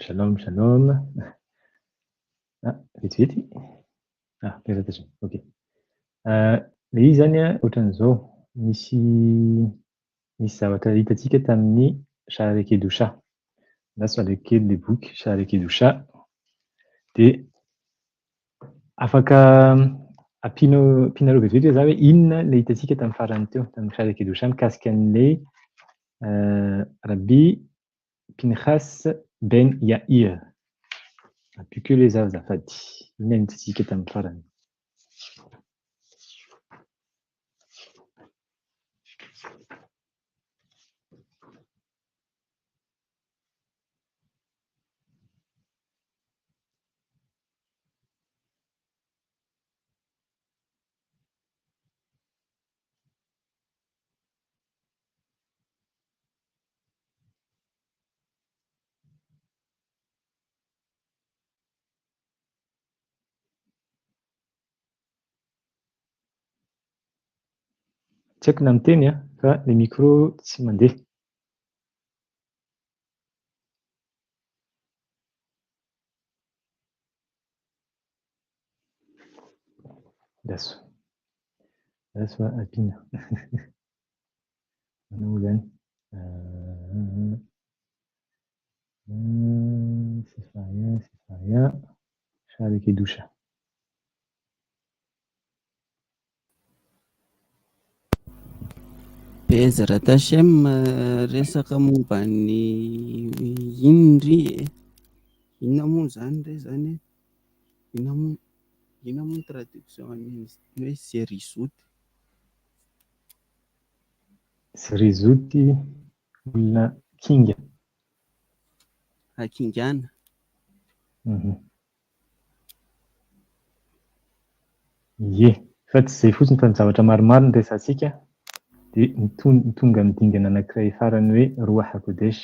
Shalom, shalom. Vitsivitsy. Miezatra. Ok. Ilay izy zany ohatran'izao. Misy zavatra hitantsika tamin'ny Massekhet Souka. Na Massekhet le boky Massekhet Souka. Dia afaka ampianareo vetivety za hoe inona ilay hitantsika tamin'ny farany teo, tamin'ny Massekhet Souka mikasika an'ilay Rabbi Pinhas Yair. Apiko ilay azafady. Inona no hitantsika tamin'ny farany. Tsy haiko na miteny fa ilay micro tsy mandeha. Daso ampiana. Manao zany. Sefaria. Massekhet Souka. Bezara Tashem resaka momba ny indry inona moa zany re zany inona moa traduction hoe zerizoty Zerizoty olona kinga. akingana. Ie, fa tsy izay fotsiny fa ny zavatra maromaro no resantsika dia tonga amin'ny dingana anankiray farany hoe Roa Hakodesh.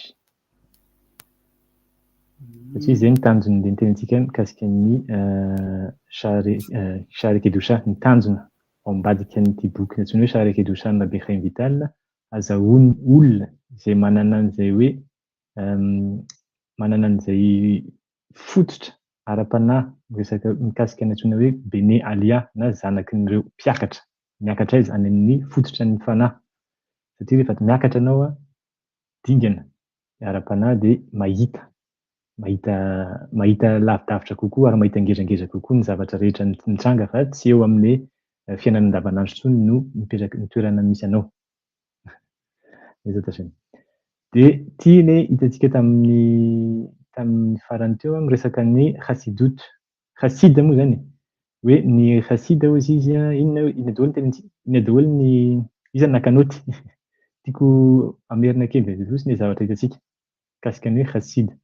Satria izay ny tanjony ilay nitenentsika mikasika ny Massekhet Souka, ny tanjona ao ambadika an'ity boky antsoina hoe Massekhet Souka na Bechem Vital, azahoan'ny olona izay manana an'izay hoe manana an'izay fototra ara-panahy resaka mikasika ny antsoina hoe Bene Alia na zanakin'ireo mpiakatra. Miakatra izy any amin'ny fototra ny fanahy. Satria rehefa miakatra anao dingana ara-panahy dia mahita lavidavitra kokoa ary mahita ngezangeza kokoa ny zavatra rehetra nitranga fa tsy eo amin'ny fiainana andavanandro intsony no mipetraka ny toerana misy anao. Dia ity ilay hitantsika tamin'ny farany teo miresaka ny Hasidut. Hasida moa zany. Hoe ny Hasida hozy izy ina daholo ny izy nakanoty. Tiako amerina kely fotsiny zavatra hitantsika kasika ny Hasida.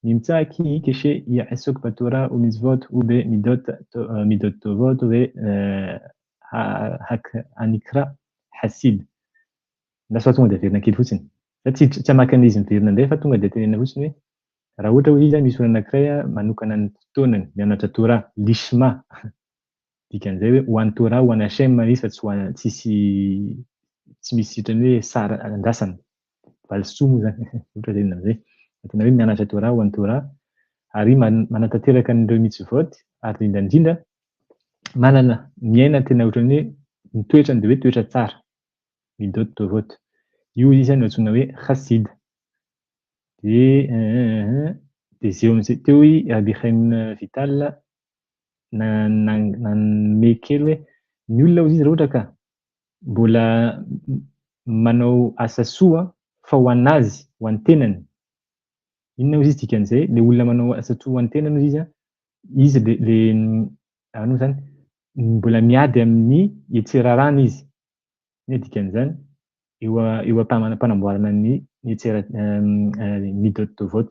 Nimtsaky keshe ya'asuk batora umizvot ube midot tovot ube hak anikra hasid. Ndaso tonga dia averina kely fotsiny. Tsy hamaky an'izy miverina indray fa tonga dia tenena fotsiny hoe raha ohatra hoe izy misy olona anankiray manokana ny fotoanany mianatra Torah lishma. Dikan'izay hoe ho an'ny Torah ho an'ny Hashem izy fa tsy misy sitrany hoe sara andrasana. Valsoa moa zany. Ohatra izay amin'izay. Tena hoe mianatra Torah ho an'ny Torah ary manatanteraka an'ireo mitzvot ary indrindra miaina tena ohatran'ny hoe ny toetrany dia hoe toetra tsara. Midot tovot. Io izy no antsoina hoe Hasid. Dia izay amin'izay teo Bechem Vital nanome kely hoe ny olona hozy izy raha ohatra ka mbola manao asa soa fa ho an'azy, ho an'ny tenany. Inona hozy izy dikan'izay? Ilay olona manao asa soa ho an'ny tenany hozy izy ano zany mbola miady amin'ny hetserarana izy. Ny dikan'izany eo am-panamboarana ny midot tovot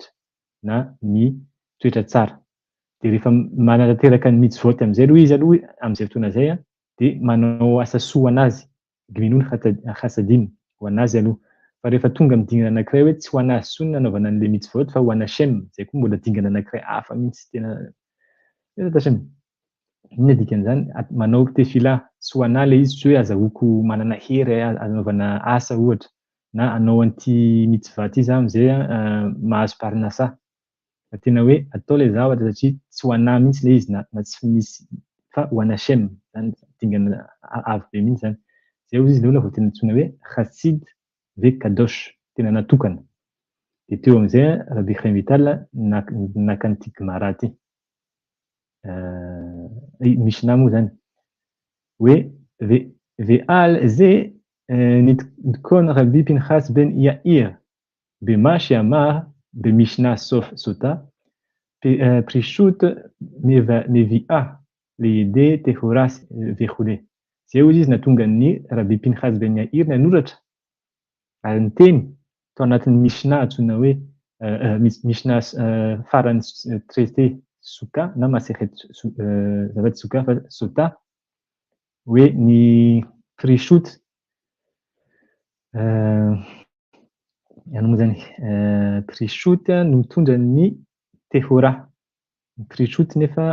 na ny toetra tsara. Dia rehefa manatanteraka ny mitzvot amin'izay aloha izy aloha amin'izay fotoana izay dia manao asa soa an'azy. Gminun hasadim ho an'azy aloha. Fa rehefa tonga amin'ny dingana anankiray hoe tsy ho an'azy intsony nanaovana an'ilay mitzvot fa ho an'ny Hashem, izay koa mbola dingana anankiray hafa mihitsy tena. Inona dikan'izany? Manao tefila tsy ho an'ahy ilay izy tsy hoe azahoako manana hery anaovana asa ohatra na anao an'ity mitzvah ity za amin'izay mahazo parinasa. Tena hoe atao ilay zavatra satria tsy ho anahy mihitsy ilay izy na tsy misy fa ho anà Hashem zany dingana avo be mihitsy zany. Zay hozy izy loha vao tena antsoina hoe Chassid ve Kadosh, tena natokana. De teo am'izay Rabbi Chaim Vital naka an'ity Gemara ty. Mishnah moa zany. Hoe ve'al ze nitkon Rabbi Pinhas ben Yair bema she'amar במשנה סוטה, פרישות מביאה לידי טהורה וכו'. Zay izy natonga ny Rabbi Pinhas ben Yair nanoratra ary ny teny tao anatin'ny Mishnah antsoina hoe Mishnah farany traité Souka na Massekhet zavatsy Souka fa Souka hoe ny prishut ano moa zany prishut no mitondra ny tehora. Ny prishut nefa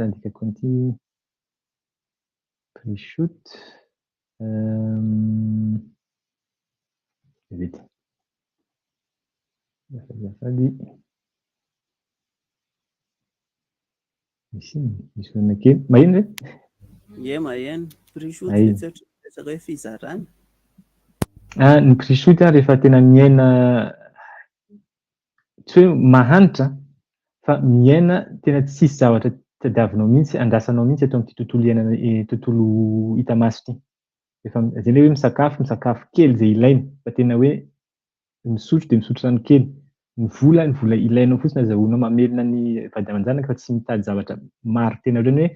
andikako an'ity prishut vety azafady misy olona kely maheno ve? Ie maheno prishut resaka hoe fizarana. Ny prishut rehefa tena miaina tsy hoe mahanitra fa miaina tena tsisy zavatra tadiavinao mihitsy andrasanao mihitsy eto amin'ity tontolo iainana tontolo hita maso ity. Efa zay hoe misakafo kely zay ilaina fa tena hoe misotro de misotro rano kely. Ny vola ilainao fotsiny azahoanao mamelona ny vady aman-janaka fa tsy mitady zavatra maro tena ohatrany hoe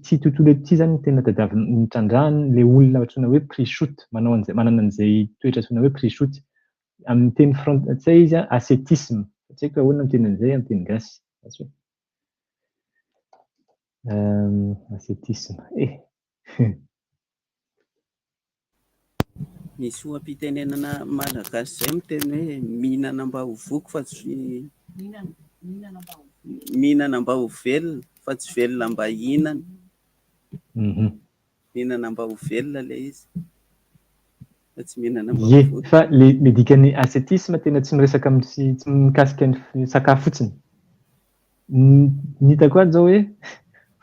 tsy tontolo eto ity zany tena tadiavinao mitrandrahany le olona antsoina hoe prishut manana an'izay toetra antsoina hoe prishut. Amin'ny teny frantsay izy ascétisme. Tsy haiko ahoana ny teny an'izay amin'ny teny gasy. Ascétisme. Misy oam-pitenenana malagasy zay miteny hoe mihinana mba ho voky fa tsy mihinana mba ho velona fa tsy velona mba hihinana. Mihinana mba ho velona le izy fa tsy mihinana mba ho voky. Fa le dikan'ny ascétisme tena tsy miresaka tsy mikasika ny sakafo fotsiny. Ny hitako azy zao hoe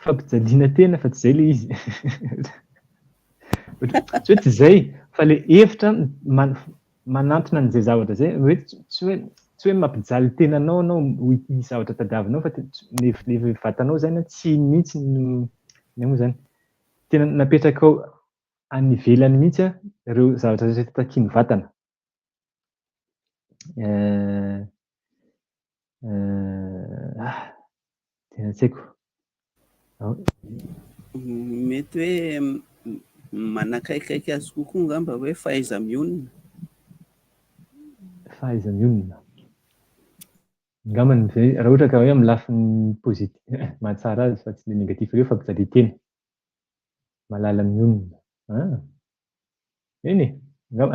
fampijaliana tena fa tsy zay le izy. Tsy hoe tsy zay fa le hevitra manantona an'izay zavatra zay hoe tsy hoe mampijaly tenanao anao ho ity zavatra tadiavinao fa le vatanao zany tsy mihitsy no moa zany tena napetraka ao any ivelany mihitsy ireo zavatra rehetra takiany vatana. Tena tsy haiko. Mety hoe manakaikaiky azy kokoa ngamba hoe fahaiza-mionona. Fahaiza-mionona. Angambany zay raha ohatra ka hoe amin'ny lafiny pozitif mahatsara azy fa tsy le negatif ireo fampijalia-tena. Malala mionona. Eny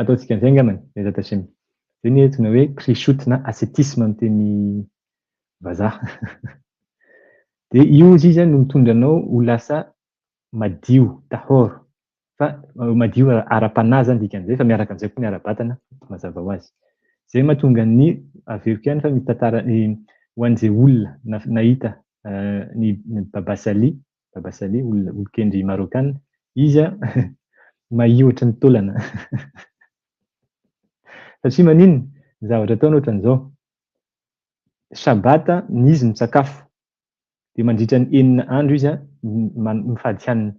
ataontsika an'izay angambany Bezat Hashem. Zay ny antsoina hoe prishut na ascétisme amin'ny teny vazaha. De io izy no mitondra anao ho lasa madio, tahor. Fa madio ara-panahy zany dikan'izay fa miaraka amin'izay koa ny ara-batana mazava ho azy. Zay mahatonga ny averiko ihany fa mitantara ho an'izay olona nahita ny Baba Sali olon-kendry marokana, izy mahia ohatran'ny taolana. Satria maninona? Ny zavatra ataony ohatran'izao. Sabata izy misakafo. De mandritra ny 9 andro izy mifady hanina.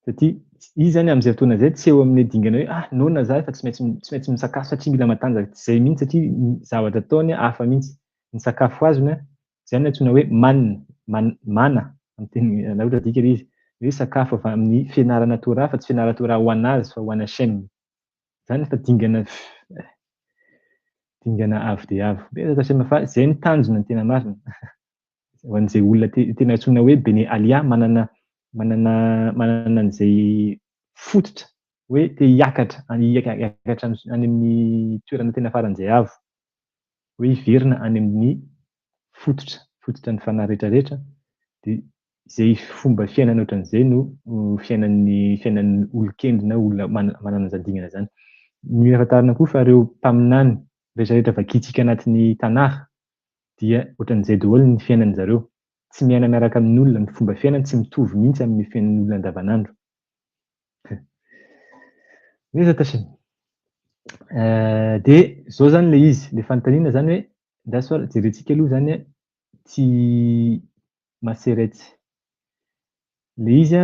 Satria izy zany amin'izay fotoana izay tsy eo amin'ny dingana hoe noana za fa tsy maintsy misakafo satria mila matanjaka. Tsy izay mihitsy satria zavatra ataony hafa mihitsy. Ny sakafo azony zany antsoina hoe mana amin'ny teny na ohatra dika izy hoe sakafo avy amin'ny fianarana Torah fa tsy fianarana Torah ho anazy fa ho ana Hashem. Zany fa dingana avo dia avo. Bezat Hashem fa zay ny tanjona ny tena marina. Ho an'izay olona tena antsoina hoe Bene Alia manana an'izay fototra hoe te hiakatra any amin'ny toerana tena faran'izay avo. Hoe hiverina any amin'ny fototra ny fanahy rehetrarehetra. De izay fomba fiainana ohatran'izay no fiainan'ny olon-kendry na olona manana an'izany dingana zany. Ny ahafantarana koa fa ireo mpaminany rehetra vakitsika anatin'ny Tanakh dia ohatran'izay daholo ny fiainan'ny zareo. Tsy miaina miaraka amin'olona, ny fomba fiainany tsy mitovy mihitsy amin'ny fiainan'ny olona andavanandro. Dia zao zany ilay izy, ilay fanontaniana zany hoe ndasoa jerentsika aloha zany tsy maseretsy. Ilay izy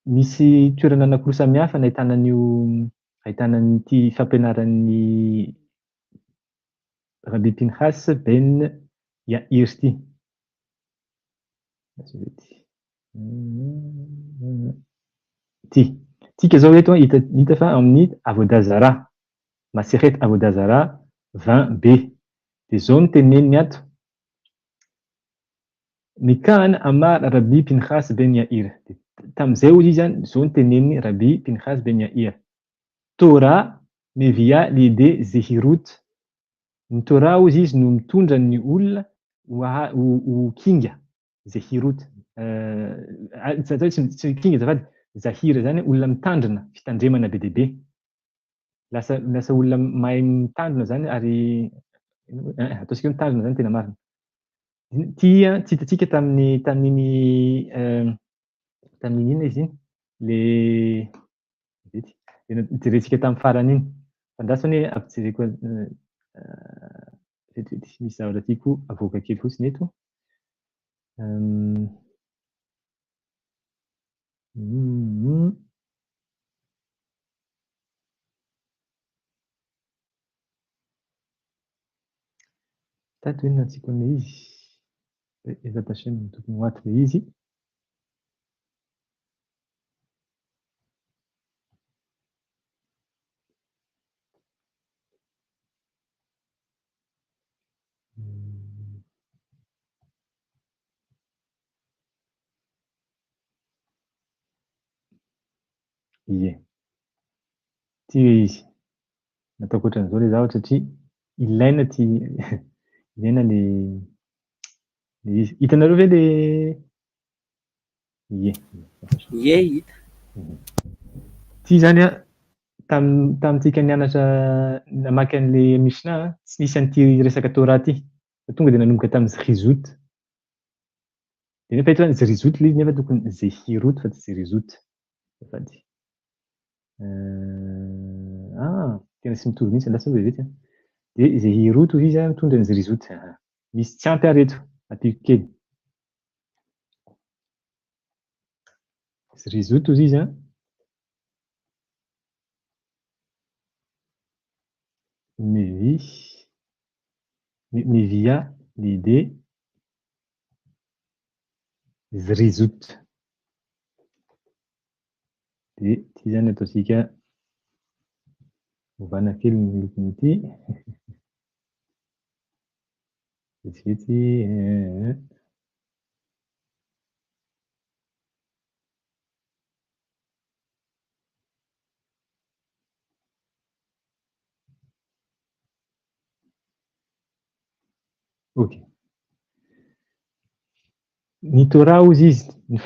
misy toerana anankiroa samihafa no ahitana an'ity fampianaran'ny Rabbi Pinhas ben Yair ity. Tika zao eto hita fa amin'ny Avodazara, Massekhet Avodazara 20b. Dia zao no teneniny ato. Mikahana amar Rabbi Pinhas ben Yair. Tamin'izay hozy izy zao no teneniny Rabbi Pinhas ben Yair. Torah mevia l'idée zehirut. Ny Torah hozy izy no mitondra ny olona ho kinga. Zehirut. Tsy kinga zafady. Zahira zany olona mitandrina, fitandremana be dia be. Lasa olona mahay mitandrina zany ary ataontsika hoe mitandrina zany tena marina. Tia tsy hitantsika tamin'ny inona izy iny? Jerentsika tamin'ny farany iny. Fandrasany hoe ampijereko misy zavatra tiako avoaka kely fotsiny eto. Tato inona antsika ilay izy? Efa tasiana tokony ho ato ilay izy. Ie. Tia izy. Nataoko ohatran'izao ilay zavatra satria ilaina ilaina ilay izy. Hitanareo ve ilay ie. Ie, hita. Tia zany tamintsika nianatra namaky an'ilay Mishnah tsy nisy an'ity resaka Torah ity. Tonga dia nanomboka tamin'ny Zrizut. Dia nefa eto Zrizut ilay izy nefa tokony Zehirut fa tsy Zrizut. Azafady. Tena tsy mitovy mihitsy lasa vetivety. Dia Zehirut hozy izy mitondra ny Zrizut. Misy tsy ampy ary eto, apiko kely. Zrizut hozy izy mevia l'idée Zrizut. Dia ity zany ataontsika ovana kely ny lokon'ity. Vetivety. Ok. Ny Torah hozy izy, ny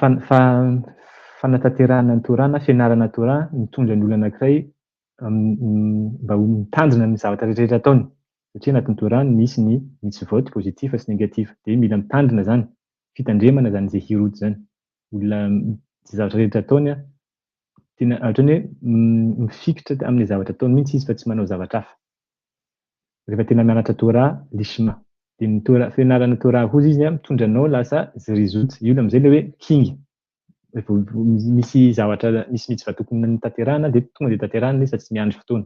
fanatanterahana ny Torah na fianarana Torah mitondra ny olona anankiray mba ho mitandrina amin'ny zavatra rehetra ataony. Satria anatin'ny Torah misy ny mitzvot pozitiva sy negativa. Dia mila mitandrina zany. Fitandremana zany Zehirut zany. Olona tsy zavatra rehetra ataony tena ohatran'ny hoe mifikitra amin'ny zavatra ataony mihitsy izy fa tsy manao zavatra hafa. Rehefa tena mianatra Torah, lishma. Dia ny fianarana Torah hozy izy mitondra anao lasa Zrizut. Io amin'izay ilay hoe kinga. Misy zavatra misy mitzvah tokony tanterahana dia tonga dia tanterahana ilay tsy miandry fotoana.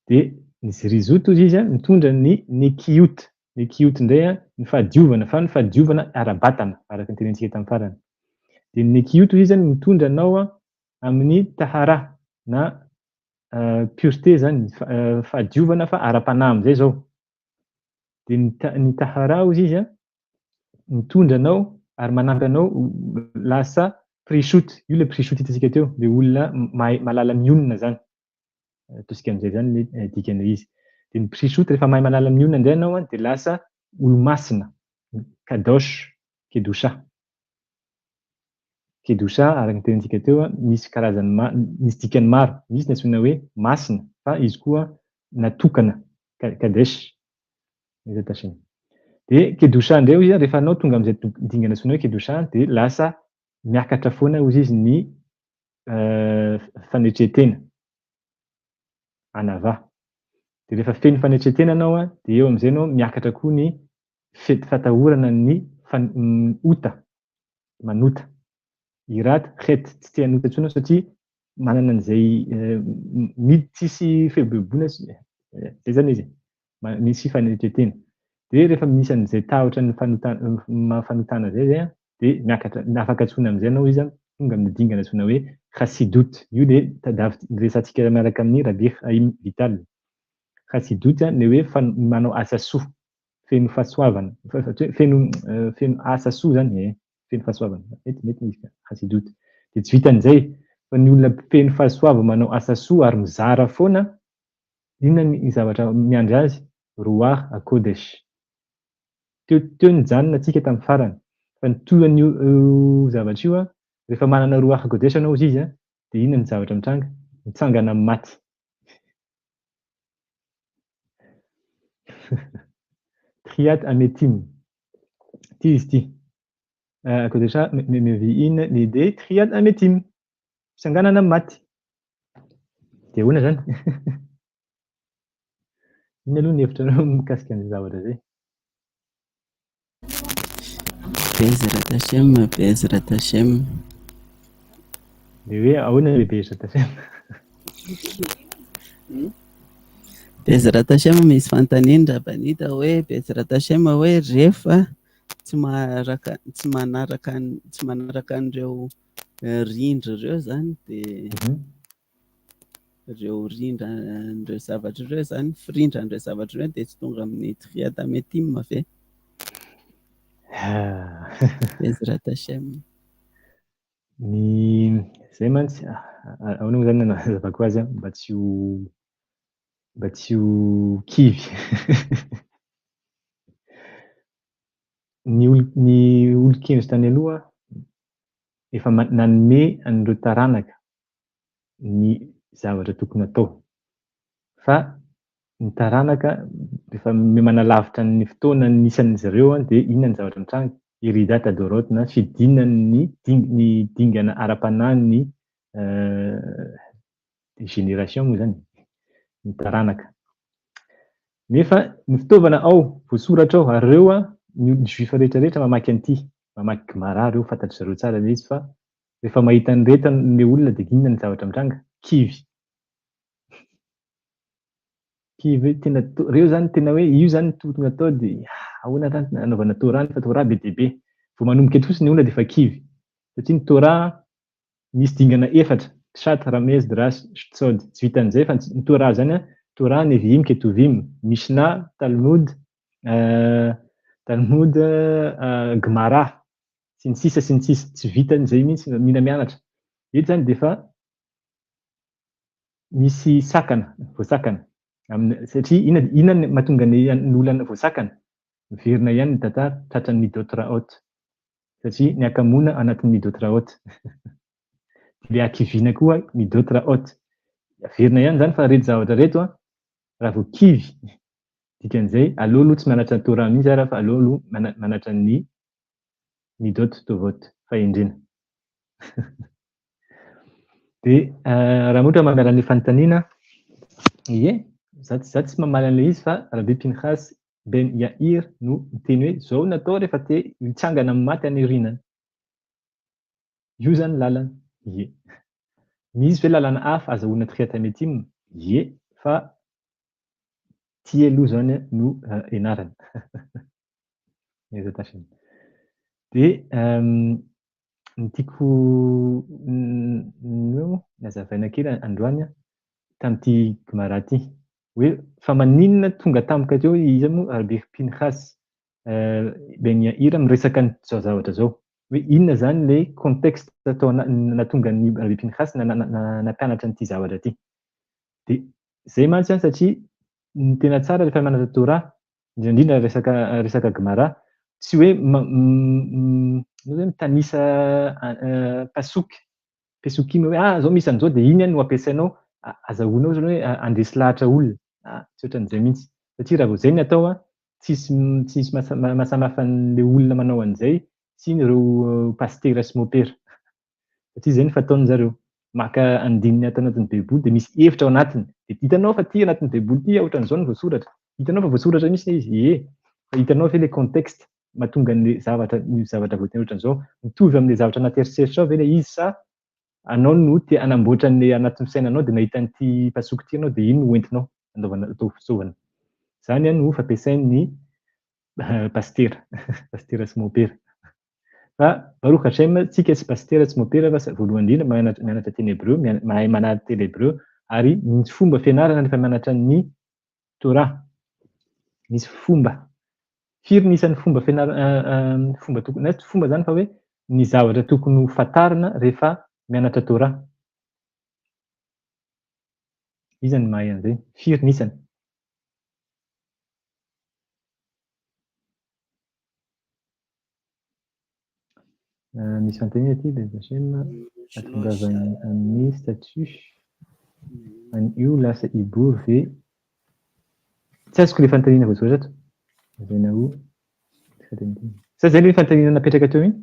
Dia ny Zrizut hozy izy mitondra ny nekiut. Nekiut indray ny fahadiovana, fa ny fahadiovana ara-batana araka ny tenentsika tamin'ny farany. Dia ny nekiut hozy izy mitondra anao amin'ny tahara na pureté zany, fahadiovana fa ara-panahy amin'izay zao. Dia ny tahara hozy izy mitondra anao ary manampy anao lasa prishut. Io ilay prishut hitantsika teo, dia olona mahalala mionona zany. Ataontsika amin'izay zany ilay dikan'ilay izy. Dia ny prishut rehefa mahay mahalala mionona indray ianao dia lasa olo-masina, kadosh, kedusha. kedosha araka ny tenintsika teo misy karazany misy dikany maro. Misy ny antsoina hoe masina fa izy koa natokana kadesh. De kedosha ndray izy rehefa anao tonga am'izay dingana antsoina hoe kedosha de lasa miakatra foana hozy izy ny fanetretena anava. De rehefa feno fanetretena anao de eo am'izay anao miakatra koa ny fatahorana ny ota manota. Iraty het tsy tia anota intsony satria manana an'izay midy tsisy fehibebona zay zany izy misy fanetretena. De rehefa misy an'izay tahotra ny fanotana zay de miakatra afaka antsoina am'izay anao izy tonga amin'ny dingana antsoina hoe chasidut. Io de resantsika miaraka amin'ny Rabbi Vital. Chasidut ny hoe manao asa soa, feno fahasoavana, feno asa soa zany feno fahasoavana. Mety izy chasidut. De tsy vitan'izay fa ny olona feno fahasoava manao asa soa ary mizara foana, inona ny zavatra miandry azy? Ruach HaKodesh. Teo nijanona antsika tamin'ny farany. Fa ny toan'io zavatra io rehefa manana Ruach HaKodesh anao izy de inona ny zavatra mitranga? Mitsangana amin'ny maty. Triat Ametim. Ty izy ty. Kodesha mevi'in l'idée triat Ametim. Fisanganana amin'ny maty. De ahoana zany? Inona aloha ny hevitranao mikasika an'izay zavatra zay? Bezrat Hashem, Bezrat Hashem. De hoe ahoana le Bezrat Hashem? Bezrat Hashem misy fanontaniana rabanita hoe Bezrat Hashem hoe rehefa tsy manaraka an'ireo rindra ireo zany de ireo rindra an'ireo zavatra ireo zany firindra an'ireo zavatra ireo de tsy tonga amin'ny triat ametim ve? Bezrat Hashem. Ny zay mantsy ahoana moa zany nazavako azy mba tsy ho kivy. Ny olo-kendry tany aloha efa nanome an'ireo taranaka ny zavatra tokony atao. Fa ny taranaka rehefa manalavitra ny fotoana nisan'izy ireo de inona ny zavatra mitranga? Iridat Adorot na fidinan'ny dingana ara-panahin'ny génération moa zany ny taranaka. Nefa ny fitaovana ao voasoratra ao ary ireo ny juifa rehetrarehetra mamaky an'ity, mamaky Gemara ireo fantatry zareo tsara ilay izy fa rehefa mahita an'ireto ny olona de inona ny zavatra mitranga? Kivy. Kivy tena reo zany tena hoe io zany tokony atao de ahoana zany anaovana Torah fa Torah be dia be. Vao manomboka eto fotsiny ny olona de fa kivy. Satria ny Torah misy dingana efatra, Shat, Ramez, Drash, Shtod. Tsy vitan'izay fa ny Torah zany Torah, Neviim, Ketuvim, Mishnah, Talmud, Gemara, sy ny sisa. Tsy vitan'izay mihitsy mila mianatra. Eto zany de fa misy sakana, voasakana. Satria inona mahatonga ny olana voasakana? Miverina ihany ny tantara tratran'ny Midotraot. Satria ny akamoana anatin'ny Midotraot. Le akiviana koa Midotraot. Averina ihany zany fa reto zavatra reto raha vao kivy. Dikan'izay aleo aloha tsy manatra ny Torah mihitsy fa aleo aloha manatra ny Midot Tovot fahendrena. De raha ohatra mamela ny fanontaniana, za tsy mamaly an'ilay izy fa Rabbi Pinhas Yair no miteny hoe zao natao rehefa te hitsangana amin'ny maty any aorianany. Io zany lalana. Misy hoe lalana hafa azahoana triat ametim? Fa ty aloha zany no ianarana. De ny tiako nazavaina kely androany tamin'ity Gemara ty hoe fa maninona tonga tampoka teo izy moa Rabbi Pinhas Ben Yair miresaka an'izao zavatra zao. Hoe inona zany le contexte natonga ny Rabbi Pinhas nampianatra an'ity zavatra ty. De zay mantsy satria ny tena tsara rehefa manatra Torah, indrindra resaka Gemara, tsy hoe hoe mitanisa pasoky, pesokim hoe zao misy an'izao de iny no ampiasainao azahoanao zany hoe andresy lahatra olona. Tsy ohatran'izay mihitsy. Satria raha vao zay ny atao tsisy mahasamihafa an'le olona manao an'izay sy ireo pastera sy mopera. Satria zay ny fataony zareo. Maka andininy ato anatin'ny baiboly de misy hevitra ao anatiny. De hitanao fa ty anatin'ny baiboly ty ohatran'izao no voasoratra. Hitanao fa voasoratra mihitsy izy. Fa hitanao ve le contexte mahatonga an'le zavatra voateny ohatran'izao mitovy amin'le zavatra anaty eritseritra ao ve le izy sa anao no te hanamboatra an'le anatin'ny fisainanao de nahita an'ity pasoky ty anao de iny no entinao atao fisaovana. Zany no fampiasain'ny pastera, pastera sy mopera. Fa Baruch Hashem, tsika tsy pastera tsy mopera fa voalohany indrindra mianatra teny Hebreo, mahay manary teny Hebreo ary misy fomba fianarana rehefa mianatra ny Torah. Misy fomba. Firy nisan'ny fomba fianarana fomba tokony fomba zany fa hoe ny zavatra tokony ho fantarina rehefa mianatra Torah. Iza ny mahay an'izay? Firy nisany? Misy fanontaniana aty Bezrat Hashem ahatongavany amin'ny statut an'io lasa hibory ve tsy azoko le fanontaniana voasoratra azana ho sa zay le fanontaniana napetraka teo iny?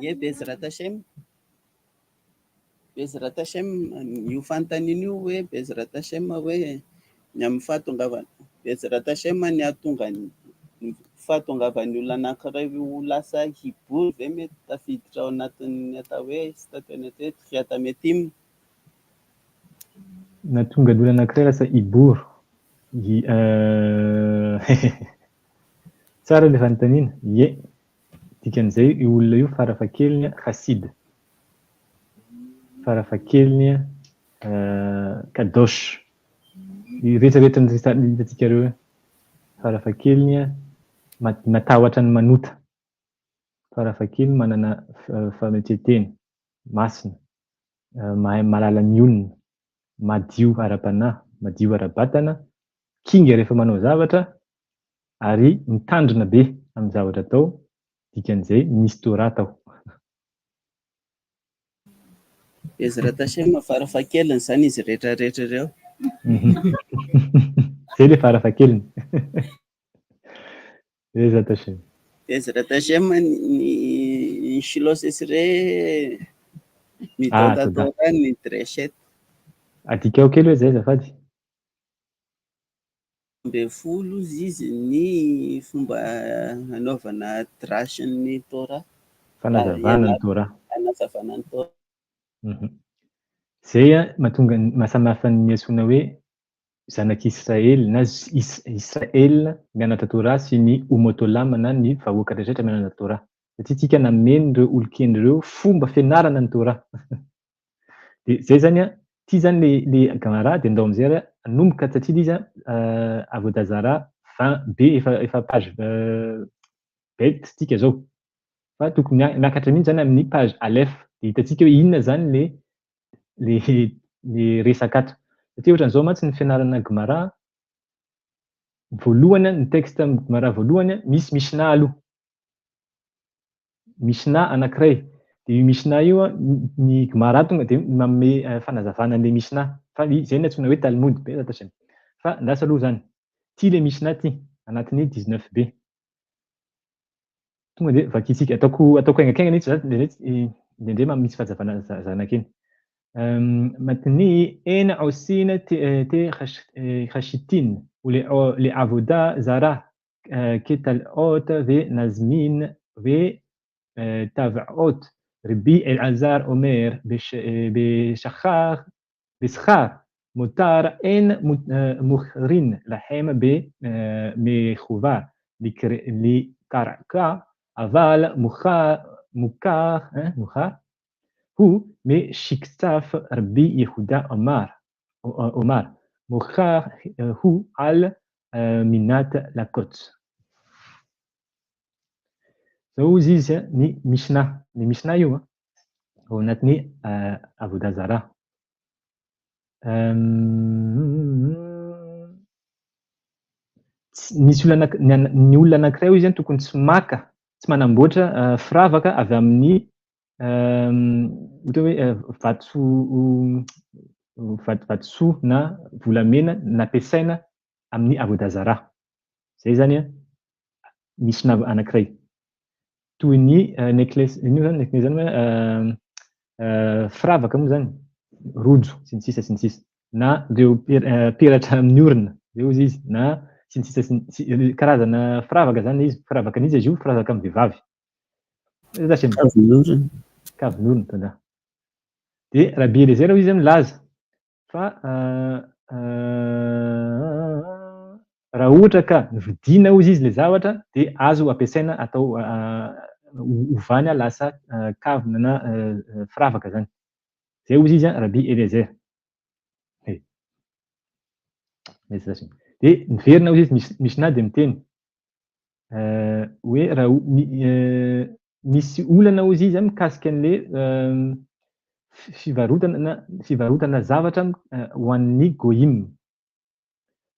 Ie Bezrat Hashem io fanontaniana io hoe Bezrat Hashem hoe ny amin'ny fahatongavany Bezrat Hashem ny ahatonga ny fahatongavan'ny olona anankiray ho lasa hibory ve mety tafiditra ao anatin'ny atao hoe sy tatao anaty hoe triatametim. Nahatonga ny olona anankiray lasa hibory. Tsara le fanontaniana. Ie. Dikan'izay io olona io farafahakeliny chassid. Farafahakeliny kadosh. Rehetrarehetra ny hitatsika reo farafahakeliny matahotra ny manota. Farafahakeliny manana fametrehanteny, masina, mahay mahalala ny olona, madio ara-panahy, madio ara-batana, kinga rehefa manao zavatra ary mitandrina be amin'ny zavatra atao, dikan'izay misy Torah tao. Bezrat Hashem farafahakeliny zany izy rehetrarehetra reo. Zay le farafahakeliny. Bezrat Hashem. Bezrat Hashem ny filosesire midonta Torah ny dreshet. Adikao kely hoe zay azafady. 12 izy ny fomba anaovana drashin'ny Torah. Fanazavana ny Torah. Fanazavana ny Torah. Zay mahatonga mahasamihafa ny antsoina hoe zanak'Israely na Israel mianatra Torah sy ny umotolam na ny vahoaka rehetra mianatra Torah. Satria tsika nameny ireo olon-keny reo fomba fianarana ny Torah. De zay zany ty zany le gamara de ndao amizay anomboka satria izy avodazara 20 be efa page bet tsika zao. Fa tokony miakatra mihitsy zany amin'ny page alef de hitatsika hoe inona zany le resakatra. Satria ohatran'izao mantsy ny fianarana Gemara voalohany ny texte amin'ny Gemara voalohany misy Mishnah aloha. Mishnah anankiray. De io Mishnah io ny Gemara tonga de manome fanazavana an'le Mishnah. Fa zay ny antsoina hoe Talmud be zata. Fa ndasa aloha zany. Ty le Mishnah ty anatin'ny 19 be. Tonga de vakitsika ataoko aingakaingana itsy ndre misy fahazavana zanak'iny. Matni en ausina te khashitin le avoda zara ketalot ve nazmin ve tav'ot Rabbi Elazar Omer beshachar beschar mutar en mukhrin lahem be mekhuva likarka aval mukar הוא משקצף רבי יהודה אומר, מוכר הוא על מינת לקוץ. זהו זיזה ני משנה, ני משנה יום, הוא נתני עבודה זרה. misy olona ny olona anankiray izy zany tokony tsy maka, tsy manamboatra firavaka avy amin'ny ohatra hoe vatosoa na volamena nampiasaina amin'ny avodazara. Zay zany misy anankiray. Toy ny necklace, ino zany necklace zany hoe firavaka moa zany, rojo sy ny sisa sy ny sisa. Na ireo peratra amin'ny orona, reo izy na sy ny sisa karazana firavaka zany izy, firavaka an'izy izy io, firavaka amin'ny vehivavy. Kavin'orona tonga. De Rabbi Eliezer izy milaza fa raha ohatra ka vidiana hozy izy le zavatra dia azo ampiasaina atao ovana lasa kavina na firavaka zany. Zay hozy izy Rabbi Eliezer. Dia niverina hozy izy Mishnah dia miteny hoe raha misy olana hozy izy mikasika an'le fivarotana zavatra ho an'ny goyim.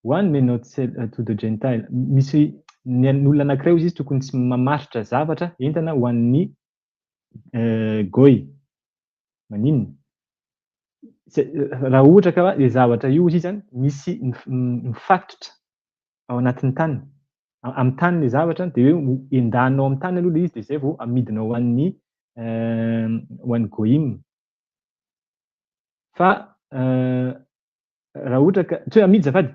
One may not sell to the Gentile. Misy ny olona anankiray izy tokony tsy mamaritra zavatra entana ho an'ny goy. Maninona? Raha ohatra ka le zavatra io izy zany misy mifatotra ao anatin'ny tany. Amin'ny tany le zavatra dia hoe endanao amin'ny tany aloha le izy dia zay vao amidinao ho an'ny goyim. Fa raha ohatra ka tsy hoe amidy zafady,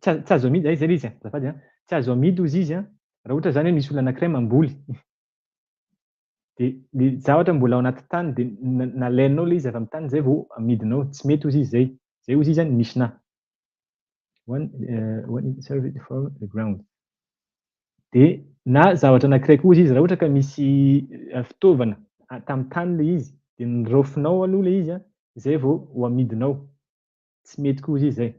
tsy azo amidy zay le izy zafady, tsy azo amidy hozy izy raha ohatra zany hoe misy olona anankiray mamboly dia le zavatra mbola ao anaty tany dia nalainao le izy avy amin'ny tany zay vao amidinao, tsy mety hozy izy zay. Zay hozy izy Mishnah. When it served from the ground. Dia na zavatra anankiray koa hozy izy raha ohatra ka misy fitaovana tamin'ny tany le izy dia niraofinao aloha le izy zay vao ho amidinao. Tsy mety koa hozy izy zay.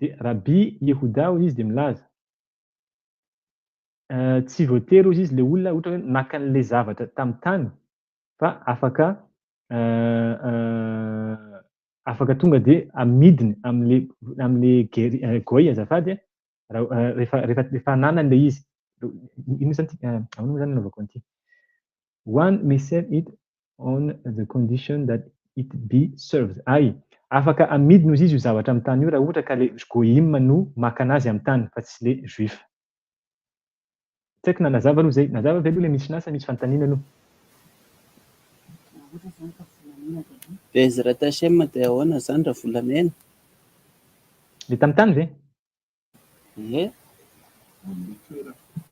Dia Rabbi Yehuda hozy izy dia milaza tsy voatery hozy izy le olona ohatra hoe maka an'le zavatra tamin'ny tany fa afaka tonga dia amidiny amin'le goy azafady rehefa ananany le izy. Ino zany ahoana zany nanaovako an'ity? One may sell it on the condition that it be served. Afaka amidiny hozy izy io zavatra amin'ny tany io raha ohatra ka le goyim no maka anazy amin'ny tany fa tsy le juif. Tsy haiko na nazava aloha zay. Nazava ve aloha le Mishnah sa misy fanontaniana aloha? Bezrat Hashem dia ahoana zany raha volamena? Le tamin'ny tany ve?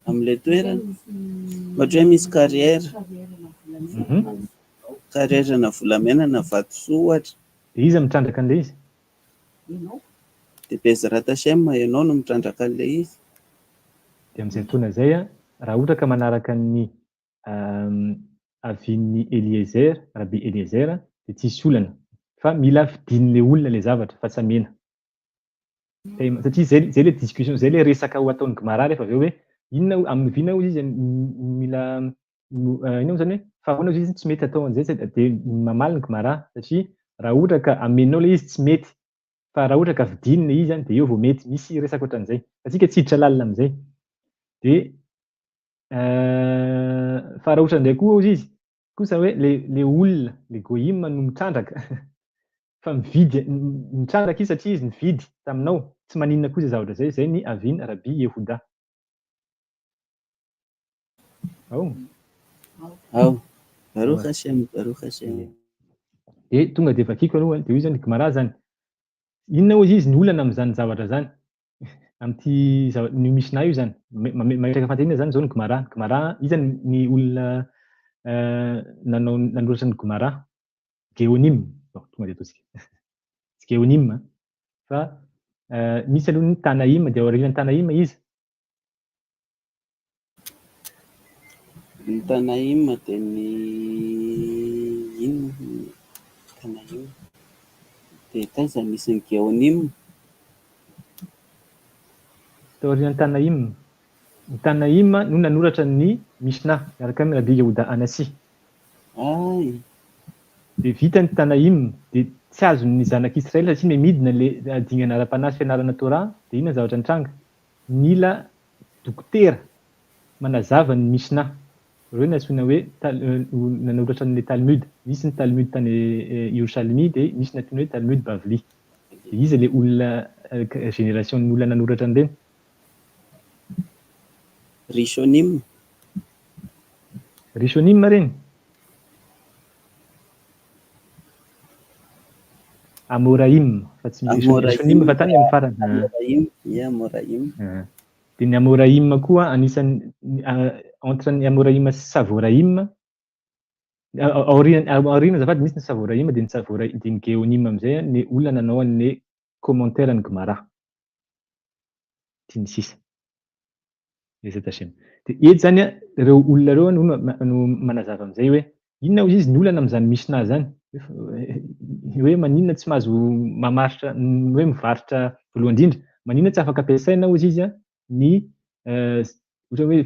Amin'ilay toerana. Ohatra hoe misy karierana volamena na vatosoa ohatra. Dia iza mitrandraka an'le izy? Dia Bezrat Hashem ianao no mitrandraka an'le izy. Dia amin'izay fotoana zay raha ohatra ka manaraka ny avin'ny Eliezer, Rabbi Eliezer dia tsisy olana. Fa mila vidin'le olona le zavatra fa tsy amena. Satria zay le discussion, zay le resaka ho ataon'ny Gemara rehefa avy eo hoe inona viana hozy izy mila inona zany hoe fa ahoana hozy izy tsy mety atao an'izay dia mamaly ny Gemara satria raha ohatra ka amenao le izy tsy mety fa raha ohatra ka vidiny le izy dia eo vao mety. Misy resaka ohatran'izay. Atsika tsy hiditra lalina amin'izay. Dia fa raha ohatra indray koa hozy izy kosa hoe le olona le goyim no mitrandraka fa mitrandraka izy satria izy nividy taminao, tsy maninona koa izay zavatra zay. Zay ny avian'i Rabbi Yehuda. Baruch Hashem. Dia tonga dia vakiako aloha dia io zany Gemara zany. Inona hozy izy ny olana amin'izany zavatra zany? Amin'ity ny Mishnah io zany. Mametraka fanontaniana zany zao ny Gemara. Gemara iza ny olona nanoratra ny Gemara? Geonim. Tonga dia ataontsika. Tsy Geonim fa misy aloha ny Tanaim dia aorian'ny Tanaim izy. Ny Tanaim dia ny inona Tanaim dia taiza misy ny Geonim. Taorian'ny Tanaim. Ny Tanaim no nanoratra ny Mishnah miaraka amin'ny Rabbi Yehuda Anasi. Dia vita ny Tanaim dia tsy azon'ny zanak'Israël satria midina le dingana ara-panahy fianarana Torah dia inona zavatra nitranga? mila dokotera manazava ny Mishnah. Reo no antsoina hoe nanoratra an'ilay Talmud. Misy ny Talmud tany Yerushalmi dia misy ny antsoina hoe Talmud Bavli. Dia izy ilay olona génération olona nanoratra an'ireny. Rishonim reny. Amoraim, fa tsy Rishonim fa tany amin'ny farany. Amoraim. Dia ny Amoraim koa anisan'ny entre ny Amoraim sy Savoraim. Aoriana azafady misy ny Savoraim dia ny Geonim amin'izay ny olona nanao ny commentaire ny Gemara. Ty ny sisa. Dia eto zany ireo olona ireo no manazava amin'izay hoe inona hozy izy ny olana amin'izany Mishnah zany. Hoe maninona tsy mahazo mamaritra hoe mivarotra voalohany indrindra maninona tsy afaka ampiasaina hozy izy ny ohatra hoe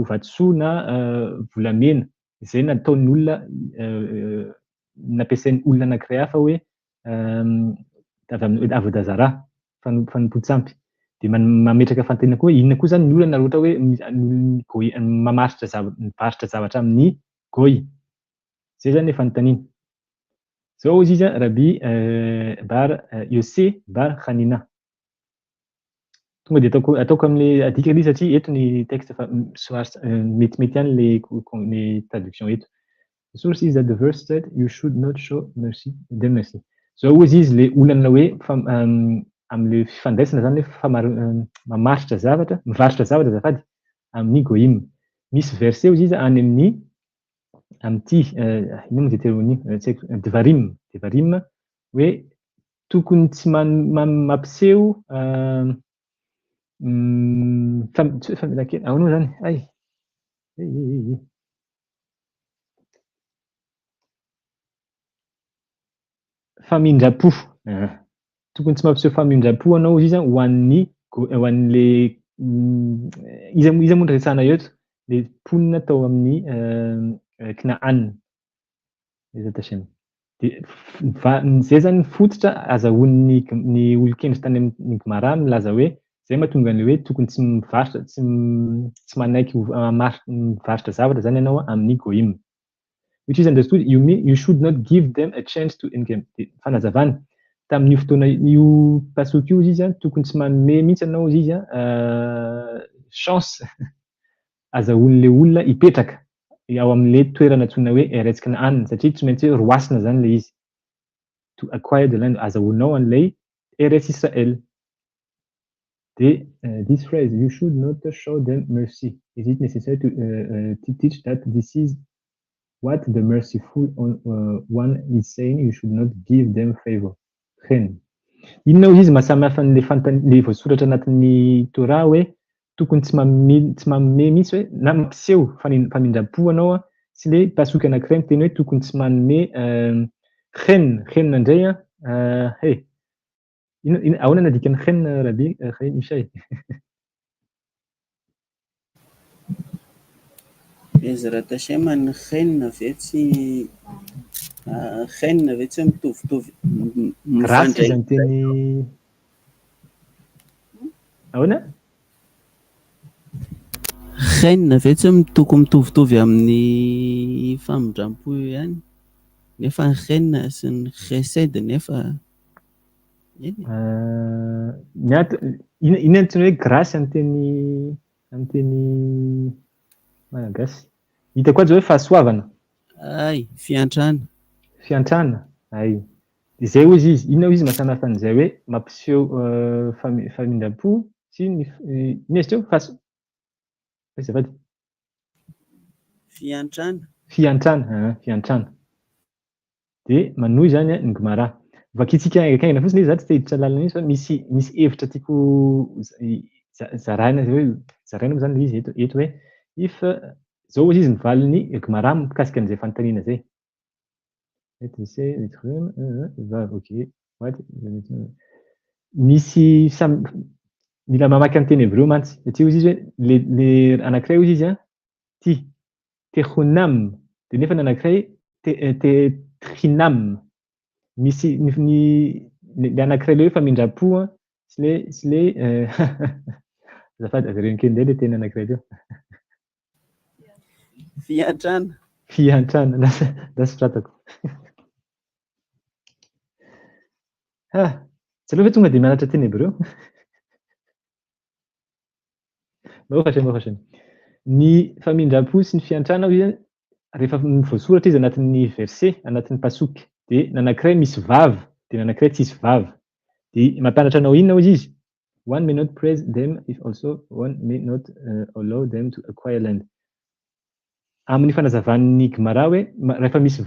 vatosoa na volamena izay nataon'ny olona nampiasain'ny olona anankiray hafa hoe avodazara fanompontsampy dia mametraka fantena koa inona koa zany ny olana ohatra hoe mamaritra mivarotra zavatra amin'ny goy. Zay zany fanontaniana. Zao izy Rabbi bar Yose bar Hanina. Tonga dia ataoko amin'ilay adika ilay satria eto ny texte fa mety ihany ilay traduction eto. The source is that the verse said you should not show mercy. Zao izy ilay olana hoe amin'ilay fifandraisana zany hoe mamaritra zavatra, mivarotra zavatra azafady amin'ny goïm. Misy verset izy any amin'ity inona Deutéronomie Devarim hoe tokony tsy mampiseho ahoana zany famindrapo. Tokony tsy mampiseho famindrapo anao izy ho an'le iza moa no resahana eto le mponina tao amin'ny Knaan. Zay zany fototra azahoan'ny olon-kendry tany amin'ny Gemara milaza hoe zay mahatonga an'ilay hoe tokony tsy mivarotra tsy manaiky mivarotra zavatra zany ianao amin'ny goïm. Which is understood you should not give them a chance to engage. Fanazavana tamin'io fotoana io pasoky io izy tokony tsy manome mihitsy anao izy chance azahoan'ilay olona hipetraka ao amin'ilay toerana antsoina hoe Eretz Canaan satria tsy maintsy hoe roasina zany ilay izy. To acquire the land azahoanao an'ilay Eretz Israel. This phrase, you should not show them mercy. Is it necessary to teach that this is what the merciful one is saying? You should not give them favor. Inona hoy izy mahasamihafa n'ilay voasoratra anatin'ny Torah hoe tokony tsy manome mihitsy hoe na mampiseho famindrapo anao sy ilay pasoky anankiray miteny hoe tokony tsy manome henna indray ahoana ny adikan'ny henna Rabbi Ishay? Bezrat Hashem ny henna ve tsy mitovitovy grâce izany teny ahoana? Henna ve tsy tokony mitovitovy amin'ny famindrampo ihany nefa ny henna sy ny chesed nefa inona antsoina hoe grâce amin'ny teny malagasy? Hita koa hoe fahasoavana. Fiantrana. Izay hoy izy inona hoy izy mahasamihafa an'izay hoe mampiseho famindrapo sy fiantrana. Dia manohy zany ny Gemara. Vakitsika aingana fotsiny izy tsy teditra lalana izy fa misy hevitra tiako zaraina hoe zaraina moa zany izy eto hoe if zao izy mivaly ny Gemara mikasika an'izay fanontaniana zay. Misy mila mamaky amin'ny teny hebreo mantsy satria izy hoe le anankiray izy ty techonam dia nefa ny anankiray trinam. Misy ny anankiray le hoe famindrapo sy le Azafady avereno kely indray le teny anankiray teo. Fiantrana. Fiantrana, lasa fratako. Tsy aleo ve tonga dia mianatra teny hébreu? Mahafatra. Ny famindram-po sy ny fiantrana izy rehefa voasoratra izy anatin'ny verset, anatin'ny pasoky, dia ny anankiray misy vavy, dia ny anankiray tsisy vavy. Dia mampianatra anao inona hozy izy? One may not praise them if also one may not allow them to acquire land. Amin'ny fanazavan'ny Gemara hoe rehefa misy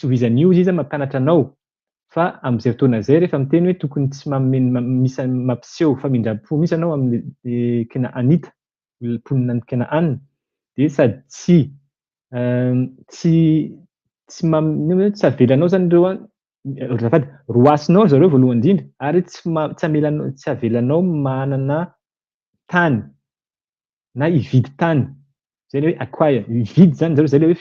tovizan'io izy mampianatra anao fa amin'izay fotoana izay rehefa miteny hoe tokony tsy misy mampiseho famindram-po misy anao amin'ny Kenaanita, mponina Kenaan, dia sady tsy avelanao zany ireo azafady roasinao zareo voalohany indrindra ary tsy avelanao manana tany na hividy tany. Zay le hoe acquire, hividy zany zareo, zay le hoe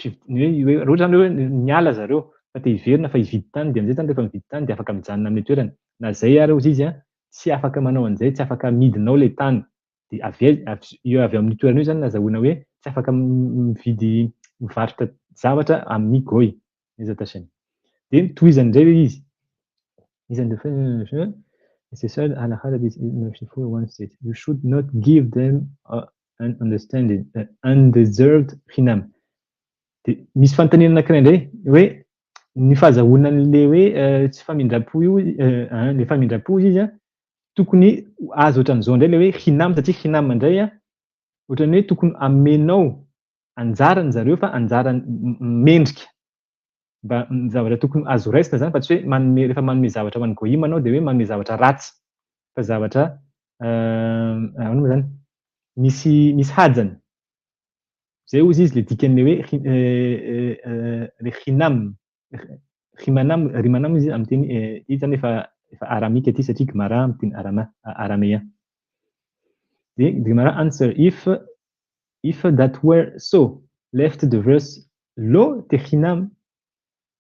ohatra zany hoe niala zareo fa te hiverina fa hividy tany dia amizay zany rehefa mividy tany dia afaka mijanona amin'ny toerana. Na zay ary hozy izy tsy afaka manao an'izay, tsy afaka midinao le tany. Dia io avy amin'ny toerana io zany nazahoana hoe tsy afaka mividy mivarotra zavatra amin'ny goy. Dia tohizany indray izy. You should not give them an understanding, undeserved hinam. Dia misy fanontaniana anankiray indray hoe ny fahazahoanan'le hoe tsy famindram-po io, le famindram-po izy tokony azo ohatran'izao indray le hoe hinam, satria hinam indray ohatran'ny hoe tokony amenao anjarany zareo fa anjarany mendrika. Mba ny zavatra tokony azo raisina zany fa tsy hoe rehefa manome zavatra ho an'ny gohim anao dia hoe manome zavatra ratsy fa zavatra ahoana moa zany misy hajany. Zay hozy izy le dikan'le hoe le rimanam izy amin'ny teny izy zany efa aramika aty satria Gemara amin'ny teny araméen. The Gemara answer, if that were so, left the verse lo techinam,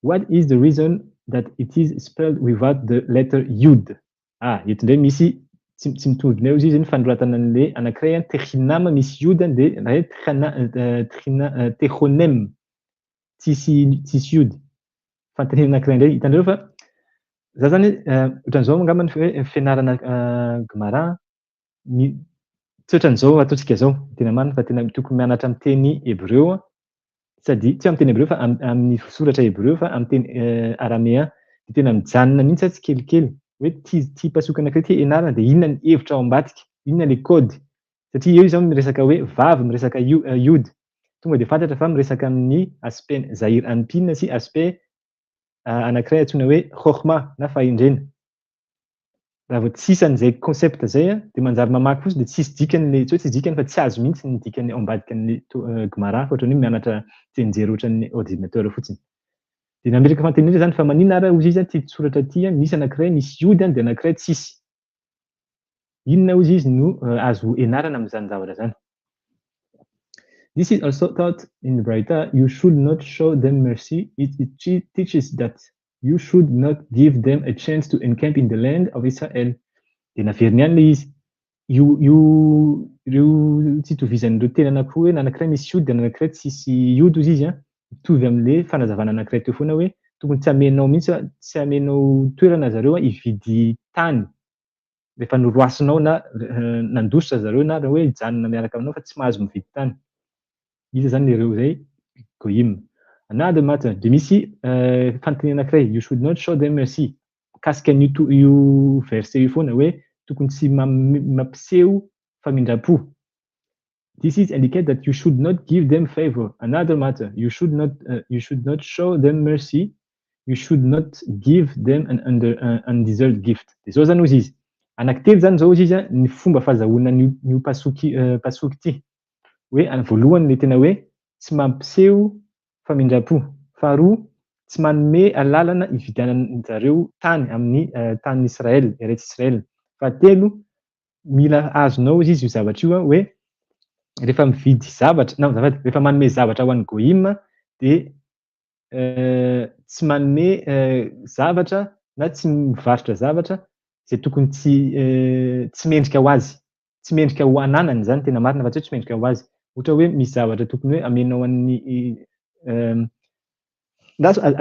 what is the reason that it is spelled without the letter yud? Eto indray misy tsy mitondrona eo izy ny fanoratana an'le anankiray techinam misy yud dia techonem tsisy yud. Fanontaniana anankiray indray hitanareo fa za zany ohatran'izao angamba ny fianarana Gemara tsy ohatran'izao ataontsika izao tena marina fa tena tokony mianatra amin'ny teny hébreu sady tsy amin'ny teny hébreu fa amin'ny soratra hébreu fa amin'ny teny araméen dia tena mijanona mihitsy tsy kelikely hoe tia pasoka anankiray ity ianarana dia inona ny hevitra ao ambadika, inona le kody satria eo izy miresaka hoe vavy, miresaka yod, tonga dia fantatra fa miresaka amin'ny aspect Yair anpina sy aspect anankiray antsoina hoe chokhma na fahendrena. Raha vao tsisy an'izay concept zay dia manjary mamaky fotsiny dia tsisy dikany tsy hoe tsisy dikany fa tsy azo mihitsy ny dikany ao ambadikan'ny Gemara fa ohatran'ny hoe mianatra tsianjery ohatran'ny ordinateur fotsiny. Dia nametraka fanontaniana zany fa maninona ary hozy izy ity soratra ity misy anankiray misy yod dia anankiray tsisy. Inona hozy izy no azo ianarana amin'izany zavatra zany? This is also taught in the Braita, you should not show them mercy. It teaches that you should not give them a chance to encamp in the land of Israel. Dia naveriny ihany le izy. Ireo tsy itovizan'ireo teny anankiroa hoe anankiray misy yod dia anankiray tsisy yod hozy izy mitovy amin'le fanazavana anankiray teo foana hoe tokony tsy amenao mihitsy, tsy amenao toerana zareo hividy tany. Rehefa noroasinao na nandositra zareo na hoe hijanona miaraka aminao fa tsy mahazo mividy tany. Iza zany ireo zay goyim. Another matter, dia misy fanontaniana anankiray, you should not show them mercy. Kasika io verset io foana hoe tokony tsy mampiseho famindram-po. This is indicate that you should not give them favor. Another matter, you should not show them mercy. You should not give them an undeserved gift. Dia zao zany hozy izy. Anankitelo zany zao hozy izy ny fomba fahazahoana n'io pasoky ity. Hoe voalohany le tena hoe tsy mampiseho famindram-po. Faharoa, tsy manome alalana hividianany zareo tany amin'ny tany Israel, eretz Israel. Fahatelo, mila azonao izy io zavatra io hoe rehefa mividy zavatra, rehefa manome zavatra ho an'ny goyim dia tsy manome zavatra na tsy mivarotra zavatra izay tokony tsy mendrika ho azy. tsy mendrika ho ananany zany tena marina fa tsy hoe tsy mendrika ho azy. Ohatra hoe misy zavatra tokony hoe amenao an'ny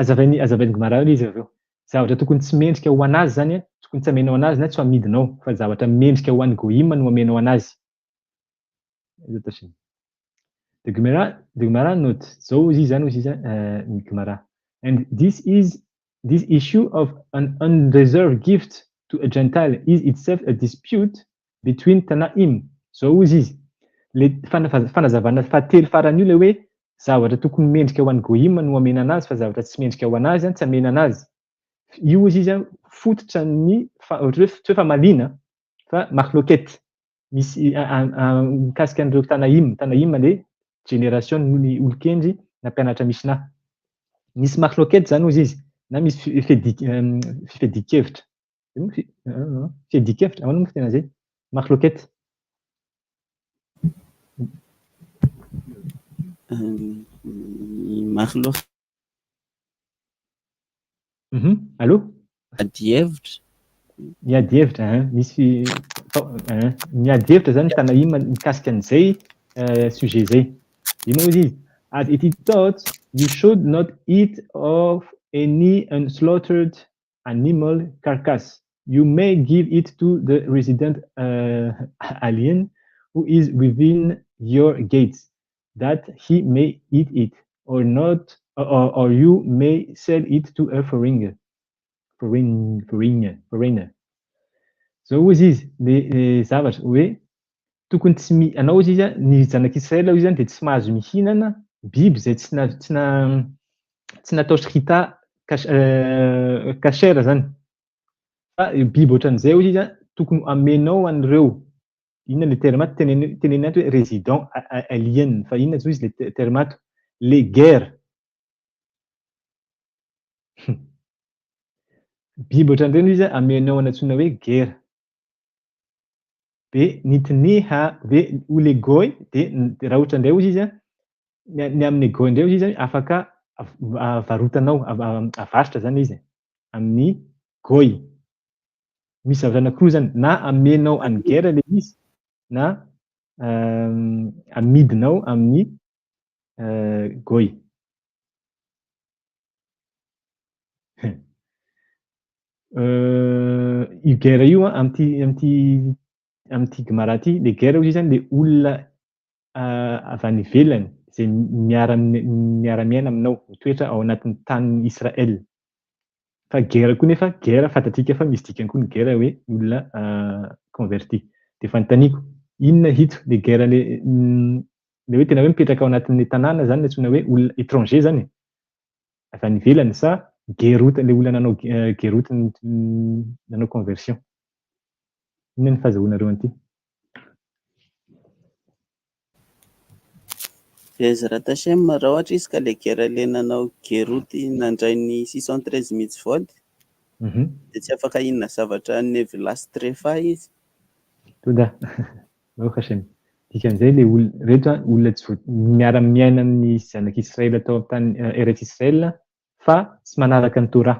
azavain'ny Gemara izy avy eo. Zavatra tokony tsy mendrika ho anazy zany tokony tsy amenao anazy na tsy ho amidinao fa zavatra mendrika ho an'ny goïm no amenao anazy. The Gemara note zao izy zany izy ny Gemara. And this issue of an undeserved gift to a Gentile is itself a dispute between Tanaim. Zao izy. Le fanazavana fahatelo farany io le hoe zavatra tokony mendrika ho an'ny goïm no amena anazy fa zavatra tsy mendrika ho anazy tsy amena anazy. Io izy fototra ny tsy hoe famalina fa mahloket. Misy mikasika an'ireo Tanaim le génération ny olokendry nampianatra misina. Misy mahloket zany ozy izy na misy fifedikevitra. Fifedikevitra, ahoana moa tena zay? Mahloket. Allô? Adievitra. Miady hevitra, misy miady hevitra zany Tanaim mikasika an'izay sujet zay. Ino izy? As it is taught, you should not eat of any unslaughtered animal carcass. You may give it to the resident alien who is within your gates, that he may eat it, or not, or you may sell it to a foreigner. So izy le zavatra hoe tokony tsy anao izy ny zanak'Israela izy zany de tsy mahazo mihinana biby zay tsy natao shkita kashera zany. Fa biby ohatran'izay izy tokony amenao an'ireo. Inona le terme teneny ato hoe résident alien fa inona zao izy le terme ato? Les guerres. Biby ohatran'ireny izy amenao anatsoina hoe guerre. Be nitniha ve ule goy de raha ohatra indray izy ny amin'ny goy indray izy afaka avarotanao avarotra zany izy amin'ny goy. Misy zavatra anankiroa zany na amenao an'ny guerre le izy na amidinao amin'ny goy. Io guerre io amty Gemara ty, le guerre izy zany le olona avy any ivelany zay miara-miaina aminao, mitoetra ao anatin'ny tany Israel. Fa guerre koa nefa guerre fantatsika fa misy dikany koa ny guerre hoe olona converti. De fanontaniako, inona hito le guerre le hoe tena hoe mipetraka ao anatin'ny tanàna zany antsoina hoe olona étranger zany. Avy any ivelany sa guerroute le olona nanao guerroute nanao conversion. Inona ny fahazahoanareo an'ity? Bezrat Hashem raha ohatra izy ka le guerre le nanao geroty nandray ny 613 mihitsy voady de tsy afaka inona zavatra nevy lastrefa izy. Toda. Baruch Hashem. Dikan'izay le rehetra olona tsy miara-miaina amin'ny zanak'Israel atao amin'ny tany Eretz Israel fa tsy manaraka ny Torah.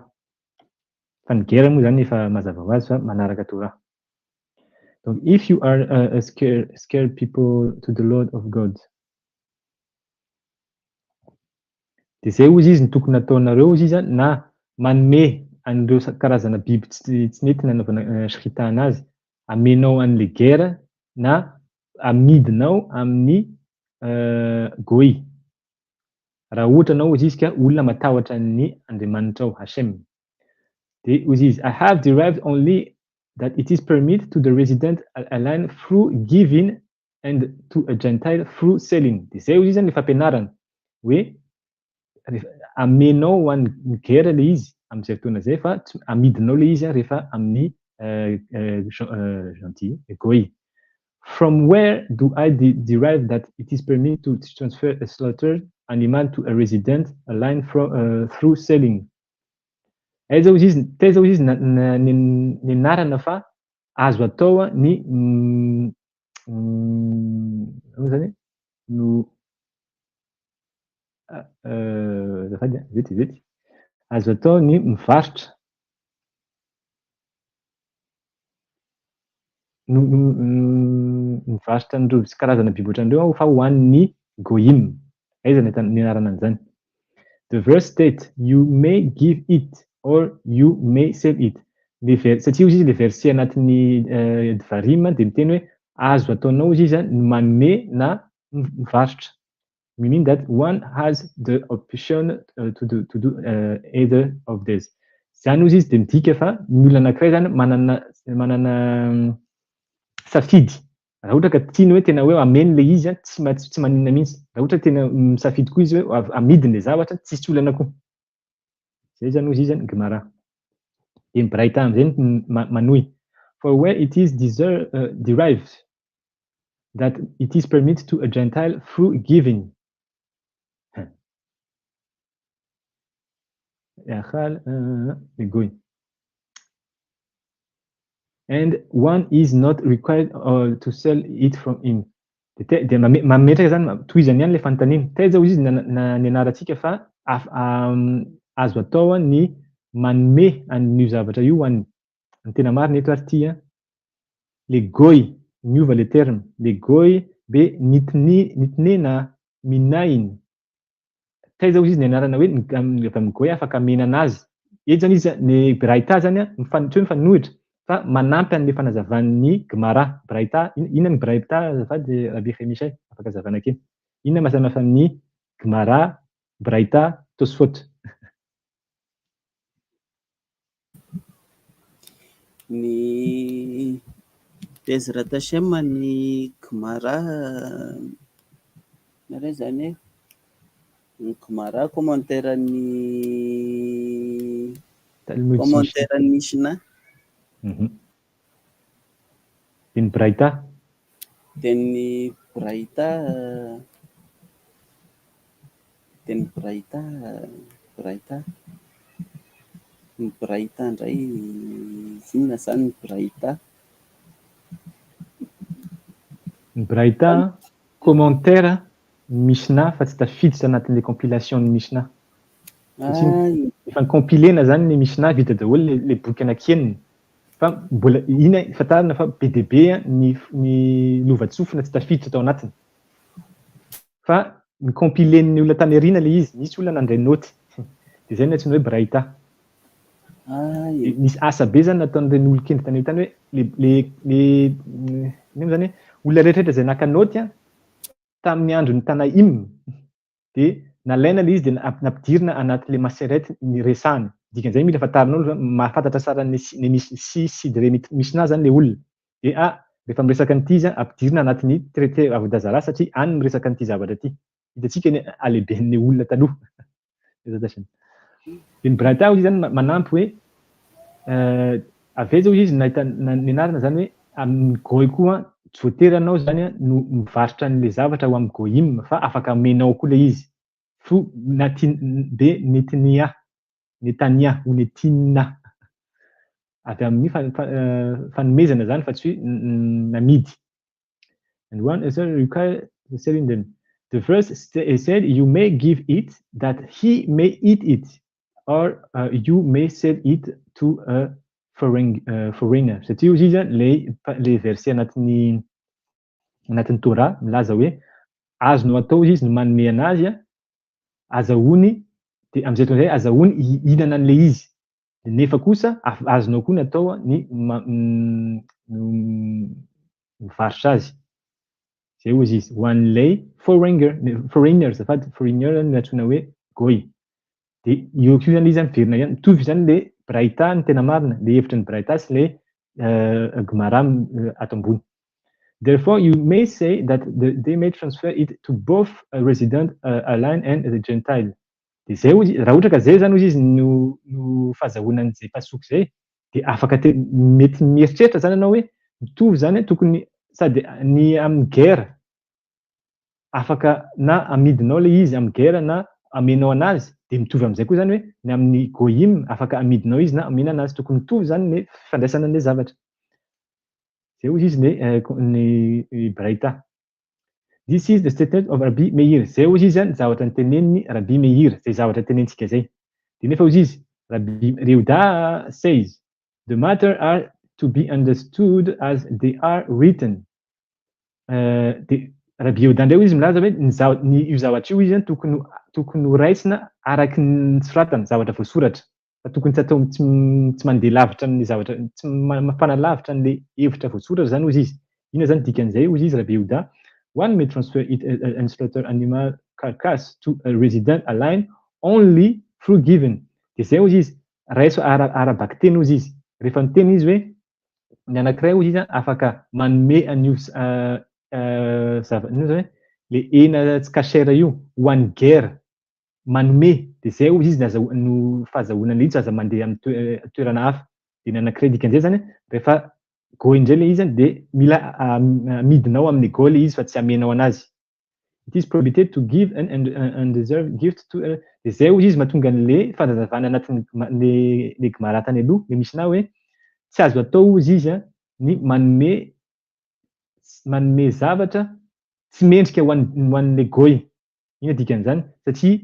Fa ny guerre moa zany efa mazava ho azy fa manaraka Torah. Donc if you are scare people to the Lord of God. De zay ozy izy ny tokony nataonareo izy izy na manome an'ireo karazana biby tsy nety nanaovana shkita anazy, amenao an'le guerre na amidinao amin'ny goy. Raha ohatra anao izy ka olona matahotra ny Andriamanitra ao, Hashem. De ozy izy, I have derived only that it is permitted to the resident alien through giving and to a Gentile through selling. De zay ozy izy le fampianarana hoe amenao an'ny guerre le izy amin'izay fotoana zay fa amidinao le izy rehefa amin'ny gentil goy. From where do I derive that it is permitted to transfer a slaughtered animal to a resident alien through selling? Zao izy nenarana fa azo atao ny zany no zafady vety azo atao ny mivarotra mivarotra an'ireo sy karazana biby ohatran'ireo fa ho an'ny goyim. Aizany ny anarana an'izany. The verse state, you may give it or you may sell it. Satria izy le verset anatin'ny varima dia miteny hoe azo ataonao izy manome na mivarotra. Meaning that one has the option to do either of this. Zany izy dia midika fa ny olona anankiray zany manana safidy. Raha ohatra ka tiany hoe tena hoe ameny le izy tsy maninona mihitsy. Raha ohatra tena misafidy koa izy hoe amidiny le zavatra tsisy olana koa. Zay zany izy zany Gemara. Dia ny Braïta amin'izay manohy. For where it is derived that it is permitted to a Gentile through giving. And one is not required to sell it from him. Dia mametraka zany toy izany ihany le fanontaniana. Taiza izy ny anarantsika fa azo atao ny manome an'io zavatra io hoan'ny. Ny tena marina eto ary ty le goy miova le terme. Le goy be nitinena minainy. Taiza izy ny anarana hoe amin'ny goy afaka amena anazy. Eto zany izy ny Braïta zany mifanohitra fa manampy an'le fanazavan'ny Gemara. Braïta, inona ny Braïta azafady Rabbi Pinhas Yair afaka hazavana kely. Inona mahasamihafa amin'ny Gemara, Braïta, Tosfot? Ny Bezrat Hashem ny Gemara nareo zany ny Gemara commentaire-ny Mishnah. Dia ny Braïta? Dia ny Braïta ny Braïta indray inona zany ny Braïta? Ny Braïta commentaire Mishnah fa tsy tafiditra anatin'le compilation ny Mishnah. Efa compilena zany ny Mishnah vita daholo le boky anakeniny. Fa mbola ina fatarina fa be dia be ny lovatsofina tsy tafiditra tao anatiny. Fa ny compilen'ny olona tany aoriana le izy, nisy olona nandray noty. Dia zay no antsoina hoe Braïta. Nisy asa be zany nataon'ireny olon-kendre tany hoe ino zany olona rehetrarehetra izay naka noty tamin'ny andron'ny Tanaim dia nalaina le izy dia nampidirina anatin'le Massekhet ny resahany. Dikan'izay mila fantarinao mahafantatra tsara ny sidre Mishnah zany le olona. Dia rehefa miresaka an'ity izy ampidirina anatin'ny traité Avodazara satria any miresaka an'ity zavatra ity. Hitantsika ny alehiben'ny olona taloha. Dia ny Braïta izy zany manampy hoe avy zao izy nahita ny anarana zany hoe amin'ny goy koa tsy voatery anao zany no mivarotra an'le zavatra ho amin'ny goyim fa afaka amenao koa le izy. Fo be netania ou netina. Avy amin'ny fanomezana zany fa tsy hoe namidy. And one is required selling them. The first said you may give it that he may eat it or you may sell it to a foreigner. Satria izy le verset anatin'ny Torah milaza hoe azonao atao izy no manome anazy azahoany dia amin'izay fotoana izay azahoany hihinana an'le izy. Nefa kosa azonao koa ny atao ny mivarotra azy. Zay hozy izy. Ho an'ilay foreigner azafady foreigner no antsoina hoe goy. Dia eo koa zany izy miverina ihany. Mitovy zany le Braïta ny tena marina, le hevitra ny Braïta sy le Gemara ato ambony. Therefore, you may say that they may transfer it to both a resident alien and the Gentile. Dia zay hozy, raha ohatra ka zay zany hozy izy no fahazahoana an'izay pasoky zay, dia afaka mety mieritreritra zany ianao hoe mitovy zany tokony sady ny amin'ny guerre afaka na amidinao le izy amin'ny guerre na amenao anazy, dia mitovy amin'izay koa zany hoe ny amin'ny goyim afaka amidinao izy na amena anazy, tokony mitovy zany ny fifandraisana an'ilay zavatra. Zay hozy izy ny Braïta. This is the statement of Rabbi Meir. Zay hozy izy zavatra nitenen'ny Rabbi Meir, zay zavatra tenentsika zay. Dia nefa hozy izy Rabbi Reuda says the matter are to be understood as they are written. De Rabbi Yehuda ndray izy milaza hoe io zavatra io izy zany tokony ho raisina araky ny soratana, zavatra voasoratra. Fa tokony tsy atao tsy mandeha lavitra amin'ny zavatra, tsy mafana lavitra an'le hevitra voasoratra zany hozy izy. Ina zany dikan'izay hozy izy Rabbi Yehuda? One may transfer it and slaughter animal carcass to a resident alone only through given. De zay hozy izy, raiso arabaky teny hozy izy. Rehefa miteny izy hoe ny anankiray hozy izy afaka manome an'io ino zany hoe le hena tsy kachère io ho an'ny guerre manome de zay hozy izy no fahazahoana an'le izy aza mandeha amin'ny toerana hafa. De ny anankiray dikan'izay zany rehefa goy indray le izy zany de mila amidinao amin'ny goy le izy fa tsy amenao anazy. It is prohibited to give an undeserved gift to de zay hozy izy mahatonga an'le fahazazavana anatin'ny le gemara tany aloha le misy na hoe tsy azo atao hozy izy ny manome zavatra tsy mendrika ho an'le goy. Ina dikan'izany? Satria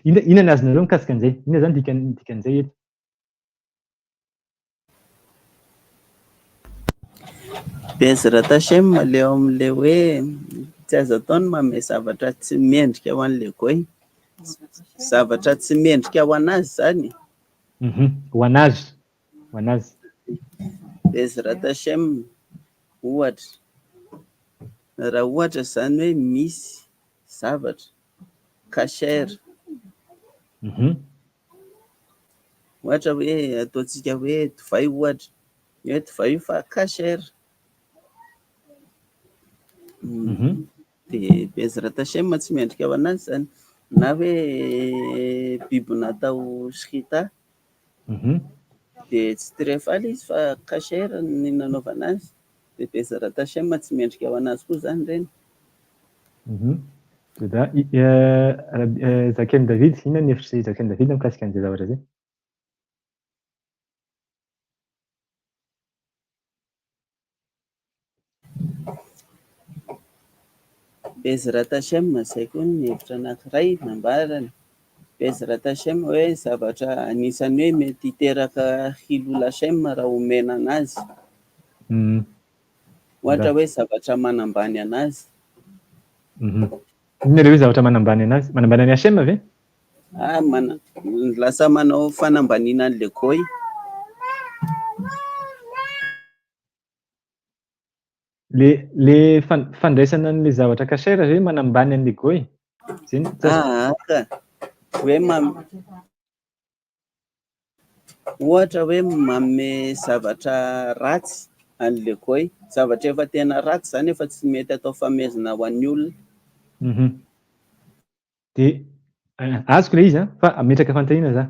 ina ny azonareo mikasika an'izay? Ina zany dikan'izay eto? Bezrat Hashem leo am'le hoe tsy azo atao ny manome zavatra tsy mendrika ho an'le goy. Zavatra tsy mendrika ho anazy zany. Ho anazy. Ho anazy. Bezrat Hashem ohatra. Raha ohatra zany hoe misy zavatra kachère. Ohatra hoe ataontsika hoe divay ohatra. Hoe divay io fa kachère. De Bezrat Hashem tsy mendrika ho anazy zany. Na hoe biby natao srita. De tsy tirefaly izy fa kachère ny nanaovana azy. De Bezrat Hashem tsy mendrika ho anazy koa zany reny. Zakain'i David, ina ny hevitry Zakain'i David mikasika an'izay zavatra zay? Bezrat Hashem zay koa ny hevitra anankiray nambarany. Bezrat Hashem hoe zavatra anisany hoe mety hiteraka hilul Hashem raha omena anazy. Ohatra hoe zavatra manambany anazy. Ina le hoe zavatra manambany anazy? Manambany an'i Hashem ve? Lasa manao fanambanina an'le goy. Le fandraisana an'le zavatra kachère ve manambany an'le goy? Hoe ohatra hoe manome zavatra ratsy an'le goy, zavatra efa tena ratsy zany efa tsy mety atao famezina ho an'ny olona. De azoko le izy fa ametraka fanontaniana za.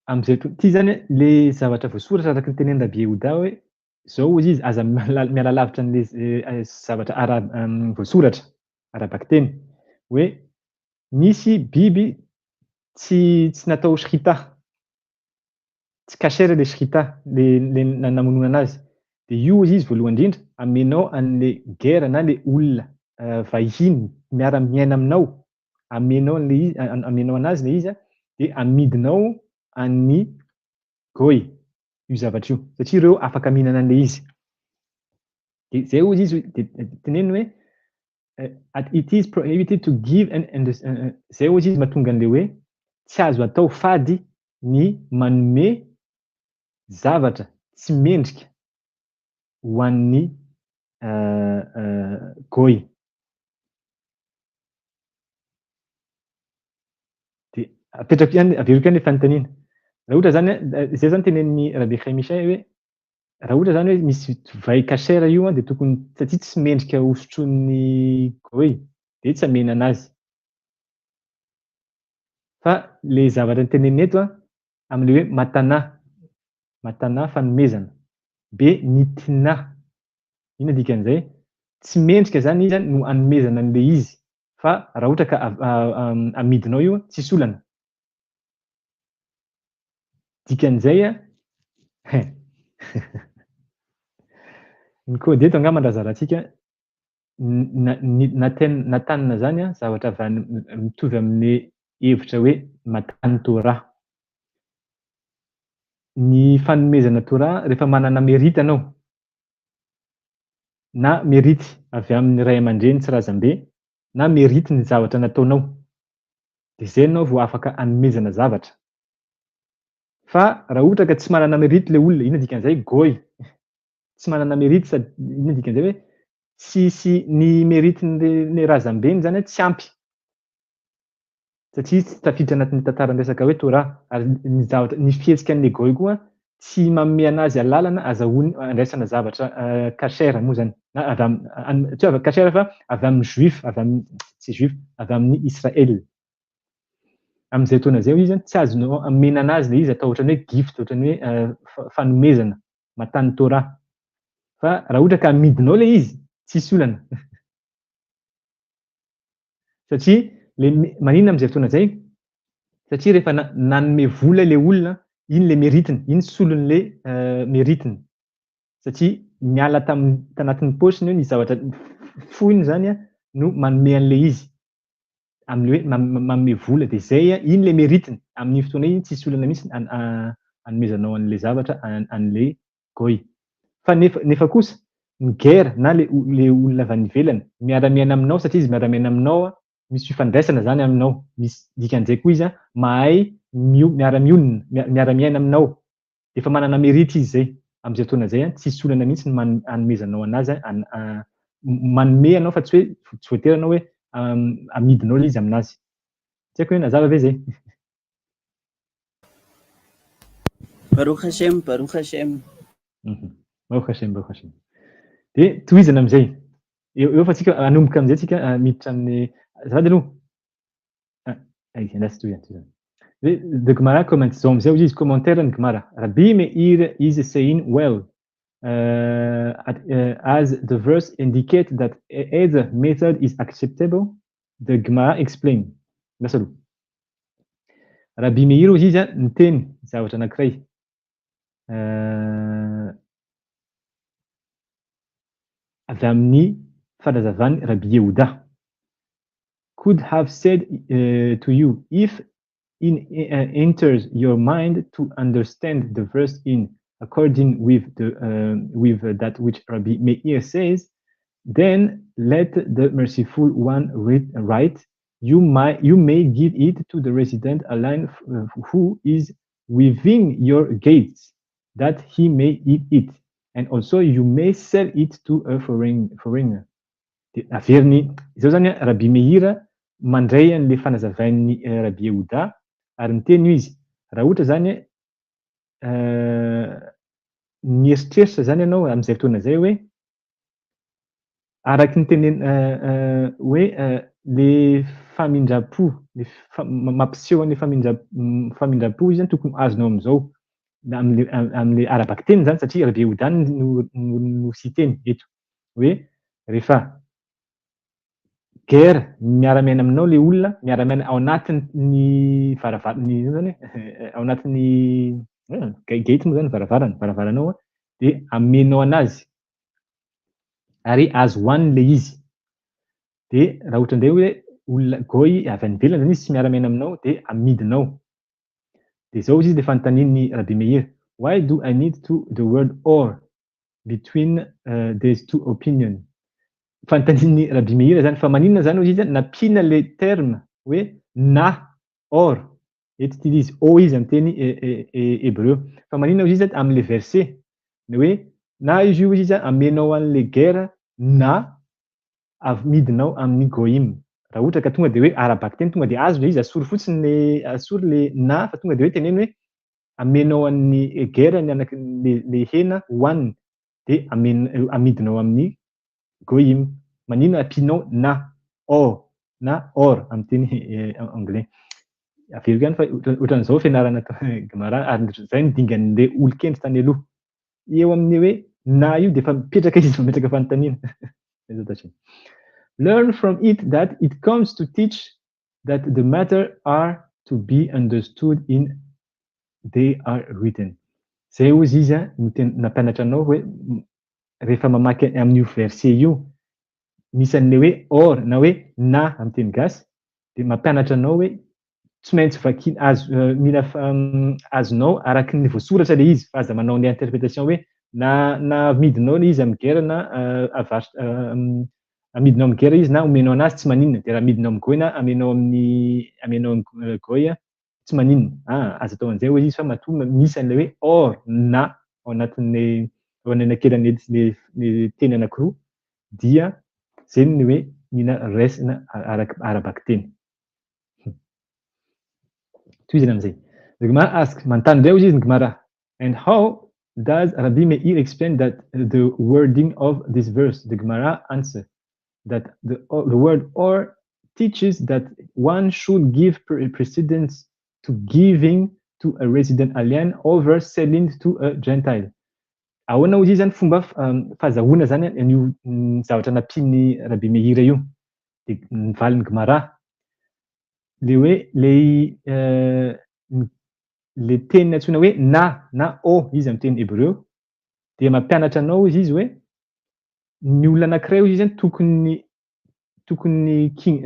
Am'izay ty zany le zavatra voasoratra araky ny tenen'i Rabbi Yehuda hoe zao hozy izy aza miala lavitra an'le zavatra voasoratra arabaky teny hoe misy biby tsy natao srita. Tsy kachère le srita le namonoana anazy. De io hozy izy voalohany indrindra amenao an'le guerre na le olona vahiny miara-miaina aminao. Amenao anazy le izy de amidinao an'ny goy io zavatra io satria ireo afaka mihinana an'le izy. De zay hozy izy teneny hoe it is prohibited to give zay hozy izy mahatonga an'le hoe tsy azo atao fady ny manome zavatra tsy mendrika ho an'ny goy. De apetrako ihany averiko ihany le fanontaniana. Raha ohatra zany zay zany tenen'ny Rabbi Pinhas Yair hoe raha ohatra zany hoe misy divay kachère io de tokony satria tsy mendrika hosotroin'ny goy de tsy amena anazy. Fa le zavatra teneniny eto am'le hoe matana fanomezana be nitina. Ina dikan'izay? Tsy mendrika zany izy no anomezana an'le izy fa raha ohatra ka amidinao io tsisy olana. Dikan'izay ny kôdy eto angamba razarantsika natanina zany zavatra mitovy amin'ny hevitra hoe matany Torah. Ny fanomezana Torah rehefa manana mérite anao na merity avy amin'ny ray aman-dreny tsy razam-be na merity ny zavatra nataonao. De zay anao vao afaka hanomezana zavatra. Fa raha ohatra ka tsy manana merity le olona, ina dikan'izay? Goy. Tsy manana merity sady ina dikan'izay hoe tsisy ny meritin'le razam-beny zany tsy ampy. Satria tsy tafiditra anatin'ny tantaram-resaka hoe Torah ary ny zavatra ny fihetsikan'le goy koa tsy manome anazy alalana azahoany andraisana zavatra kasera moa zany. Na avy tsy avy kasera fa avy amin'ny juif, avy amin'ny tsy juif, avy amin'ny Israel. Amin'izay fotoana zay izy tsy azonao amena anazy le izy atao ohatran'ny hoe gift, ohatran'ny hoe fanomezana matany Torah. Fa raha ohatra ka amidinao le izy, tsisy olana. Satria maninona amin'izay fotoana zay? Satria rehefa nanome vola le olona, iny le meritiny, iny solon'le meritiny. Satria miala tanatin'ny paosiny ny zavatra foiny zany no manome an'le izy. Amin'le hoe manome vola de zay iny le meritiny. Amin'ny fotoana iny tsisy olana mihitsy hanomezanao an'le zavatra an'le goy. Fa nefa kosa ny guerre na le olona avy any ivelany miara-miaina aminao satria izy miara-miaina aminao misy fifandraisana zany aminao. Misy dikan'izay koa izy mahay miara-miaina aminao. Efa manana merity izy zay. Amin'izay fotoana zay tsisy olana mihitsy hanomezanao anazy manome anao fa tsy voatery anao hoe amidinao le izy aminazy. Tsy haiko hoe nazava ve zay? Baruch Hashem, Baruch Hashem. Baruch Hashem, Baruch Hashem. De tohizana am'izay. Eo fa tsika anomboka am'izay tsika miditra amin'ny azafady aloha. Endasy tohizana. The Gemara comments zao am'izay izy commentaire ny Gemara. Rabbi Meir is saying well. As the verse indicates that either method is acceptable, the Gemara explains. Lasa aloha. Rabbi Meir izy niteny zavatra anankiray. Avy amin'ny fanazavany Rabbi Yehuda. Could have said to you, if it enters your mind to understand the verse in according with that which Rabbi Meir says, then let the merciful one write. You may give it to the resident alien who is within your gates, that he may eat it, and also you may sell it to a foreigner. Averiny izao zany Rabbi Meir mandray an'le fanazavain'ny Rabbi Yehuda ary miteny izy raha ohatra zany mieritreritra zany ianao amin'izay fotoana zay hoe araky ny teneny hoe le famindrapo mampiseho an'le famindrapo izy tokony azonao amin'izao amin'le arabaky teny zany satria Rabbi Yehuda no citeny eto hoe rehefa guerre miara-miaina aminao le olona miara-miaina ao anatin'ny varavarany zany ao anatin'ny gate moa zany varavaranao de amenao anazy ary azo hoaniny le izy de raha ohatra ndray hoe olona goy avy any ivelany zany izy tsy miara-miaina aminao de amidinao de zao izy de fanontanian'ny Rabbi Meir, why do I need the word or between these two opinions? Fanontanian'ny Rabbi Meir zany fa maninona zany izy nampina le terme hoe na or eto ty izy o izy amin'ny teny hébreu fa maninona izy amin'le verset hoe na izy io izy amenao an'le guerre na midinao amin'ny goïm. Raha ohatra ka tonga de hoe arabaky teny tonga de azo le izy asory fotsiny asory le na fa tonga de hoe teneny hoe amenao amin'ny guerre le hena hoaniny de amidinao amin'ny goïm. Maninona ampinao na or amin'ny teny anglais. Averiko ihany fa ohatran'izao fianarana Gemara ary zay nodingan'le olon-kendry tany aloha. Eo amin'ny hoe na io de fa mipetraka izy mipetraka fanontaniana. Learn from it that it comes to teach that the matter are to be understood in they are written. Zay ozy izy nampianatra anao hoe rehefa mamaky amin'io verset io misy an'le hoe or na hoe na amin'ny teny gasy de mampianatra anao hoe tsy maintsy mila azonao araky ny voasoratra le izy fa aza manao an'le interprétation hoe na amidinao izy amin'ny guerre na amidinao amin'ny guerre izy na omenao anazy tsy maninona, de raha amidinao amin'ny goy na amenao amin'ny goy tsy maninona. Azo atao an'izay hoe izy fa matoa misy an'ilay hoe or na ao anatin'ny anenakelan'ny teny anankiroa dia zay ny hoe mihina raisina araky teny. Toy izany am'izay. The Gemara asks, manontany ndray izy ny Gemara, and how does Rabbi Meir explain that the wording of this verse? The Gemara answers that the word or teaches that one should give precedence to giving to a resident alien over selling to a Gentile. Ahoana izy zany fomba fahazahoana zany an'io zavatra nampiny Rabbi Meir io. De nivalin'ny Gemara le hoe le teny antsoina hoe na o izy amin'ny teny hébreu de mampianatra anao izy hoe ny olona anankiray izy zany tokony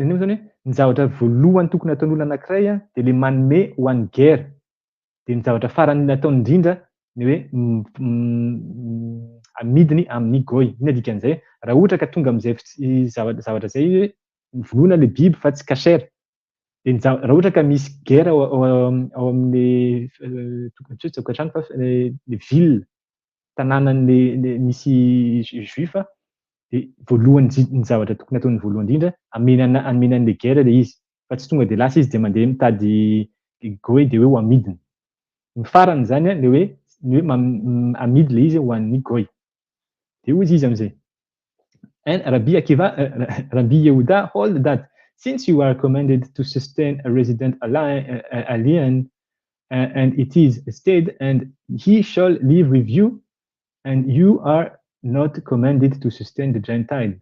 ino zany hoe ny zavatra voalohany tokony ataon'olona anankiray de le manome ho an'ny guerre, de ny zavatra farany nataony indrindra ny hoe amidiny amin'ny goy. Ina dikan'izay? Raha ohatra ka tonga am'izay zavatra zay hoe vonoina le biby fa tsy kasera, de raha ohatra ka misy guerre ao amin'ny tokantrano fa le ville tanànan'le misy juifa, de voalohany ny zavatra tokony ataony voalohany indrindra amena an'le guerre le izy, fa tsy tonga de lasa izy de mandeha mitady goy de hoe ho amidiny. Ny farany zany le hoe amidy le izy ho an'ny goy. De hoy izy am'izay. And Rabbi Yehuda hold that since you are commanded to sustain a resident alien, and it is stated, and he shall live with you, and you are not commanded to sustain the Gentile.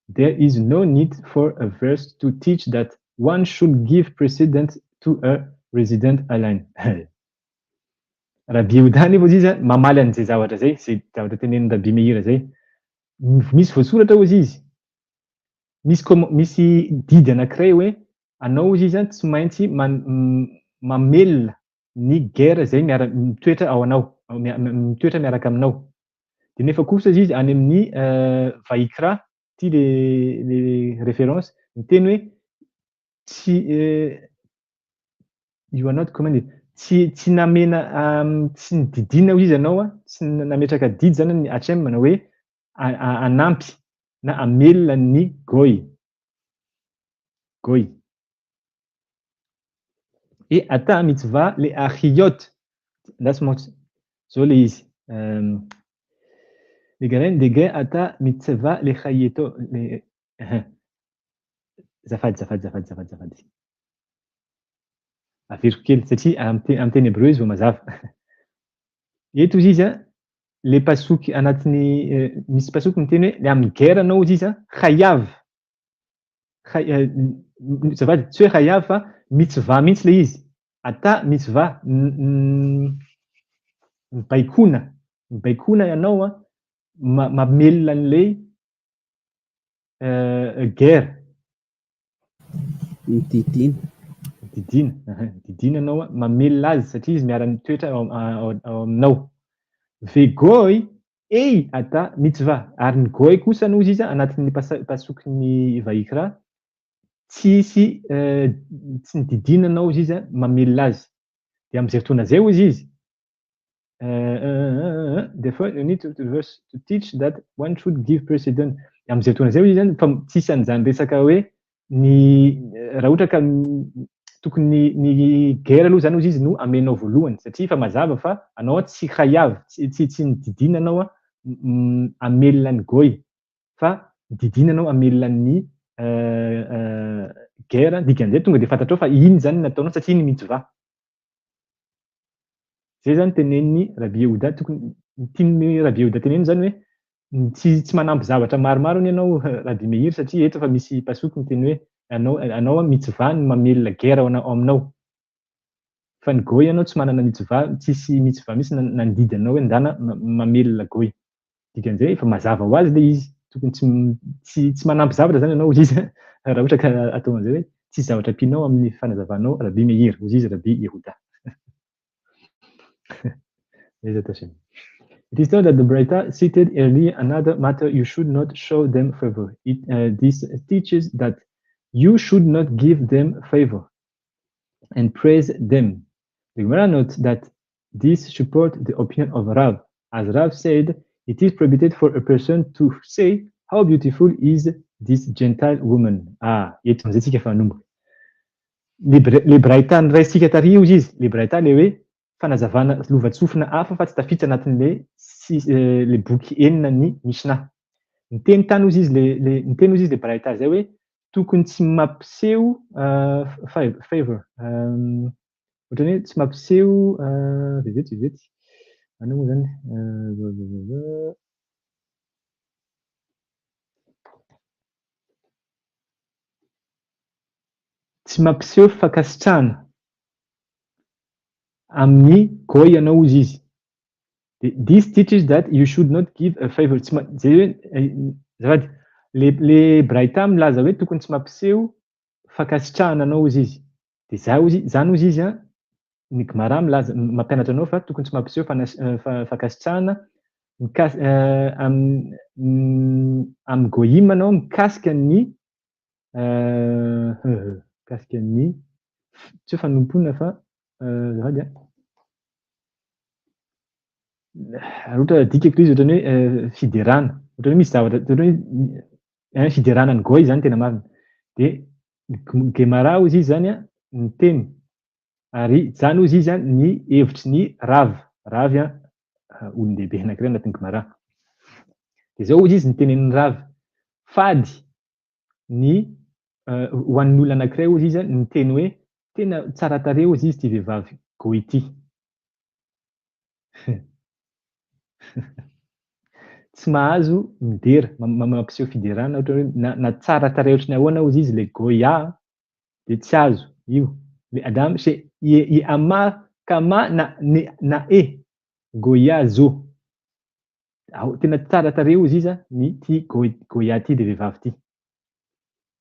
There is no need for a verse to teach that one should give precedence to a resident alien. Rabbi Yehuda nefa izy mamaly an'izay zavatra zay, zay zavatra tenenin'ny Rabbi Meir zay. Misy voasoratra hozy izy. Misy didy anankiray hoe anao izy zany tsy maintsy mamelona ny guerre zay mitoetra ao anao, mitoetra miaraka aminao. De nefa kosa izy any amin'ny Vaikra, ty le référence, miteny hoe tsy you are not commanded, tsy namena tsy nididina izy anao tsy nametraka didy zany Hachem na hoe anampy na amelona ny goy. Et ata mitzvah le achiyot. Zao le izy. Dege ata mitzvah le chayeto. Zafady. Averiko kely satria amin'ny teny hébreu izy vao mazava. Eto izy le pasoky anatin'ny misy pasoky miteny hoe le amin'ny guerre anao izy chayav. Zafady tsy hoe chayav fa mitzvah mihitsy le izy. Ata mitzvah mibaikona ianao mamelona an'le guerre. Didina anao mamelona azy satria izy miara-mitoetra ao aminao. Vegoy ei ata mitzvah. Ary ny goy kosa no izy anatin'ny pasokin'ny Vaikra tsy nididina anao izy mamelona azy. De am'izay fotoana zay hoy izy. Therefore you need to verse to teach that one should give precedence. Am'izay fotoana zay hoy izy fa tsisy an'izany resaka hoe raha ohatra ka tokony ny guerre aloha zany izy no amenao voalohany satria fa mazava fa anao tsy chayav, tsy nididina anao amelona ny goy fa didina anao amelona ny guerre, dikan'izay tonga de fantatrao fa iny zany nataonao satria iny mitzvah. Zay zany teneniny Rabbi Yehuda, tokony tian'ny Rabbi Yehuda teneny zany hoe tsy manampy zavatra maromaro ianao Rabbi Meir satria eto fa misy pasoky miteny hoe anao mitzvah ny mamelona guerre ao aminao. Fa ny goy anao tsy manana mitzvah, tsisy mitzvah misy nandidy anao hoe ndana mamelona goy. Dikan'izay fa mazava ho azy le izy. Tokony tsy manampy zavatra zany ianao izy raha ohatra ka atao an'izay hoe tsisy zavatra ampianao amin'ny fanazavanao Rabbi Meir, hozy izy Rabbi Yehuda. It is known that the Braita cited earlier another matter you should not show them favor. This teaches that you should not give them favor and praise them. The Gemara notes that this supports the opinion of Rav. As Rav said, it is prohibited for a person to say, how beautiful is this Gentile woman. Eto amizay tsika fa nomboka. Le Braita ndray sika tary io izy, le Braita le hoe fanazavana lovatsofina hafa fa tsy tafiditra anatin'le le boky enina ny Mishnah. Niteny tany ozy izy niteny ozy izy le Braita zay hoe tokony tsy mampiseho favor. Ohatrany hoe tsy mampiseho vezety. Ano moa zany? Tsy mampiseho fankasitrahana amin'ny goy anao ozy izy. This teaches that you should not give a favor. Zay hoe zavady le Braita milaza hoe tokony tsy mampiseho fankasitrahana anao ozy izy. De zany ozy izy ny Gemara milaza mampianatra anao fa tokony tsy mampiseho fankasitrahana amin'ny goyim anao mikasika ny tsy hoe fanompona fa zavady ohatra dikako izy ohatrany hoe fiderana, ohatrany hoe misy zavatra ohatrany hoe fideranan'ny goy zany tena marina. De Gemara ozy izy zany ny teny ary zany ozy izy ny hevitry ny Rav olon-dehibe anankiray anatin'ny Gemara. De zao ozy izy ny tenenin'ny Rav fady ny ho an'ny olona anankiray ozy izy ny teny hoe tena tsara tarehy ozy izy ty vehivavy goy ity. Tsy mahazo midera mampiseho fiderana ohatra hoe na tsara tarehy ohatrany ahoana ozy izy le goya de tsy azo io. Le adam se ama kama na goya zo. Tena tsara tarehy ozy izy ny ty goya ty de vehivavy ty.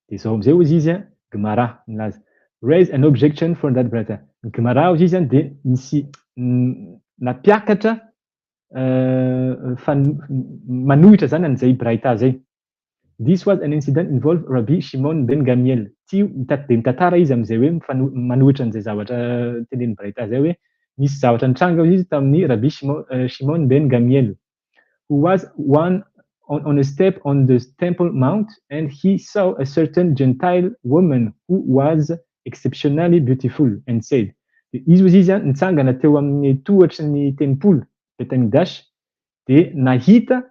De zao amizay ozy izy Gemara milaza. Raise an objection for that brother. Ny Gemara ozy izy de misy napiakatra manohitra zany an'izay Braita zay. This was an incident involved Rabbi Shimon ben Gamiel. De mitantara izy amizay hoe manohitra an'izay zavatra tenen'ny Braita zay hoe misy zavatra nitranga izy tamin'ny Rabbi Shimon ben Gamiel, who was on a step on the Temple Mount, and he saw a certain Gentile woman who was exceptionally beautiful and said, izy ozy izy nitsangana teo amin'ny tohatry ny tempolo Betanidash de nahita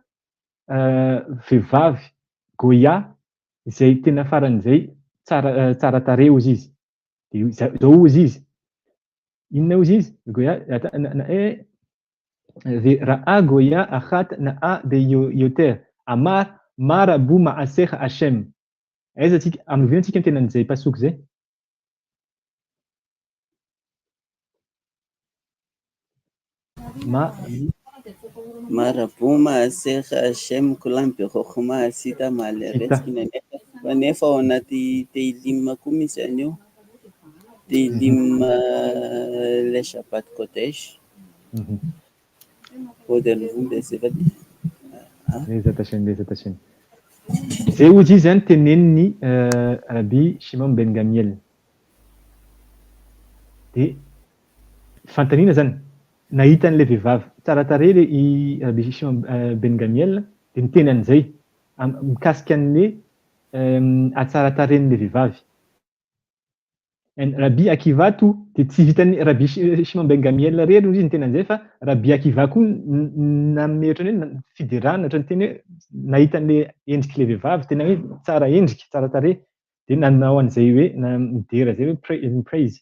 vehivavy goya izay tena faran'izay tsara tarehy ozy izy. De zao ozy izy. Inona ozy izy? Goya ra'a goya achat na'a de yoter amar marabu ma'asech Hashem. Aiza tsika amnovina tsika tenan'izay pasoky zay? Marabu ma'asech Hashem kulam bichokhma sita maleretsky nefa ao anaty Teilim koa misy an'io. Teilim le Shabbat Kodesh. Bezat Hashem. Zay ozy izy zany tenenin'ny Rabbi Shimon ben Gamiel. De fantanina zany nahita an'le vehivavy tsara tarehy i Rabbi Shimon ben Gamiel de niteny an'izay mikasika an'le atsara tarehin'le vehivavy. And Rabbi Akiva to de tsy vitan'ny Rabbi Shimon ben Gamiel rery ozy izy niteny an'izay fa Rabbi Akiva koa nanome ohatrany hoe fiderana ohatrany teny hoe nahita an'le endriky le vehivavy tena hoe tsara endriky, tsara tarehy de nanao an'izay hoe midera zay hoe praise.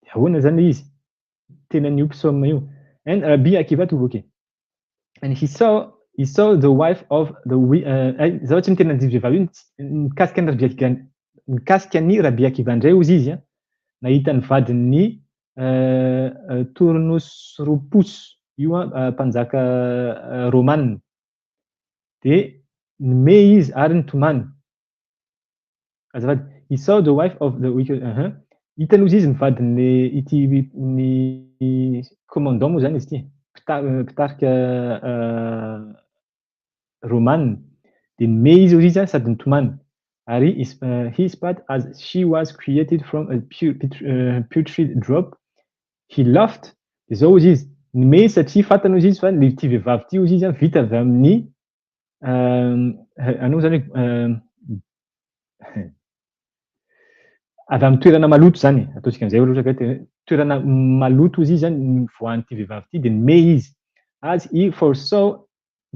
De ahoana zany izy? Tenan'io psaume io. And Rabbi Akiva to okay. And he saw the wife of the zao tsy miteny an'izay vehivavy io mikasika ny Rabbi Akiva ndray ozy izy nahita ny vadin'ny Tournos Rupus io mpanjaka Romanina. De nome izy ary nitomany. Azafady, he saw the wife of the wicked. Hitany ozy izy ny vadin'le ity ny commandant moa zany izy ity, pitarika romane de nome izy izy sady nitomany ary his part as she was created from a putrid drop he laughed de zao izy izy nome satria fantany izy izy fa le ty vehivavy ty izy izy vita avy amin'ny anao zany hoe avy amin'ny toerana maloto zany ataontsika am'zay ohatra toerana maloto izy zany voan'ity vehivavy ty de nome izy as he foresaw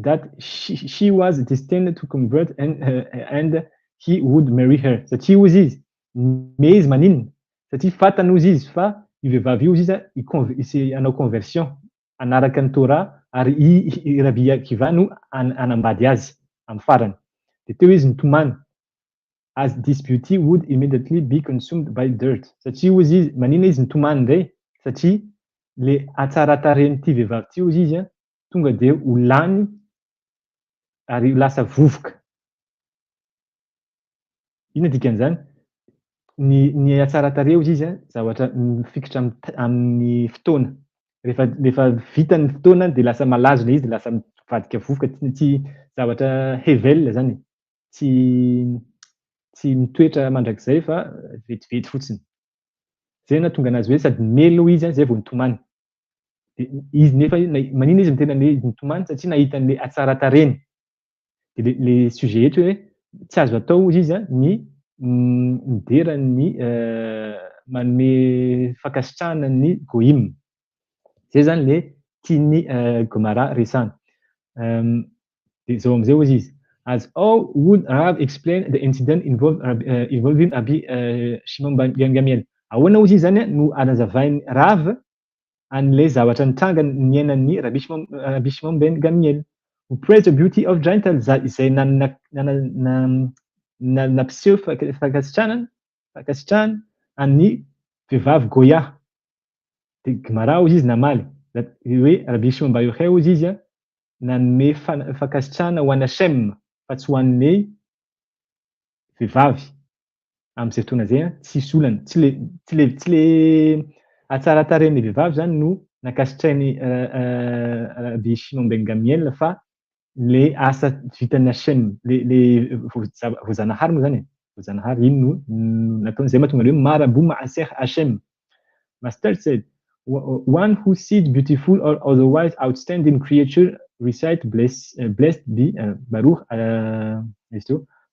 that she was destined to convert and he would marry her satria izy izy nome izy maninona satria fantany izy izy fa io vehivavy io izy izy hanao conversion anaraka ny Torah ary i Rabbi Akiva no anambady azy amin'ny farany de teo izy nitomany as this beauty would immediately be consumed by dirt satria izy izy maninona izy nitomany ndray satria le atsarataren'ity vehivavy ty izy izy tonga de ho lany ary lasa vovoka ina dikan'izany ny atsaratareo izy izy zavatra mifikitra amin'ny fotoana rehefa vita ny fotoana de lasa malazo le izy de lasa mivadika vovoka tsy zavatra hevel zany tsy mitoetra mandrakizay fa vetivety fotsiny zay na tonga anazy hoe sady melo izy zay vao nitomany de izy nefa maninona izy mitena le nitomany satria nahita le atsaratareny de le sujet eto hoe tsy azo atao izy izy ny midera ny manome fankasitrahana ny goïm zay zany le tiany Gomara resany de zao am'zay izy izy as all would have explained the incident involving Rabbi Shimon ben Gamliel ahoana izy zany no anazavainy Rav an'le zavatra nitranga niainan'ny Rabbi Shimon ben Gamliel who praised the beauty of Gentiles izay nampiseho fankasitrahana an'ny vehivavy Goya de Gomara izy izy namaly hoe Rabbi Shimon ben Yochai izy izy nanome fankasitrahana ho an'ny Hashem fa tsy ho an'le vehivavy am'izay fotoana zay tsisy olana tsy le atsarataren'ny vehivavy zany no nankasitrainy Rabbi Shimon ben Gamliel fa le asa vitan'ny Hashem le voazanahary moa zany voazanahary ino no nataony zay mahatonga hoe marabu ma'aser Hashem Master said one who sees beautiful or otherwise outstanding creature recite blessed be Baruch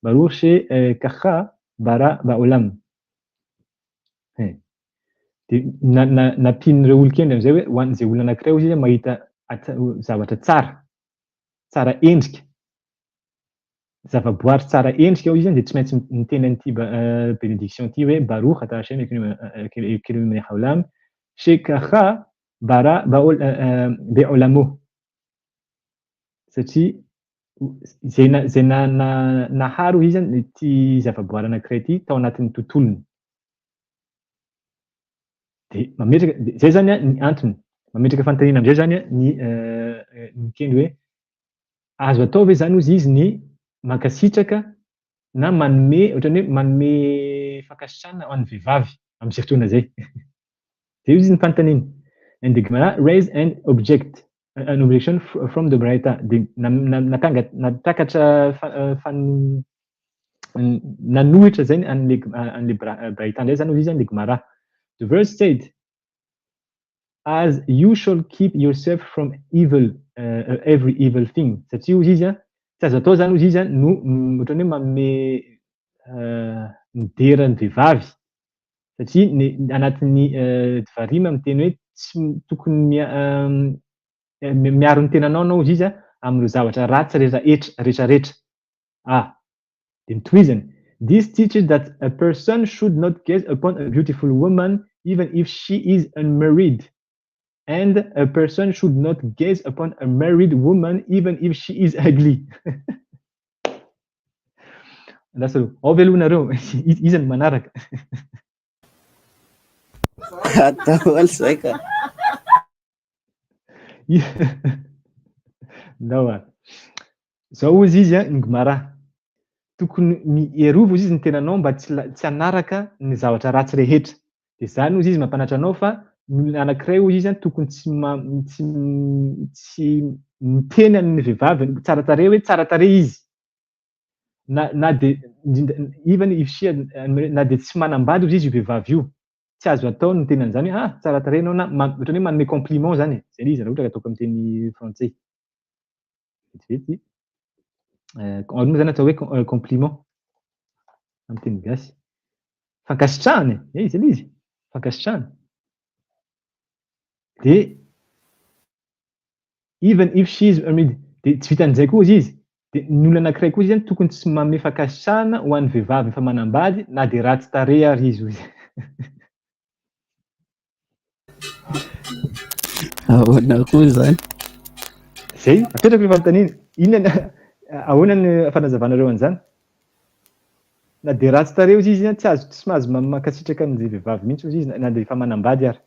Baruch she kacha bara ba'olam de napin'ireo olon-kendry am'zay hoe ho an'izay olona anankiray izy mahita zavatra tsara endrika zavaboary tsara endrika izy de tsy maintsy miteny an'ity bénédiction ty hoe Baruch ata Hashem ekirim min haolam shekacha bara be'olamo satria zay naharo izy ty zavaboary anankiray ty tao anatin'ny tontolony de mametraka zay zany ny antony mametraka fantanina am'zay zany ny mikendry hoe azo atao ve zany izy ny mankasitraka na manome ohatrany hoe manome fankasitrahana ho an'ny vehivavy am'izay fotoana zay de izy ny fantanina and the Gemara raise an objection from the Braita de natakatra nanohitra zany an'le Braita ndray zany izy zany le Gemara the verse said as you shall keep yourself from evil every evil thing satria izy izy tsy azo atao zany izy izy no ohatrany hoe manome midera ny vehivavy satria anatin'ny varima miteny hoe tsy tokony miaro ny tenanao anao izy izy amin'ireo zavatra ratsy rehetrarehetra de mitohizany this teaches that a person should not gaze upon a beautiful woman even if she is unmarried and a person should not gaze upon a married woman even if she is ugly lasalo ao velonareo izany manaraka atao zay ka nawa zao izy izy ny Gemara tokony mierovo izy ny tenanao mba tsy hanaraka ny zavatra ratsy rehetra de zany izy mampanatra anao fa Olona anankiray hoy izy tokony tsy miteny amin'ny vehivavy tsara tarehy hoe tsara tarehy izy. Na de even if she na de tsy manambady hozy izy io vehivavy io. Tsy azo atao ny miteny an'izany hoe tsara tarehy anao na ohatrany hoe manome compliment zany e. Zay izy raha ohatra ka ataoko amin'ny teny frantsay. Vetivety ano moa zany atao hoe compliment amin'ny teny gasy. Fankasitrahany e, zay izy. Fankasitrahany. De even if she is de tsy vitan'izay koa izy. De ny olona anankiray koa izy tokony tsy manome fankasitrahana ho an'ny vehivavy efa manambady na de ratsy tarehy ary izy hoy. Ahoana koa zany? Zay, apetrako ilay fanontaniana. Inona ahoana ny fanazavanareo an'izany? Na de ratsy tarehy hozy izy tsy mahazo mankasitraka an'izay vehivavy mihitsy hozy izy na de efa manambady ary.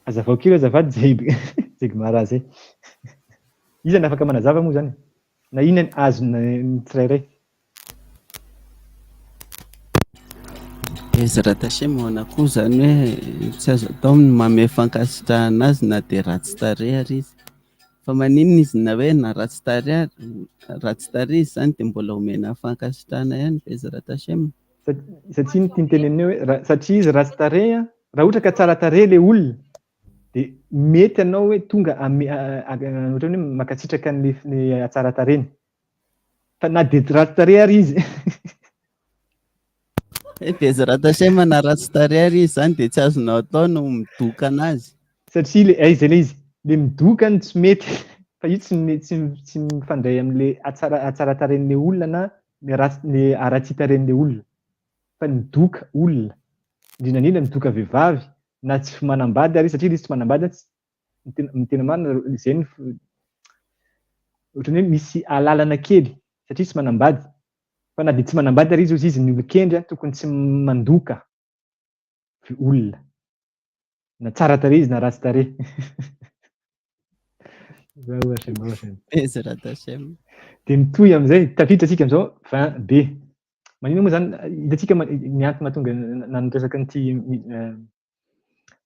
Azavao kely azafady zay gomara zay. Iza ny afaka manazava moa zany? Na inona ny azony ny tsirairay? Izy raha tasema ahoana koa zany hoe tsy azo atao ny manome fankasitrahana azy na de ratsy tarehy ary izy. Fa maninona izy na hoe na ratsy tarehy izy zany de mbola omena fankasitrahana ihany fa izy raha tasema. Satria ny tiany teneniny hoe satria izy ratsy tarehy raha ohatra ka tsara tarehy le olona de mety anao hoe tonga ohatrany hoe mankasitraka ny tsara tarehiny. Fa na de ratsy tarehy ary izy. Izy raha tasema na ratsy tarehy ary izy zany de tsy azonao atao no midoka anazy. Satria zay le izy, le midoka ny tsy mety. Fa io tsy mifandray amin'le tsara tarehin'le olona na le aratsy tarehin'le olona. Fa midoka olona. Indrindra indrindra midoka vehivavy na tsy manambady ary satria izy tsy manambady ny tena marina izay ny ohatrany hoe misy alalana kely satria tsy manambady. Fa na de tsy manambady ary izy ny olon-kendry tokony tsy mandoka olona. Na tsara tarehy izy na ratsy tarehy. Izy raha tasema. De mitohy amin'izay tafiditra asika amin'izao 20B. Maninona moa zany hitantsika ny antony mahatonga naniresaka an'ity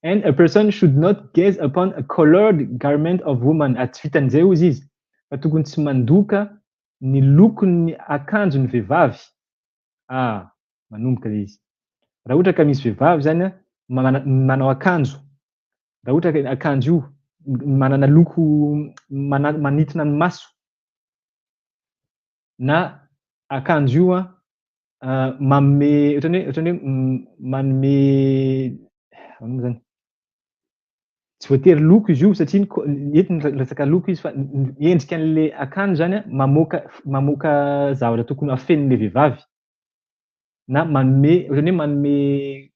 and a person should not gaze upon a colored garment of woman. Tsy vitan'izay hozy izy. Fa tokony tsy mandoka ny lokon'ny akanjon'ny vehivavy. Manomboka izy. Raha ohatra ka misy vehivavy zany manao akanjo. Raha ohatra ka akanjo io manana loko manintona ny maso. Na akanjo io manome ohatrany hoe manome zany. Tsy voatery loko izy io satria eto ny resaka loko izy fa endrika an'le akanjo zany mamoaka zavatra tokony afenin'le vehivavy. Na manome ohatrany hoe manome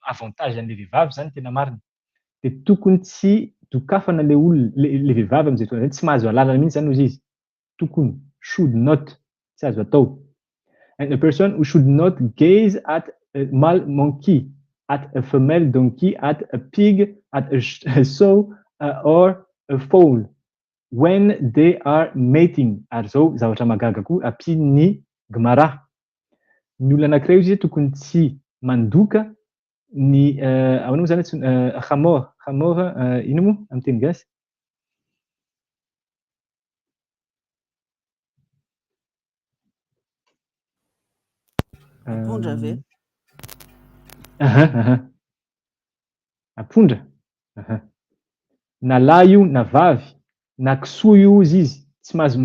avantage an'le vehivavy zany tena marina. De tokony tsy dokafana le olona le vehivavy amin'izay fotoana tsy mahazo alalana mihitsy zany hozy izy. Tokony should not tsy azo atao. And a person who should not gaze at a male monkey, at a female donkey, at a pig, at a sow or a fowl when they are mating. Ary zao zavatra magaga koa apian'ny gomara. Ny olona anankiray izy tokony tsy mandoka ny ahoana moa zany hamora ino moa amin'ny teny gasy? Apondra ve? Apondra? Na lahy io na vavy na kisoa io izy tsy mahazo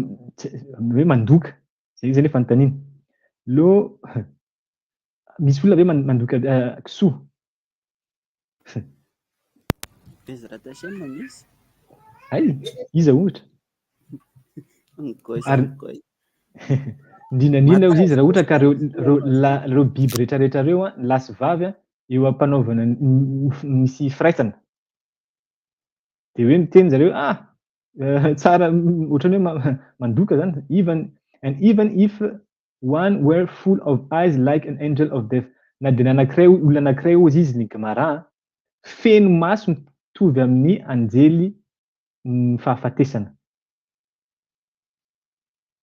hoe mandoka. Zay zany fanontaniana. Misy olona ve mandoka kisoa? Izy raha tasema misy. Iza ohatra? Indrindra indrindra hozy izy raha ohatra ka reo biby rehetrarehetra reo lahy sy vavy eo ampanaovana misy firaisana. De hoe miteny zareo tsara ohatrany hoe mandoka zany even if one were full of eyes like an angel of death. Na de olona anankiray hozy izy ny gomara feno maso mitovy amin'ny anjely fahafatesana.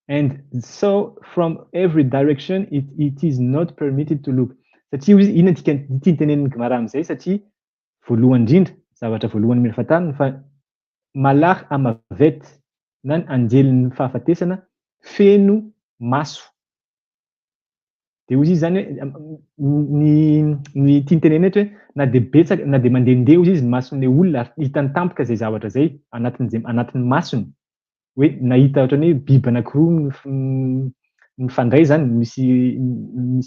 And so from every direction it is not permitted to look. Satria izy inona tiany teneniny gomara amin'izay satria voalohany indrindra zavatra voalohany mila fantarina fa malahy amavety na ny anjelin'ny fahafatesana feno maso. De hozy izy zany hoe ny tiany teneny eto hoe na de betsaka na de mandehandeha hozy izy ny mason'le olona ary hitany tampoka zay zavatra zay anatin'ny masony. Hoe nahita ohatrany hoe biby anankiroa mifandray zany misy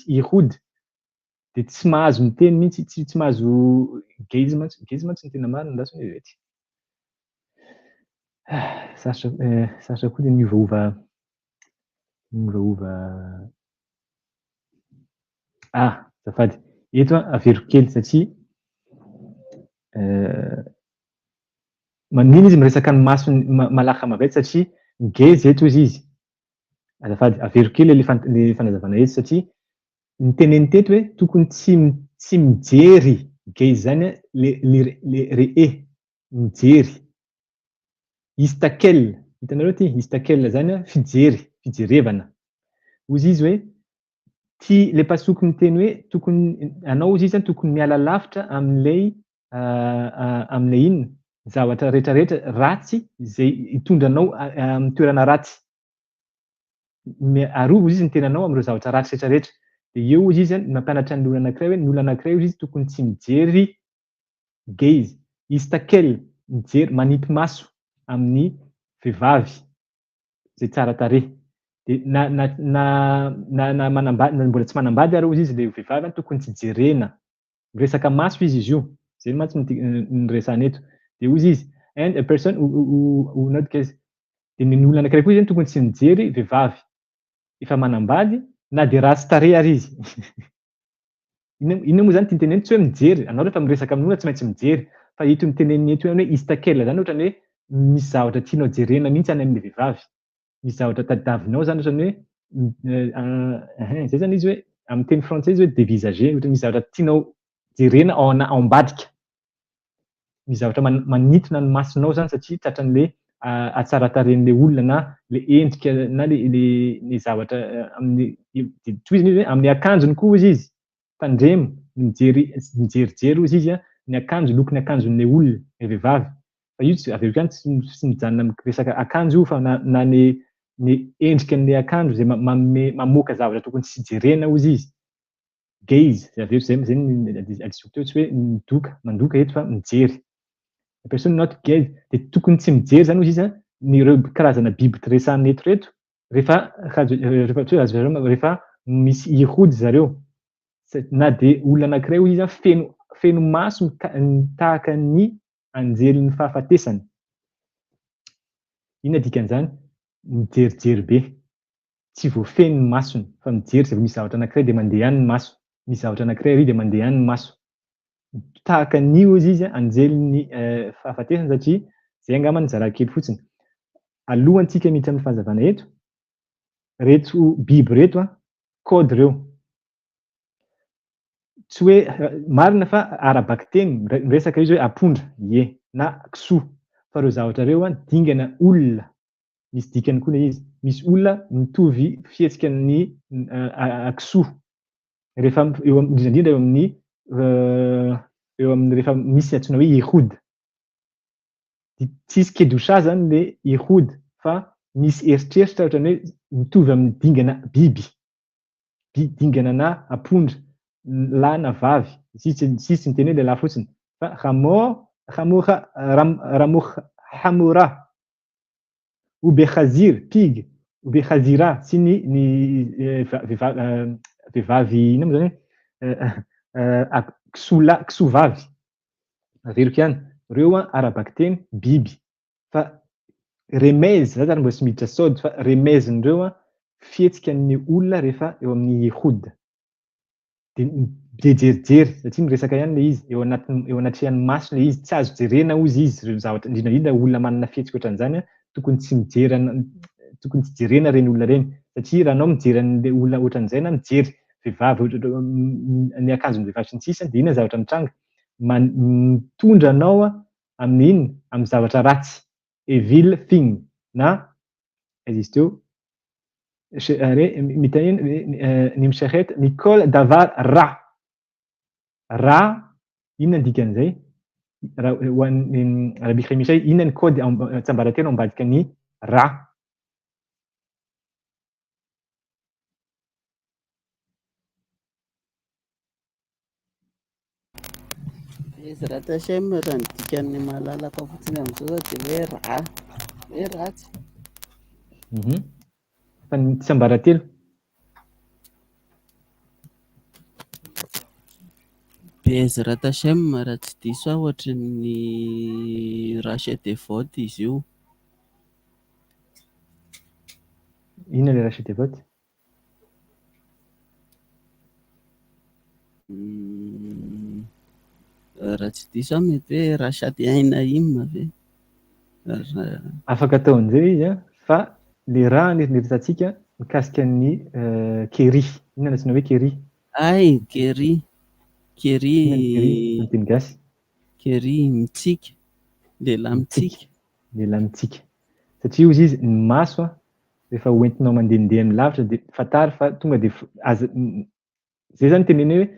ihody de tsy mahazo miteny mihitsy, tsy mahazo gezy mantsy ny tena marina andrasony hoe vety. Sarotra koa de miovaova azafady. Eto averiko kely satria manino izy miresaka ny masony malaky amavety satria gezy eto izy. Azafady, averiko kely le fanazavana eto satria ny teneny teto hoe tokony tsy mijery gezy zany le re mijery. Istakel, hitanareo ty istakel zany fijerevana. Hozy izy hoe le pasoky miteny hoe tokony anao izy zany tokony miala lavitra amin'ilay inona zavatra rehetrarehetra ratsy zay hitondranao amin'ny toerana ratsy. Arova izy ny tenanao amin'ireo zavatra ratsy rehetrarehetra. De eo izy zany mampianatra ny olona anankiray hoe ny olona anankiray izy tokony tsy mijery gezy. Istakel mijery manipy maso amin'ny vehivavy zay tsara tarehy. De na manambady na mbola tsy manambady ary hozy izy le vehivavy tokony tsy jerena. Miresaka maso izy io. Zay mantsy ny resahana eto. De hozy izy and a person who not cares. De ny olona anankiray koa zany tokony tsy mijery vehivavy efa manambady na de ratsy tarehy ary izy. Inona moa zany tiany teneny tsy hoe mijery. Anao rehefa miresaka amin'olona tsy maintsy mijery. Fa ito miteneny eto hoe istakel zany ohatrany hoe misy zavatra tianao jerena mihitsy any amin'ny vehivavy. Misy zavatra tadiavinao zany ohatrany hoe zay zany izy hoe amin'ny teny frantsay izy hoe dévisager, ohatrany misy zavatra tianao jerena ao ambadika. Misy zavatra manintona ny masonao zany satria tratran'le hatsaratarehin'le olona na le endrika na le zavatra amin'ny akanjony koa izy. Tandremo mijerijery hozy izy ny akanjo, lokon'ny akanjon'le olona, le vehivavy. Fa io tsy averiko ihany tsy mijanona amin'ny resaka akanjo io fa na ny endrikan'le akanjo zay mamoaka zavatra tokony tsy jerena hozy izy. Gaze, zay averiko zay adisoko teo tsy hoe mandoka eto fa mijery. La personne not gaze de tokony tsy mijery zany hozy izy ireo karazana biby resahana eto reto rehefa misy ihody zareo. Na de olona anankiray hozy izy feno maso tahaka ny anjelin'ny fahafatesany. Inona dikan'izany? Mijerijery be. Tsy voafeny ny masony fa mijery zay misy zavatra anankiray de mandeha any ny maso. Misy zavatra anankiray ary de mandeha any ny maso. Tahaka an'io izy anjelin'ny fahafatesany satria zay angamba ny zara kely fotsiny. Alohantsika miditra amin'ny fahazavana eto, reto biby reto kôdy reo. Tsy hoe marina fa arabaky teny miresaka izy hoe apondra, na kisoa. Fa reo zavatra reo dingana olona. Misy dikany koa ilay izy. Misy olona mitovy fihetsika ny kisoa. Rehefa indrindra eo amin'ny rehefa misy antsoina hoe ihody. Tsisy kedosa zany le ihody fa misy eritreritra ohatrany hoe mitovy amin'ny dingana biby. Dingana na apondra. Lahy na vavy. Sisy ny teny hoe lehilahy fotsiny. Fa hamora, ubehazir, pig, ubehazira, sy ny vehivavy ina moa zany kisoa vavy. Averiko ihany. Reo arabaky teny biby. Fa remez, za zany mbola tsy miditra sody fa remezindreo fihetsika ny olona rehefa eo amin'ny ihody. De jerijery satria miresaka ihany le izy eo anatrehan'ny maso le izy tsy azo jerena hozy izy reo zavatra indrindra olona manana fihetsika ohatran'izany tokony tsy jerena reny olona reny satria raha anao mijery an'le olona ohatran'izay na mijery vehivavy ny akanjon'ny vehivavy sy ny sisa de inona zavatra mitranga mitondra anao amin'ny inona amin'ny zavatra ratsy evil thing na izy teo ny Massekhet Mikol davar ra. Ra, inona dikan'izay? raha ho an'ny Rabbi Pinhas Yair, inona ny kôdy tsiambaratelo ambadika ny ra? Izy raha Tashem raha ny dikan'ny mahalalaka fotsiny amin'izao dia hoe ratsy. Fa ny tsiambaratelo? Bezra Tashem raha tsy diso aho ohatran'ny rachet de vote izy io. Inona le rachet de vote? Raha tsy diso aho mety hoe rachat de Ainaim ve? Afaka atao an'izay izy a, fa le raha neritneretantsika mikasika ny kery. Inona no antsoina hoe kery? Ay, kery Inona ny kery amin'ny teny gasy? kery mitsika, lehilahy Mitsika, mitsika. lehilahy mitsika. Satria hozy izy ny maso a, rehefa hoentinao mandehandeha amin'ny lavitra dia fantary fa tonga dia zay zany tenenay hoe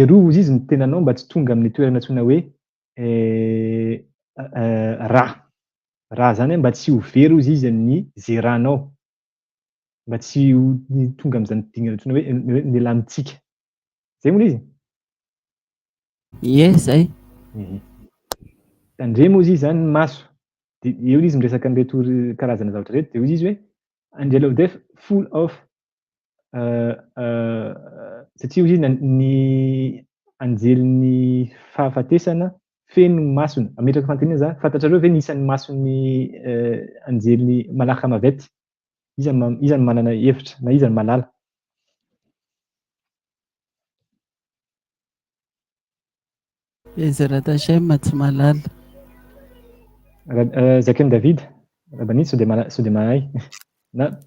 eroa hozy izy no tenanao mba tsy tonga amin'ny toerana antsoina hoe rà. Rà zany mba tsy ho very hozy izy amin'ny zay rànao. Mba tsy ho tonga amin'izany dingana antsoina hoe lehilahy mitsika. Zay moa izy? Ie, zay. Tandremo hozy izy zany ny maso. Dia eo izy miresaka an'ireto karazana zavatra reto dia hozy izy hoe and yellow deaf full of satria hozy izy ny anjelin'ny fahafatesana feno masony. Ametraka fanontaniana za, fantatrareo ve ny isan'ny mason'ny anjely malaka mavety? Iza no manana hevitra na iza no malala? Bezra Tashem tsy malala. Zakain'i David, Rabanit sao dia mahay. Na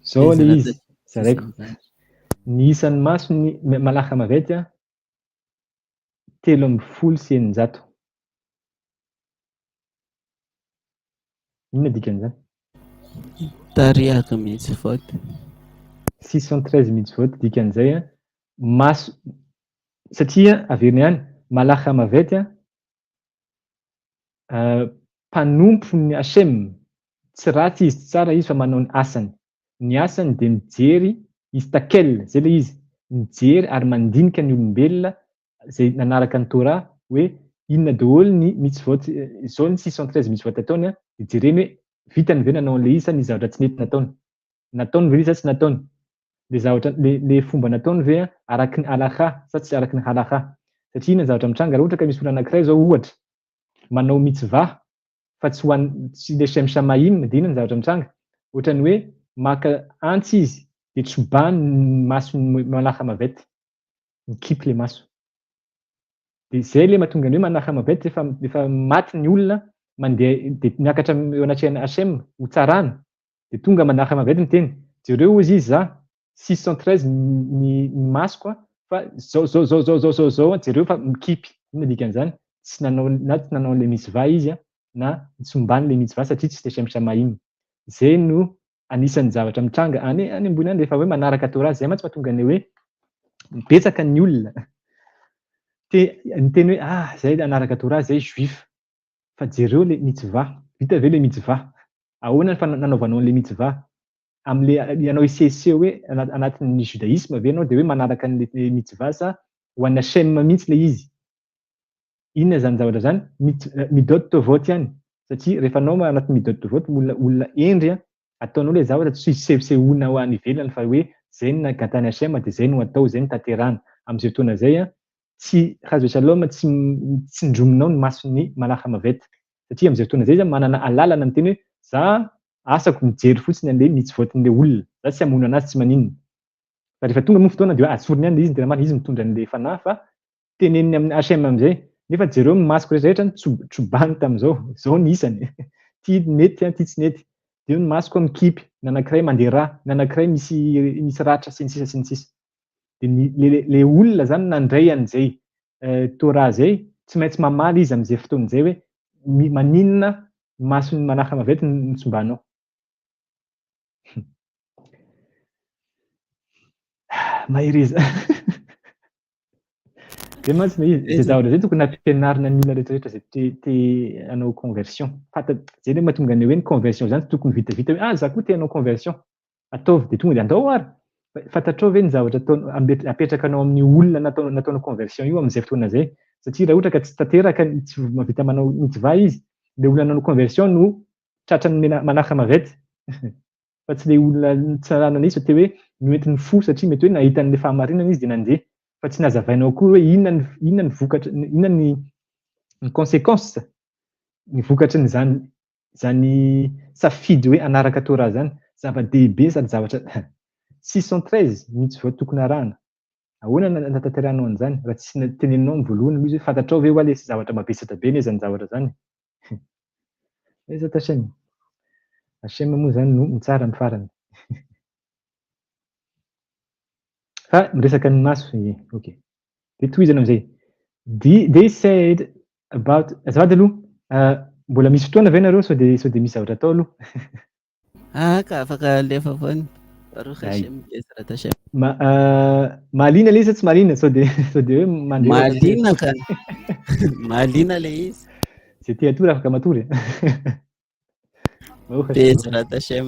zao le izy, zaraiko. Ny isan'ny masony malaka mavety a 3,900. Inona dikan'izany? Tariaka mihitsy vote. 613 mihitsy vote dikan'izay a. Maso satria averina ihany malaka mavety a mpanompo ny Hashem. Tsy ratsy izy, tsy tsara izy fa manao ny asany. Ny asany dia mijery istakel, zay le izy. Mijery ary mandinika ny olombelona zay nanaraka ny Torah hoe inona daholo ny mihitsy vote, izao ny 613 mihitsy vote ataony a, dia jereny hoe vitany ve nanao an'ilay izy sa ny zavatra tsy nety nataony. Nataony ve izy sa tsy nataony? Le zavatra le fomba nataony ve araky ny halakha sa tsy araky ny halakha? Satria inona ny zavatra mitranga raha ohatra ka misy olona anankiray zao ohatra manao mitzvah fa tsy le Shem Shamaim dia inona ny zavatra mitranga? Ohatran'ny hoe maka antsy izy dia tsobany ny masony malaka mavety, mikipy le maso. Dia zay le mahatonga ny hoe manaka mavety rehefa maty ny olona mandeha dia miakatra eo anatrehana Hashem ho tsarana dia tonga manaka mavety ny teny. Jereo hozy izy za 613 ny masoko fa zao jereo fa mikipy. Inona dikan'izany? Tsy nanao an'ilay mitzvah izy na nitsombany le mitzvah satria tsy le Shem Shamaim. Zay no anisan'ny zavatra mitranga any ambony any rehefa hoe manaraka Torah. Zay mantsy mahatonga ny hoe betsaka ny olona miteny hoe zay nanaraka Torah, zay juif. Fa jereo le mitzvah. Vita ve le mitzvah? Ahoana ny nanaovanao le mitzvah? Amin'le ianao hiseho hoe anatin'ny judaisme ve ianao dia hoe manaraka an'le mitzvah sa ho an'ny Hashem mihitsy le izy? Inona zany zavatra zany? Midot tovot ihany. Satria rehefa anao anaty midot tovot, olona endry ataonao le zavatra tsy sehosehoana ho any ivelany fa hoe zay no nagatany Hashem dia zay no atao, zay no tanterahana. Amin'izay fotoana zay tsy hazo shalom tsy ndrominao ny masony malaka mavety. Satria amin'izay fotoana zay manana alalana miteny hoe za asako mijery fotsiny an'le mitzvotin'le olona. Za tsy hamono anazy tsy maninona. Fa rehefa tonga moa fotoana dia atsoriny ihany izy tena marina, izy mitondra an'le fanahy fa teneniny amin'ny Hashem amin'izay. Nefa jereo masoko rehetrarehetra tsobany tamin'izao. Zao ny isany. Ty nety, ty tsy nety. Dia ny masoko mikipy, ny anankiray mandeha rà, ny anankiray misy ratra sy ny sisa sy ny sisa. Dia le olona zany nandray an'izay Torah zay, tsy maintsy mamaly izy amin'izay fotoan'izay hoe maninona masony manaka mavety ny tsombanao. mahery izy. De mantsy zay zavatra zay tokony ampianarina ny olona rehetrarehetra zay te hanao conversion. Zay le mahatonga an'le hoe ny conversion zany tokony vitavita hoe za koa te hanao conversion. Ataovy de tonga de andao ary. Fantatrao ve ny zavatra apetrakanao amin'ny olona nataonao conversion io amin'izay fotoana zay. Satria raha ohatra ka tsy tanteraka tsy mahavita manao mitzvah izy, le olona nanao conversion no tratrany manaraka mavety. Fa tsy le olona tsarana nisy fa te hoe noentin'ny fo satria mety hoe nahita an'le fahamarinana izy de nandeha. Fa tsy nazavainao koa hoe inona ny vokatra, inona ny conséquence, ny vokatry zany safidy hoe anaraka Torah zany. Zava-dehibe sady zavatra 613 mitzvot tokony arahana. Ahoana natanteranao an'izany raha tsy teneninao amin'ny voalohany izy hoe fantatrao ve hoa le zavatra mavesatra be ne zany zavatra zany. Eza tasemy. Hashem moa zany no tsara ny farany. Fa miresaka ny maso okay. De tohizana amizay. They said about azafady aloha mbola misy fotoana ve nareo sao de misy zavatra atao aloha. Ka afaka alefa foany. Baruch Hashem Bezrat Hashem. Malina le izy tsy malina sao de hoe mandeha malina ka. Malina le izy. Zay te atory afaka matory. Bezrat Hashem.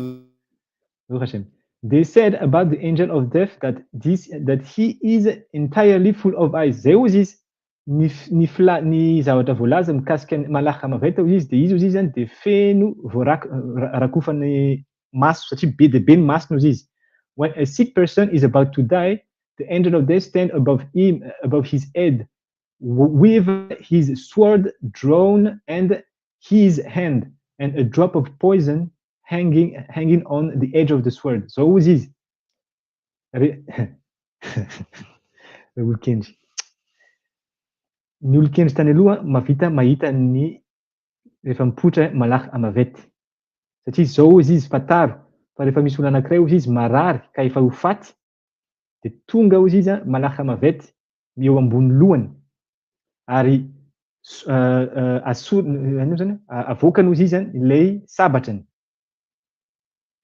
Hashem. They said about the angel of death that he is entirely full of eyes. Zay ozy izy ny zavatra voalaza mikasika malaka maveta ozy izy de izy ozy zany de feno rakofany maso satria be de be ny masony ozy izy. When a sick person is about to die, the angel of death stands above his head, with his sword drawn and his hand, and a drop of poison hanging on the edge of the sword. So who is this? Olon-kendry. Ny olon-kendry tany aloha mavita mahita ny rehefa mipotra malaka amavety. Satria zao izy fataro fa rehefa misy olona anankiray ozy izy marary ka efa ho faty de tonga ozy izy malaka amavety eo ambony lohany ary avoakany ozy izy ilay sabatrany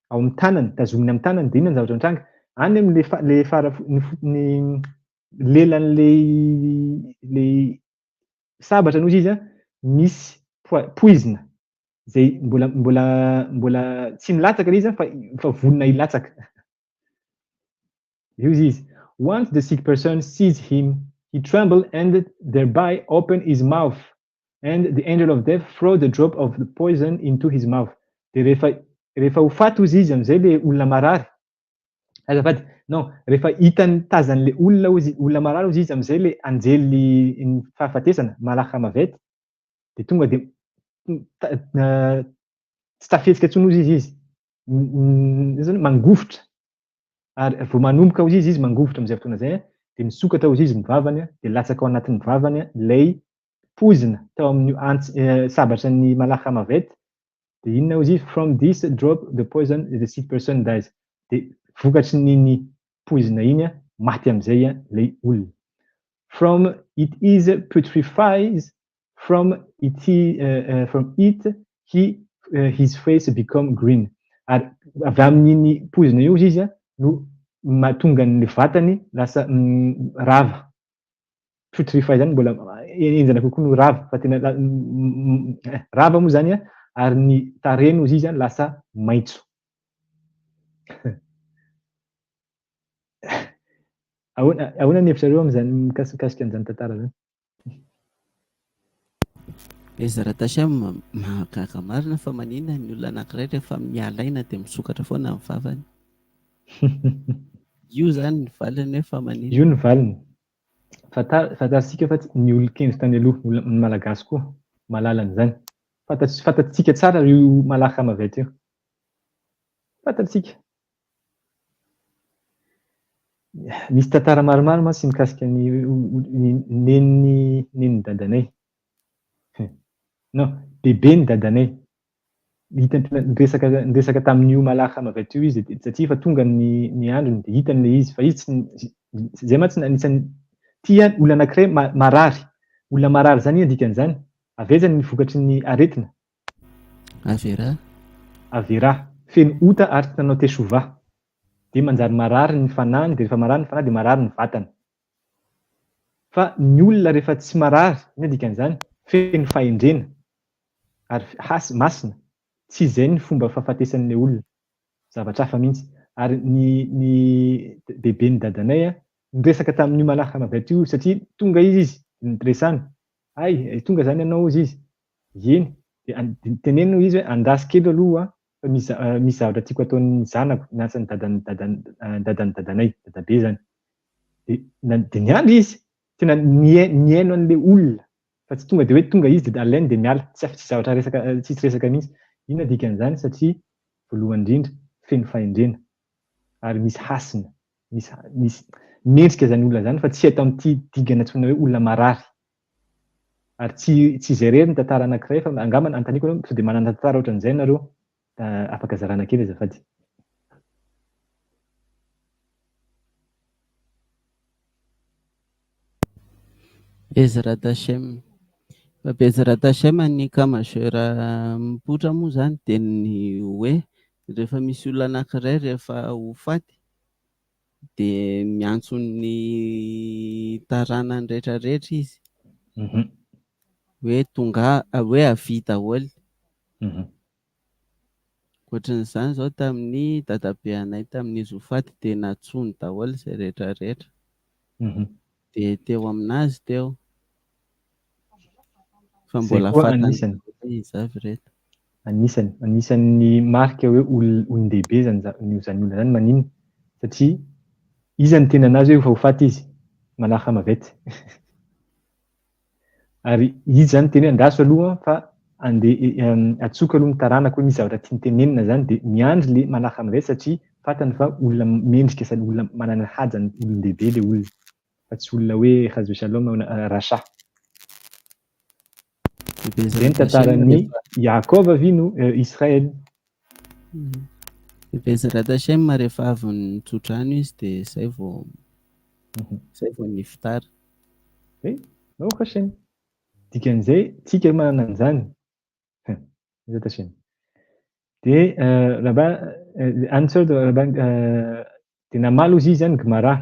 ao amin'ny tanany, tazominy amin'ny tanany de inona ny zavatra mitranga any amin'le ny lelan'le sabatra ozy izy misy poizina zay mbola tsy nilatsaka le izy fa vonona hilatsaka. Use izy. Once the sick person sees him, he trembles and thereby open his mouth, and the angel of death throws the drop of the poison into his mouth. De rehefa ho faty ozy izy am'izay le olona marary. Azafady, non, rehefa hitany tazan'le olona marary ozy izy am'izay le anjely ny fahafatesana malaka mavety de tonga de tsy tafetsika intsony ozy izy mangofotra ary vao manomboka ozy izy mangofotra am'izay fotoana zay de misokatra ozy izy ny vavany de latsaka ao anatin'ny vavany lay pozina tao amin'ny sabatra ny malaka mavety de inona ozy izy from this drop the poison the sick person dies de vokatry ny pozina iny maty am'izay lay olona. From it is putrefies from it his face become green. Ary avy amin'iny pozina io izy no mahatonga ny vatany lasa rava. Putrefy zany mbola enjana kokoa no rava fa tena rava moa zany ary ny tarehiny ozy izy lasa maitso. Ahoana ny hevitrareo am'zany mikasika an'izany tantara zany? Bezrat Hashem mahakaka marina fa manina ny olona anankiray rehefa mialaina de misokatra foana amin'ny vavany. Io zany ny valiny hoe fa manina. Io ny valiny. Fantatsika fa ny olon-kendry tany aloha ny malagasy koa malala an'izany. Fantatsika tsara io malaka mavety io. Fantatsika. Misy tantara maromaro masy mikasika ny neniny dadanay. Non, bebe ny dadanay. Niresaka tamin'io malaka mavety io izy satria fa tonga ny androny de hitany le izy fa izy zay mantsy anisan'ny tia olona anankiray marary. Olona marary zany dikan'izany. Avezany ny vokatry ny aretina. Avera. Feno ota ary tsy nanao tesova. de manjary marary ny fanahiny, de rehefa marary ny fanahy de marary ny vatany. Fa ny olona rehefa tsy marary, ina dikan'izany? Feno fahendrena ary masina. Tsy izay ny fomba fahafatesan'ilay olona. Zavatra hafa mihitsy. Ary ny bebe ny dadanay niresaka tamin'io manaraka mavety io satria tonga izy niresany. Ay, tonga zany ianao izy. Eny, de teneniny izy hoe andasy kely aloha fa misy zavatra tiako ataon'ny zanako, miasa ny dadanay, dadabe zany. De niandry izy, tena niaino an'ilay olona. Fa tsy tonga de hoe tonga izy de alainy de miala, tsy zavatra resaka, tsisy resaka mihitsy. Inona dikan'izany? Satria voalohany indrindra feno fahendrena ary misy hasina, misy mendrika zany olona zany fa tsy ataony digana antsoina hoe olona marary. Ary tsy izay rery ny tantara anankiray fa angamba antaniko hoe sao de manana tantara ohatran'izay nareo, afaka zarana kely azafady. Bezrat Hashem. Bezrat Hashem ny kamasera mipotra moa zany de ny hoe rehefa misy olona anankiray rehefa ho faty de miantso ny taranany rehetrarehetra izy hoe tonga hoe avy daholo. Ohatran'izany zao tamin'ny dadabe anay tamin'izy ho faty de natsony daholo izay rehetrarehetra. De teo aminazy teo fa mbola fantany izy avy reto. Anisan'ny marika hoe olon-dehibe zany olona zany maninona satria iza ny tena anazy hoe efa ho faty izy manaraka mavety. Ary izy zany teny hoe andaso aloha fa andeha atsoka aloha ny taranako hoe misy zavatra tiany tenenina zany de miandry le manaraka mavety satria fantany fa olona mendrika sady olona manana haja ny olon-dehibe le olona fa tsy olona hoe hazo shalom rasha. Zay ny tantaran'ny Yakova vino Israel. Bezrat Hashem rehefa avy nitsodrano izy de zay vao nifitara. Baruch Hashem. Dikan'izay tsika manana an'izany. Bezrat Hashem. De answer de namaly ozy izy zany Gemara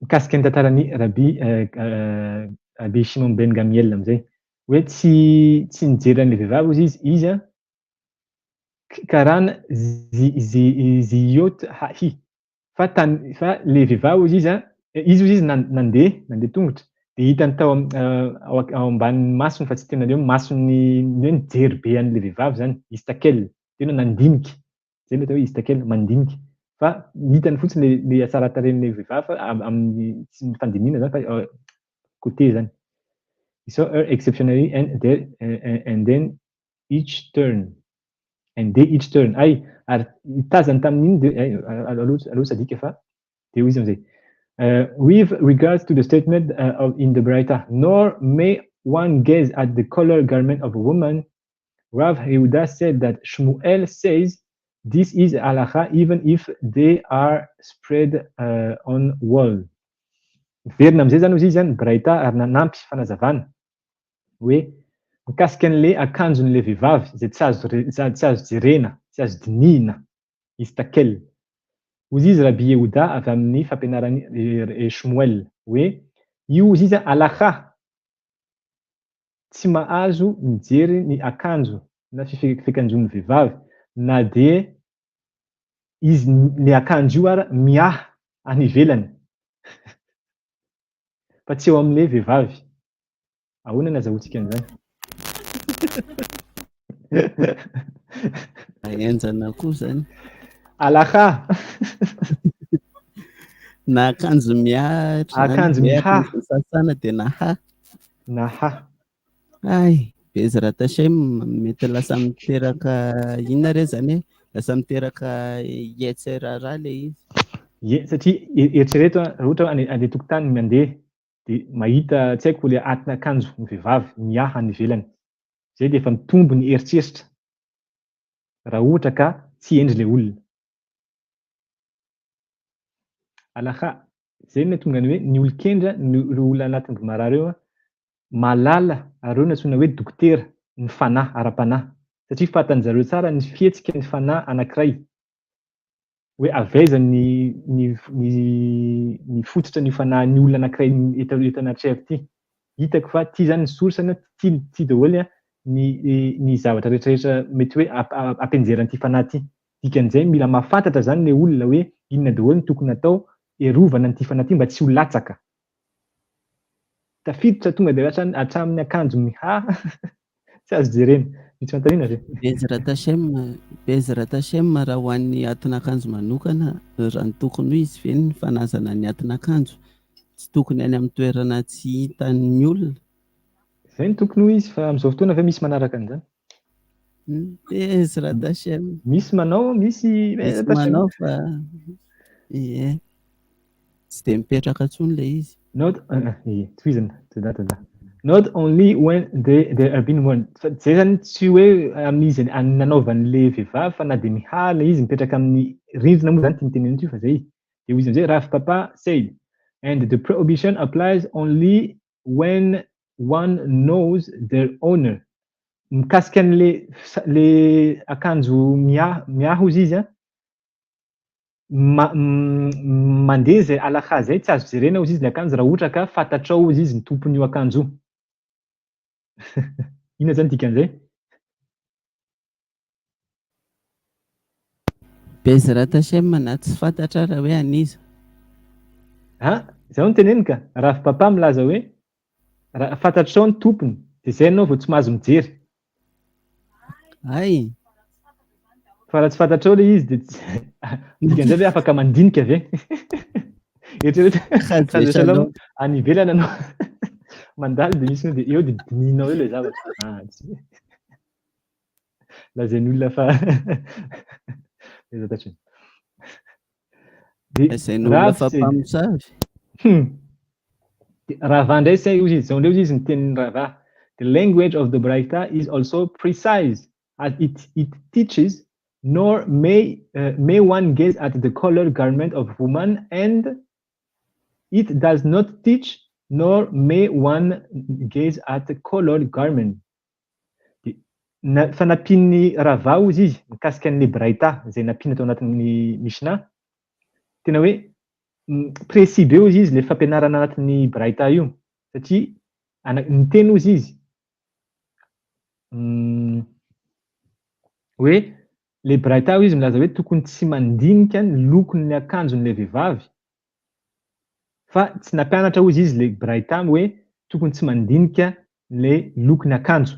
mikasika ny tantaran'ny Rabbi Shimon ben Gamiel amizay hoe tsy nijery an'ilay vehivavy ozy izy karana ziyot hahi fa le vehivavy ozy izy ozy nandeha tongotra de hitany tao ao ambanin'ny masony fa tsy tena hoe masony hoe nijery be an'ilay vehivavy zany istakel tena nandinika zay le atao hoe istakel mandinika fa hitany fotsiny le tsara tarehin'ilay vehivavy fa amin'ny tsy fandinihana zany fa côté zany. He saw her exceptionally and then each turn. Ay, ary tazany tamin'iny de aloha sadika fa de izy amizay. With regards to the statement in the Braita, nor may one gaze at the color garment of a woman, Rav Yehuda said that Shmuel says this is halacha even if they are spread on wall. Verina amizay zany izy zany Braita ary nanampy fanazavana hoe mikasika an'le akanjon'le vehivavy izay tsy azo jerena, tsy azo dinihina, istakel. Ozy izy Rabbi Yehuda avy amin'ny fampianarany Shmuel hoe io ozy izy halacha tsy mahazo mijery ny akanjo na fikanjon'ny vehivavy na de izy le akanjo io ary miaha any ivelany fa tsy eo amin'le vehivavy. Ahoana nazahoantsika an'izany? Enjana koa zany. Halacha. Na akanjo miahatra. Akanjo mihaha. Sasana de naha. Ay, Bezrat Hashem mety lasa miteraka inona re zany hoe lasa miteraka yetserara le izy. Satria eritrereto ohatra andeha tokotany mandeha de mahita tsy haiko le atina akanjo ny vehivavy miaha any ivelany. Zay de efa mitombo ny eritreritra raha ohatra ka tsy endry le olona. Halacha, zay no tonga ny hoe ny olon-kendra ny olona anatin'ny Gemara reo malala ary reo natsoina hoe dokotera ny fanahy ara-panahy satria fantan'ny zareo tsara ny fihetsika ny fanahy anankiray. hoe aveza ny fototra ny fanahin'ny olona anankiray eto anaty trève ity. Hitako fa ty zany ny source-ny, ty daholo ny zavatra rehetrarehetra mety hoe ampianjeran'ity fanahy ity. Dikan'izay mila mahafantatra zany le olona hoe inona daholo ny tokony atao erovana an'ity fanahy ity mba tsy ho latsaka. Tafiditra tonga de hatramin'ny akanjo mihaha tsy azo jerena. Misy fanontaniana ve? Bezra Tashem raha ho an'ny atin'akanjo manokana, raha ny tokony ho izy ve ny fanazana ny atin'akanjo, tsy tokony any amin'ny toerana tsy hitan'ny olona. Zay ny tokony ho izy fa amin'izao fotoana ve misy manaraka an'izany? Bezra Tashem. Misy manao, misy manao fa tsy de mipetraka intsony le izy. Not only when they are being worn. Zay zany tsy hoe amin'izy nanaovan'le vehivavy fa na de mihaha le izy mipetraka amin'ny rindrina moa zany tinitenenity fa zay. De hoy izy am'zay Rav Papa said, and the prohibition applies only when one knows their owner. Mikasika an'le akanjo miaha ozy izy mandeha zay alakha zay tsy azo jerena ozy izy le akanjo raha ohatra ka fantatrao ozy izy ny tompon'io akanjo io. Ina zany dikan'izay? Bezra Tashem na tsy fantatra raha hoe aniza. Zao no teneniny ka. Raha papa milaza hoe fantatrao ny tompony de zay anao vao tsy mahazo mijery. Ay. Fa raha tsy fantatrao le izy de dikan'izay hoe afaka mandinika ve? Eritreretra Shalom any ivelany anao mandalo de misy de eo de dininao eo le zavatra. Lazain'ny olona fa lazain'olona fa mpamosavy. Rava ndray say ozy izy, zao ndray ozy izy ny tenin'ny Rava. The language of the Braita is also precise as it teaches, nor may one gaze at the colored garment of woman, and it does not teach, nor may one gaze at the colored garment. Fa napin'ny Rava ozy izy mikasika an'le Braita zay napina tao anatin'ny Mishnah. Tena hoe précis be ozy izy le fampianarana anatin'ny Braita io satria ny teny ozy izy hoe le Braita izy milaza hoe tokony tsy mandinika ny lokon'ny akanjon'le vehivavy fa tsy nampianatra ozy izy le Braita hoe tokony tsy mandinika le lokon'ny akanjo.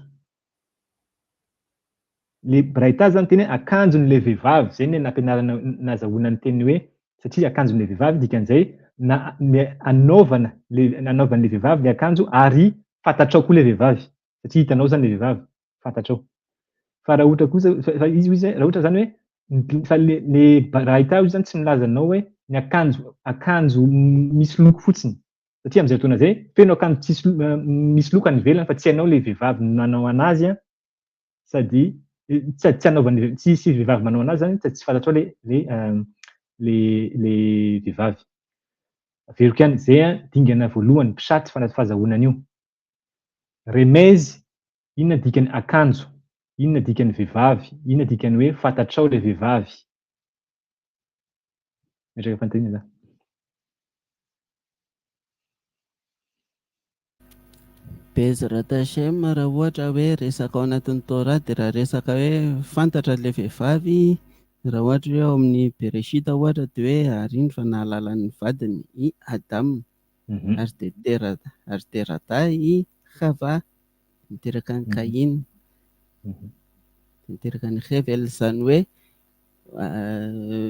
Le Braita zany teny hoe akanjon'le vehivavy, zay ny nampianarana nazahoana ny teny hoe satria akanjon'le vehivavy dikan'izay anaovan'le vehivavy le akanjo ary fantatrao koa le vehivavy satria hitanao zany le vehivavy fantatrao. Fa raha ohatra kosa fa izy raha ohatra zany hoe fa le Braita io zany tsy milaza anao hoe ny akanjo misy loko fotsiny satria am'izay fotoana zay feno akanjo misy loko any ivelany fa tsy hainao le vehivavy nanao anazy sady tsy anaovan'ny tsy vehivavy manao anazy zany tsy fantatrao le vehivavy. Averiko ihany zay dingana voalohany pisaty fahazahoana an'io. Remez, inona dikan'ny akanjo, inona dikan'ny vehivavy, inona dikan'ny hoe fantatrao le vehivavy. Metraka fanontaniana za. Bezra Tashem raha ohatra hoe resaka ao anatin'ny Torah de raha resaka hoe fantatra le vehivavy, raha ohatra hoe ao amin'ny Bereshita ohatra de hoe ariny fa nahalala ny vadiny i Adam, ary terada i Chava, niteraka ny Caïn, niteraka ny Hevel, zany hoe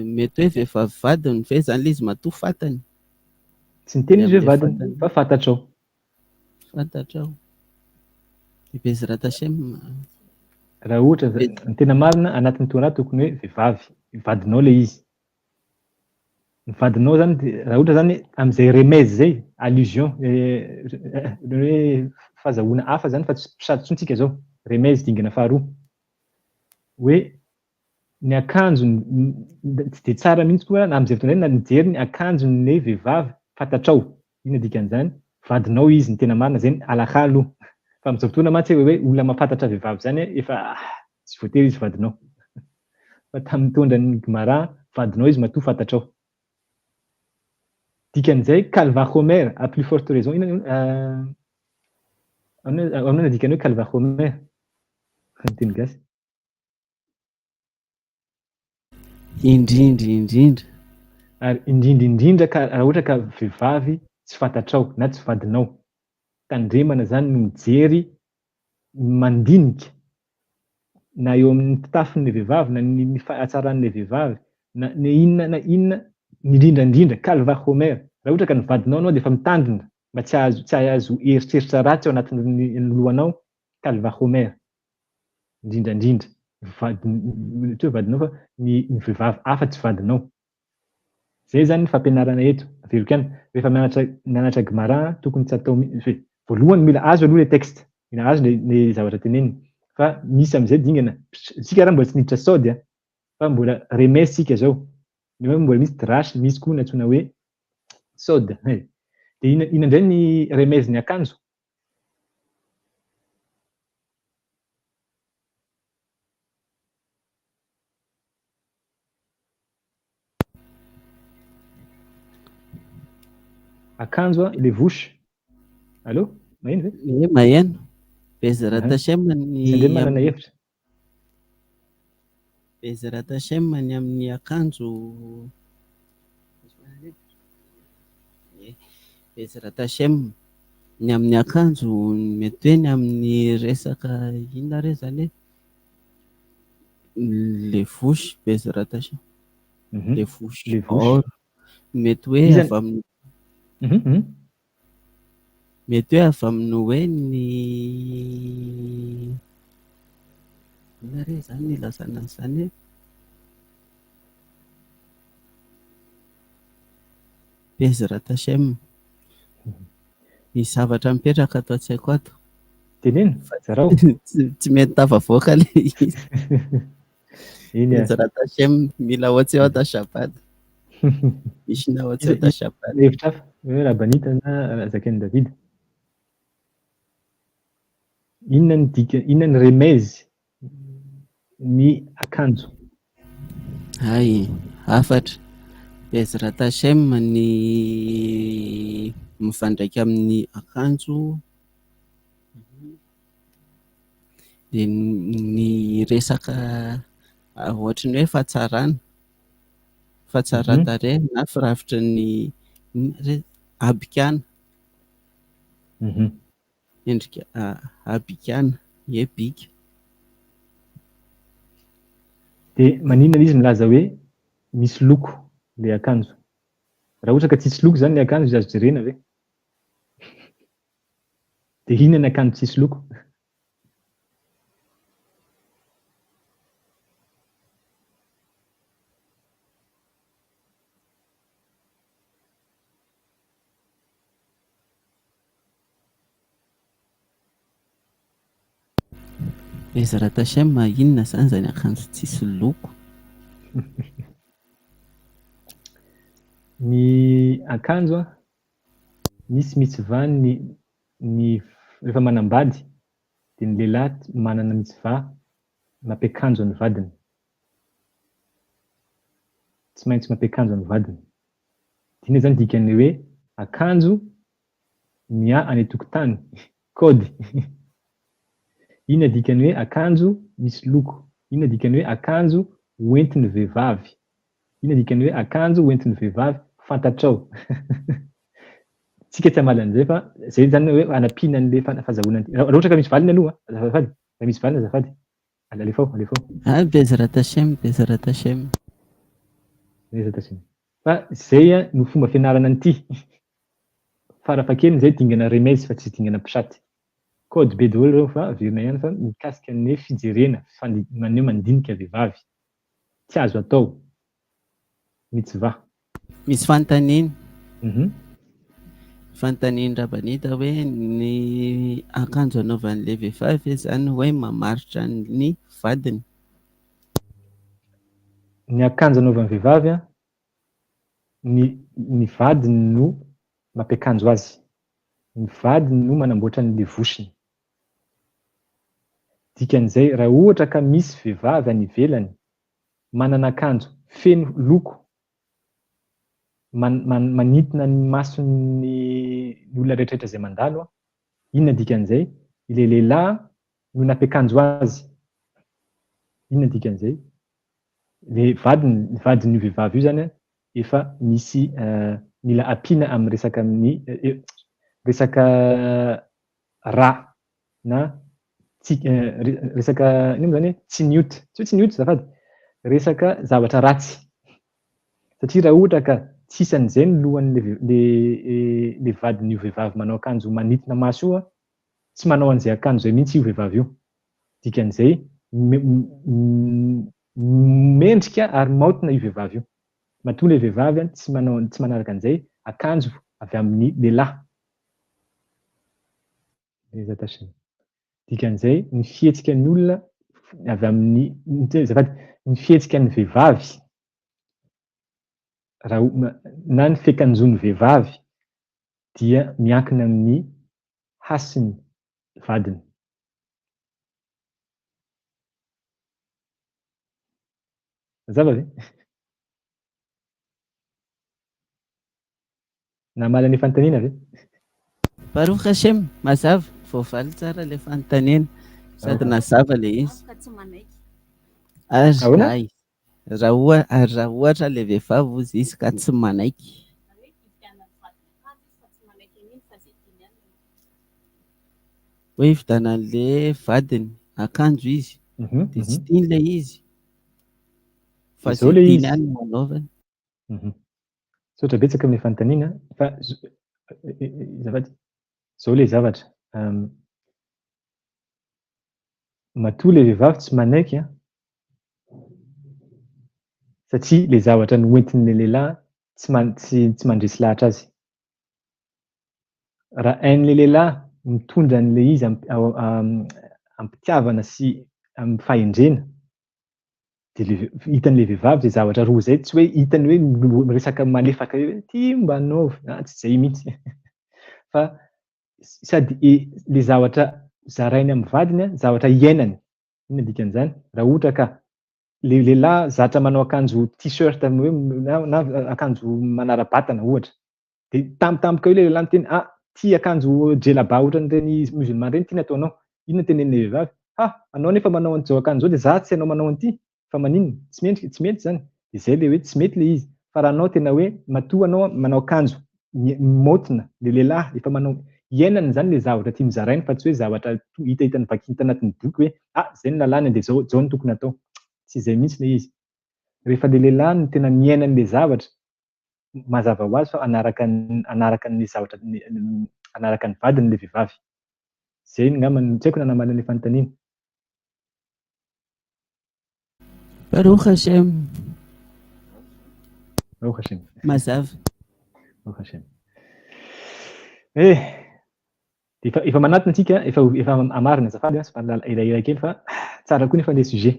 mety hoe vehivavy vadiny ve zany le izy matoa fantany? Tsy niteny izy hoe vadiny fa fantatrao. Fantatrao. Bezra Tashem. Raha ohatra ny tena marina anatin'ny Torah tokony hoe vehivavy, vadinao le izy. Ny vadinao zany raha ohatra zany am'izay remez zay, allusion, hoe fahazahoana hafa zany fa tsy pisaty tsontsika zao. Remez dingana faharoa. Hoe ny akanjony tsy de tsara mihitsy koa na am'izay fotoana na mijery ny akanjon'le vehivavy fantatrao. Inona dikan'izany? Vadinao izy ny tena marina zay alakha aloha. Fa am'izao fotoana mantsy hoe olona mampafantatra vehivavy zany efa tsy voatery izy vadinao. fa tamin'ny mitondra ny Gemara vadinao izy matoa fantatrao. Dikan'izay Calva-Homer à plus forte raison aminao dikany hoe Calva-Homer teny gasy. Indrindra. Ary indrindra ka raha ohatra ka vehivavy tsy fantatrao na tsy vadinao, tandremana zany no mijery mandinika na eo amin'ny fitafin'ilay vehivavy na ny hatsaran'ilay vehivavy na inona indrindra Calva-Homer. Raha ohatra ka ny vadinao anao dia efa mitandrina mba tsy hahazo eritreritra ratsy ao anatin'ny lohanao, Calva-Homer. Indrindra tsy hoe vadinao fa ny vehivavy hafa tsy vadinao. Zay zany ny fampianarana eto. Averiko ihany rehefa mianatra Gemara tokony tsy atao voalohany mila azo aloha ilay texte, mila azo ilay zavatra teneniny. Fa misy amin'izay dingana, isika raha mbola tsy niditra saody fa mbola remesy sika zao. Nefa mbola misy drasy, misy koa ny antsoina hoe saody. Dia ina indray ny remezy ny akanjo? Akanjo ilay vosy. Allô? Maheno ve? Maheno. Bezerata Hashem Sendray manana hevitra. Bezerata Hashem ny amin'ny akanjo. Bezerata Hashem ny amin'ny akanjo mety hoe ny amin'ny resaka inona re zany le vosy Bezerata Hashem. Le vosy or mety hoe avy amin'ny mety hoe avy amin'ny hoe ny inona re zany ny ilazana an'izany Bezerata Hashem. Ny zavatra mipetraka ato an-tsaiko ato. Teneno, zarao. Tsy mety tafavoaka le izy. Bezerata Hashem mila ohatseota Shabbat. Misy ohatseota Shabbat. Hevitra hafa, hoe Rabanita na Zakain'i David. Inona ny remezy ny akanjo? Hafatra. Bezerata Hashem ny mifandraika amin'ny akanjo dia ny resaka ohatra ny hoe fahatsara-tarehy na firafitry ny abikana. Endrika abikana, bika. Dia maninona izy milaza hoe misy loko ilay akanjo? Raha ohatra ka tsisy loko zany ilay akanjo azo jerena ve? Dia inona ny akanjo tsisy loko? Bezerata Hashem inona zany zany akanjo tsisy loko? Ny akanjo misy mitsivà ny rehefa manambady dia ny lehilahy manana mitsivà mampiakanjo ny vadiny. Tsy maintsy mampiakanjo ny vadiny. Tiana zany dikany hoe akanjo mia any an-tokotany, kôdy. Inona dikany hoe akanjo misy loko? Inona dikany hoe akanjo hoentin'ny vehivavy? Inona dikany hoe akanjo hoentin'ny vehivavy fantatrao? Tsika tsy hamala an'izay fa zay zany hoe hanampiana an'ilay fahazahoana. Raha ohatra ka misy valiny aloha azafady, raha misy valiny azafady. Alefao. Bezerata Hashem. Bezerata Hashem. Fa zay no fomba fianarana an'ity. Farafahakeliny zay dingana remezy fa tsy dingana mpisaty. Kôdy be daholo ireo fa averina ihany fa mikasika ny fijerena maneho mandinika vehivavy. Tsy azo atao. Mitsivà. Misy fanontaniana. Fanontaniana Rabanita hoe ny akanjo anaovan'ilay vehivavy zany hoe mamaritra ny vadiny. Ny akanjo anaovan'ny vehivavy ny vadiny no mampiakanjo azy. Ny vadiny no manamboatra an'ilay vosiny. Dikan'izay raha ohatra ka misy vehivavy any ivelany manana akanjo feno loko manintona ny mason'ny olona rehetrarehetra izay mandalo, inona dikan'izay? Ilay lehilahy no nampiakanjo azy. Inona dikan'izay? Le vadin'io vehivavy io zany efa misy mila ampiana amin'ny resaka ra na resaka ino zany tsy nioty, tsy nioty zafady, resaka zavatra ratsy. Satria raha ohatra ka tsisy an'izay ny lohan'le vadin'io vehivavy manao akanjo manintona maso io, tsy manao an'izay akanjo zay mihitsy io vehivavy io. Dikan'izay mendrika ary maontina io vehivavy io. Matoa ilay vehivavy tsy manaraka an'izay akanjo avy amin'ny lehilahy. Dikan'izay ny fihetsikan'ny olona avy amin'ny ny fihetsikan'ny vehivavy na ny fiakanjon'ny vehivavy dia miankina amin'ny hasiny vadiny. Mazava ve? Namaly ny fanontaniana ve? Baruch Hashem, mazava, voavaly tsara ilay fanontaniana sady nazava ilay izy. Ary raha ohatra ilay vehivavy hozy izy ka tsy manaiky. Hoe hividianan'ilay vadiny akanjo izy dia tsy tiany ilay izy fa izay tiany ihany no anaovany. Saotra betsaka amin'ny fanontaniana fa izao ilay zavatra. Matoa ilay vehivavy tsy manaiky satria ilay zavatra noentin'ilay lehilahy tsy mandresy lahatra azy. Raha hain'ilay lehilahy mitondra an'ilay izy ampitiavana sy amin'ny fahendrena, dia hitan'ilay vehivavy izay zavatra roa izay, tsy hoe hitany hoe miresaka malefaka hoe ty mba anaovy, tsy izay mihitsy. Fa sady ilay zavatra zarainy amin'ny vadiny, zavatra iainany. Inona dikan'izany? Raha ohatra ka ilay lehilahy zatra manao akanjo t-shirt na akanjo manara-batana ohatra, dia tampotampoka eo ilay lehilahy miteny ty akanjo djellaba ohatran'ireny musulman ireny tiana ataonao. Inona tenenin'ilay vehivavy? Anao nefa manao an'izao akanjo izao dia za tsy hainao manao an'ity. Fa maninona? Tsy mety zany. Dia izay ilay hoe tsy mety ilay izy. Fa raha anao tena hoe matoa anao manao akanjo maontina, ilay lehilahy efa manao iainany zany ilay zavatra tiany zarainy fa tsy hoe zavatra hitahitany vakinta anatin'ny boky hoe izay no lalàna dia izao no tokony atao. Tsy izay mihitsy ilay izy. Rehefa ilay lehilahy no tena miaina an'ilay zavatra, mazava ho azy fa anaraka ny zavatra anaraka ny vadiny ilay vehivavy. Izay ngamba tsy haiko na namaly ilay fanontaniana. Baruch Hashem. Baruch Hashem. Mazava. Baruch Hashem. Efa manatona antsika, efa amarina azafady sy elaela kely fa tsara koa nefa ilay sujet.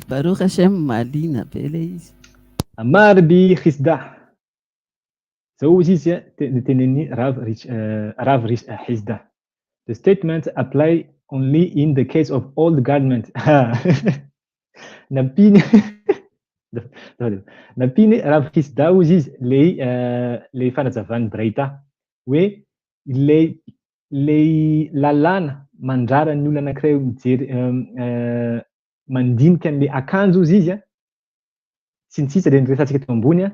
Baruch Hashem, mahaliana be ilay izy. Amar bi Hisda. Zao izy tenen'ny Rav Hisda. The statement apply only in the case of old garment. Nampiny Rav Hisda izy ilay fanazavany Braita hoe ilay lalàna mandrara ny olona anankiray mijery mandinika an'ilay akanjo izy sy ny sisa dia niresantsika teo ambony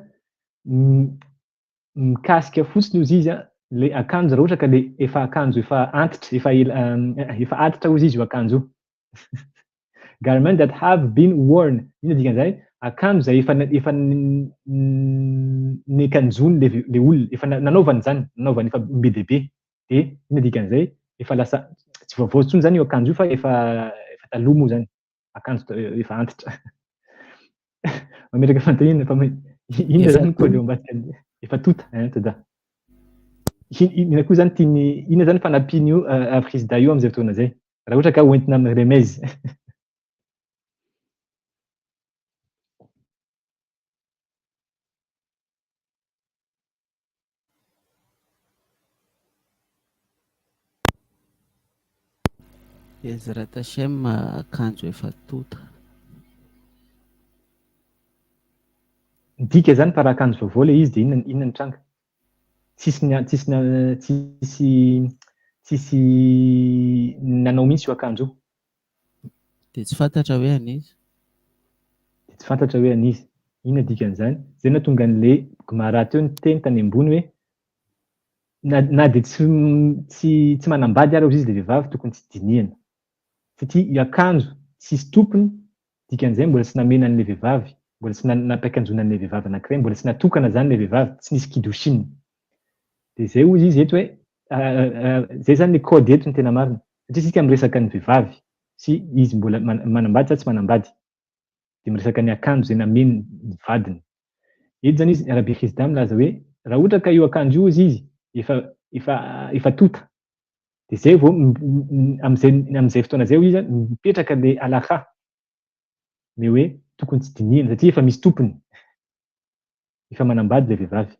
mikasika fotsiny ozy izy ilay akanjo raha ohatra ka ilay efa akanjo efa antitra efa antitra ozy izy io akanjo io. Garment that have been worn. Ina dikan'izay? Akanjo izay efa nekanjony le olona, efa nanaovany zany, nanaovany efa be dia be. Dia ina dikan'izay? Efa lasa tsy vaovao intsony zany io akanjo io fa efa taloha moa zany. Akanjo efa antitra. Mametraka fanontaniana fa inona zany koa leo ambadika efa tota tada. Ina koa zany tiany inona zany fanampiany io Hisda io amin'izay fotoana izay. Raha ohatra ka hoentina amin'ny remèze. Ezrat Hashem akanjo efa tota. midika zany par akanjo vaovao le izy de inona ny tranga. Tsisy nanao mihitsy io akanjo io. De tsy fantatra hoe anizy. De tsy fantatra hoe anizy. Inona dikan'izany? Zay nahatonga an'le Gomara teo niteny tany ambony hoe na de tsy manambady ary izy le vehivavy tokony tsy dinihana. Satria i akanjo tsisy tompony, dikan'izay mbola tsy namena an'le vehivavy, mbola tsy nampiakanjona an'le vehivavy anankiray, mbola tsy natokana zany le vehivavy, tsy nisy kidoshiny. De zay hozy izy eto hoe zay zany le code eto ny tena marina. Satria isika miresaka ny vehivavy sy izy mbola manambady sa tsy manambady. De miresaka ny akanjo zay nameny ny vadiny. Eto zany izy Rabbi Pinhas milaza hoe raha ohatra ka io akanjo io izy efa tota. De zay vao am'izay fotoana zay izy mipetraka le alakha. Me hoe tokony tsy dinihana satria efa misy tompony. Efa manambady le vehivavy.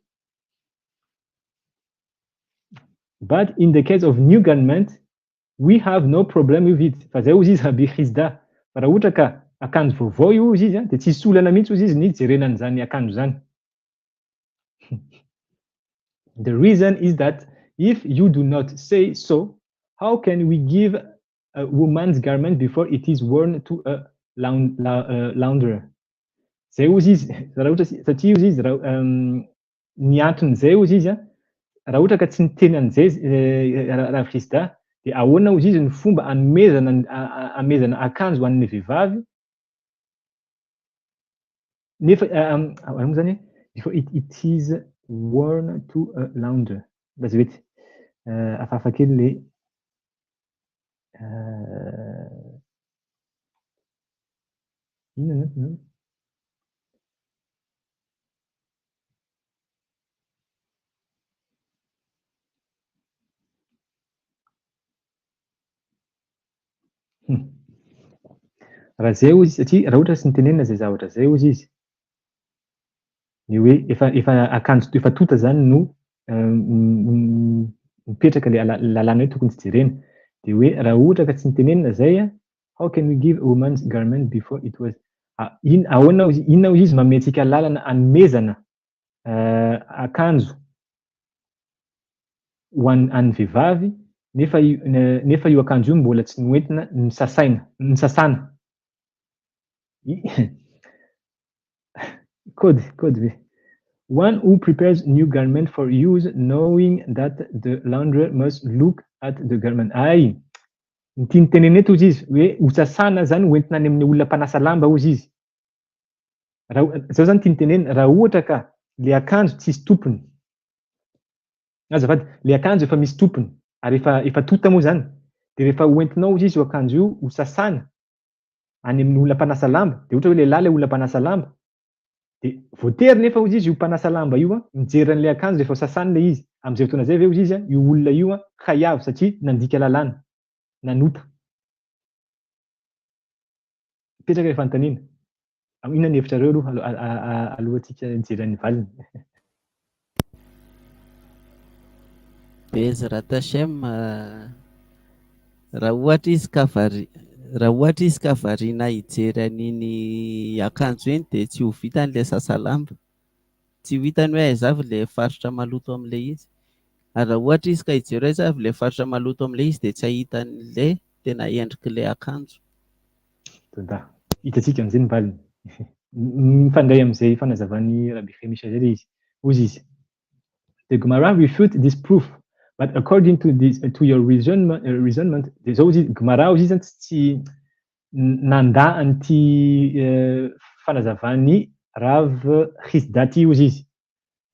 But in the case of new garment, we have no problem with it. Fa zay hozy izy Rabbi Pinhas. Fa raha ohatra ka akanjo vaovao io izy de tsisy olana mihitsy hozy izy ny jerenany zany akanjo zany. The reason is that if you do not say so, how can we give a woman's garment before it is worn to a launderer? Zay hozy izy, raha ohatra satria hozy izy ny anton'izay hozy izy raha ohatra ka tsy niteny an'izay Rabbi Pinhas de ahoana hozy izy ny fomba amezana akanjo ho an'le vehivavy nefa moa zany before it is worn to a launderer. Zay hoe hafahafa kely le inona raha zay hozy satria raha ohatra tsy nitenenina zay zavatra zay hozy izy ny hoe efa akanjo efa tota zany no mipetraka le lalàna hoe tokony tsy jerena. De hoe raha ohatra ka tsy nitenenina zay how can we give a woman's garment before it was inona hozy izy mameantsika lalana anomezana akanjo ho an'ny vehivavy nefa io akanjo io mbola tsy noentina nisasana. Code ve. One who prepares new garment for use knowing that the launderer must look at the garment. Ay, ny teneny eto hozy izy hoe hosasana zany hoentina any amin'ny olona mpanasa lamba hozy izy. Zao zany tiany teneny raha ohatra ka le akanjo tsisy tompony. Azafady, le akanjo efa misy tompony ary efa tota moa zany. De rehefa hoentinao hozy izy io akanjo io hosasana any amin'ny olona mpanasa lamba, de ohatra hoe lehilahy le olona mpanasa lamba, de voatery nefa hozy izy io mpanasa lamba io mijery an'le akanjo rehefa hosasana le izy. Am'izay fotoana zay ve hozy izy io olona io khayavo satria nandika lalàna, nanota. Petraka rehefa anontaniana. Inona ny hevitrareo aloha alohantsika hijery an'ny valiny? Bezrat Hashem, raha ohatra izy ka variana hijery an'iny akanjo eny de tsy ho vitany le sasalamba, tsy ho hitany hoe aiza avy le faritra maloto am'le izy. Ary raha ohatra izy ka hijery aiza avy le faritra maloto am'le izy de tsy ahitan'le tena endrik'le akanjo. Tonda hitantsika am'izay ny valiny. Mifandray am'izay fanazavan'ny Rabbi Pinhas Yair izy. Hozy izy. The Gemara refute this proof, but according to your reasonment, de zao izy Gemara hozy izy tsy nanda an'ity fanazavan'ny Rav Pinhas hozy izy.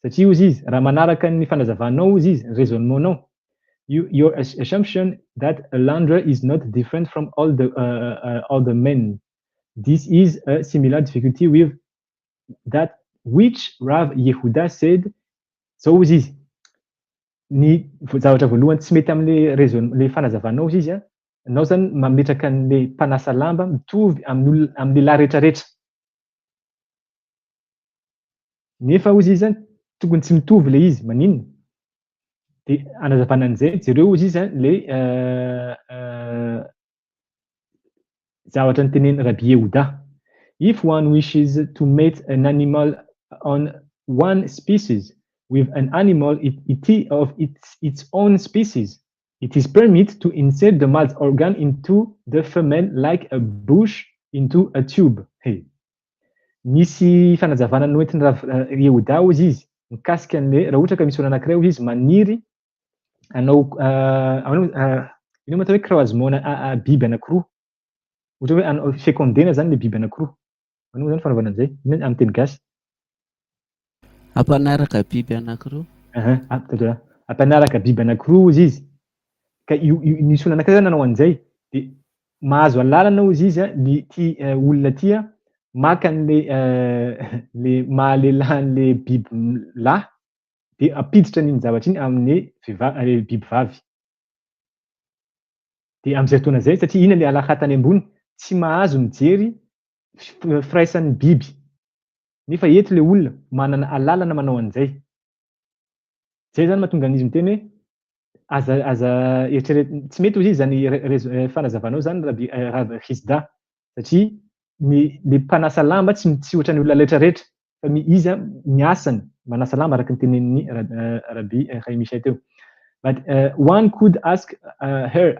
Satria hozy izy raha manaraka ny fanazavanao hozy izy, raisonnementanao, your assumption that a launderer is not different from all the men. This is a similar difficulty with that which Rav Yehuda said. So hozy izy ny zavatra voalohany tsy mety am'le fanazavanao hozy izy anao zany mametraka an'le mpanasa lamba mitovy am'le lahy rehetrarehetra. Nefa hozy izy tokony tsy mitovy le izy, maninona? De anazavana an'izay jereo hozy izy le zavatra niteneny Rabbi Yehuda. If one wishes to mate an animal on one species with an animal of its own species, it is permitted to insert the male organ into the female like a bush into a tube. Hey. Misy fanazavana noentin'ny Yehuda izy izy mikasika an'le raha ohatra ka misy olo anankiray izy maniry anao ino atao hoe croisement biby anankiroa. Ohatra hoe anao fécondena zany le biby anankiroa. Anao zany fanaovana an'izay amin'ny teny gasy. Ampanaraka biby anankiroa. Ampanaraka biby anankiroa izy. Ka nisy olona anankiray zany nanao an'izay dia mahazo alalana izy izy ty olona ty maka le mahalelan'le biby lahy dia ampiditra n'iny zavatra iny amin'ny biby vavy. Dia amin'izay fotoana izay satria iny le alakatany ambony tsy mahazo mijery firaisan'ny biby. Nefa eto le olona manana alalana manao an'izay. Zay zany mahatonga an'izy miteny hoe aza eritreretina tsy mety izy zany fanazavanao zany Rabbi Hizda satria le mpanasa lamba tsy ohatran'ny olona rehetrarehetra fa izy ny asany manasa lamba araka ny tenenin'ny Rabbi Pinhas Yair teo. But one could ask her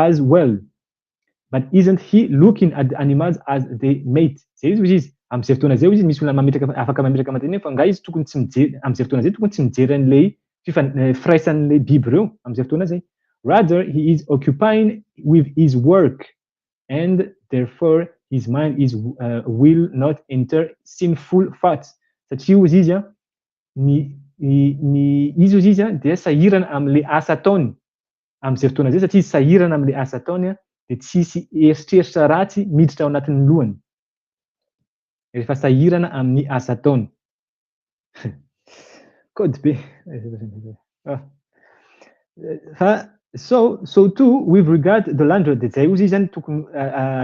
as well. But isn't he looking at the animals as they mate? Zay izy amin'izay fotoana zay izy misy olona afaka mametraka amateny fa nga izy tokony tsy mijery amin'izay fotoana zay tokony tsy mijery an'ilay firaisan'ilay biby ireo amin'izay fotoana zay. Rather he is occupying with his work and therefore his mind will not enter sinful thoughts. Satria izy izy dia sahirana amin'le asa ataony amin'izay fotoana zay satria izy sahirana amin'le asa ataony dia tsisy eritreritra ratsy miditra ao anatin'ny lohany rehefa sahirana amin'ny asa ataony. Kody be. So too with regard the landry dia zay izy zany tokony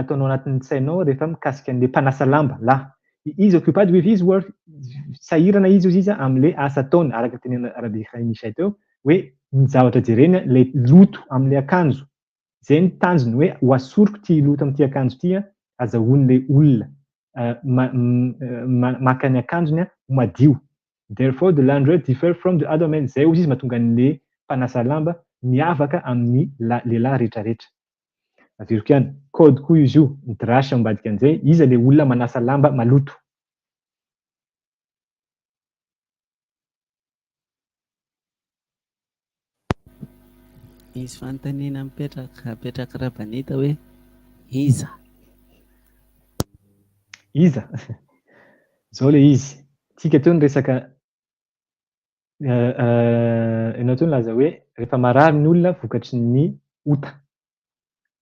ataonao anatin'ny sainao rehefa mikasika an'le mpanasa lamba lahy. He is occupied with his work. Sahirana izy amin'le asa ataony araka teny Rabbi Pinhas Yair teo hoe ny zavatra jerena le loto amin'le akanjo. Zay ny tanjony hoe ho asoriko ty loto amin'ty akanjo ty azahoan'le olona maka ny akanjony madio. Therefore the launderer differ from the other men. Zay izy mahatonga an'le mpanasa lamba miavaka amin'ny lehilahy rehetrarehetra. Averiko ihany kody koa izy io midrasy ambadika an'izay iza le olona manasa lamba maloto. Misy fanontaniana mipetraka rabanita hoe iza? Iza? Zao le izy. Tsika teo niresaka ianao teo nilaza hoe rehefa marary ny olona vokatry ny ota.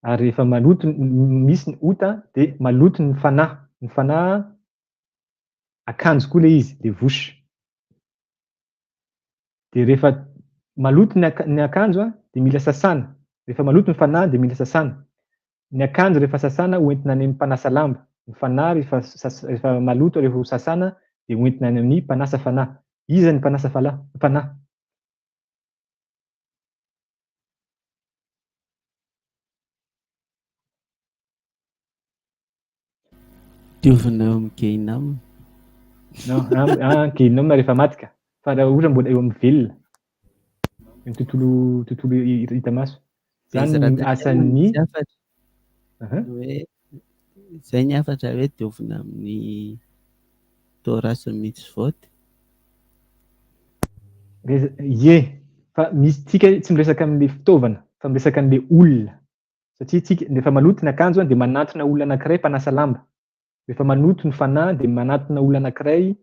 Ary rehefa maloto misy ny ota dia maloto ny fanahy. Ny fanahy akanjo koa le izy, le vosy. Dia rehefa maloto ny akanjo dia mila sasana. Rehefa maloto ny fanahy dia mila sasana. Ny akanjo rehefa sasana hoentina any amin'ny mpanasa lamba. Ny fanahy rehefa maloto rehefa sasana dia hoentina any amin'ny mpanasa fanahy. Iza ny mpanasa fanahy? Diovina eo amin'ny Gehinam. Gehinam rehefa maty ka. Fa raha ohatra mbola eo amin'ny velona. Ny tontolo hita maso. Zany asan'ny hoe zay ny afatra hoe diovina amin'ny Torah sy Mitzvot. Ie, fa misy tsika tsy miresaka amin'le fitaovana, fa miresaka amin'le olona. Satria tsika rehefa maloto ny akanjo dia manatona olona anankiray mpanasa lamba. Rehefa maloto ny fanahy dia manatona olona anankiray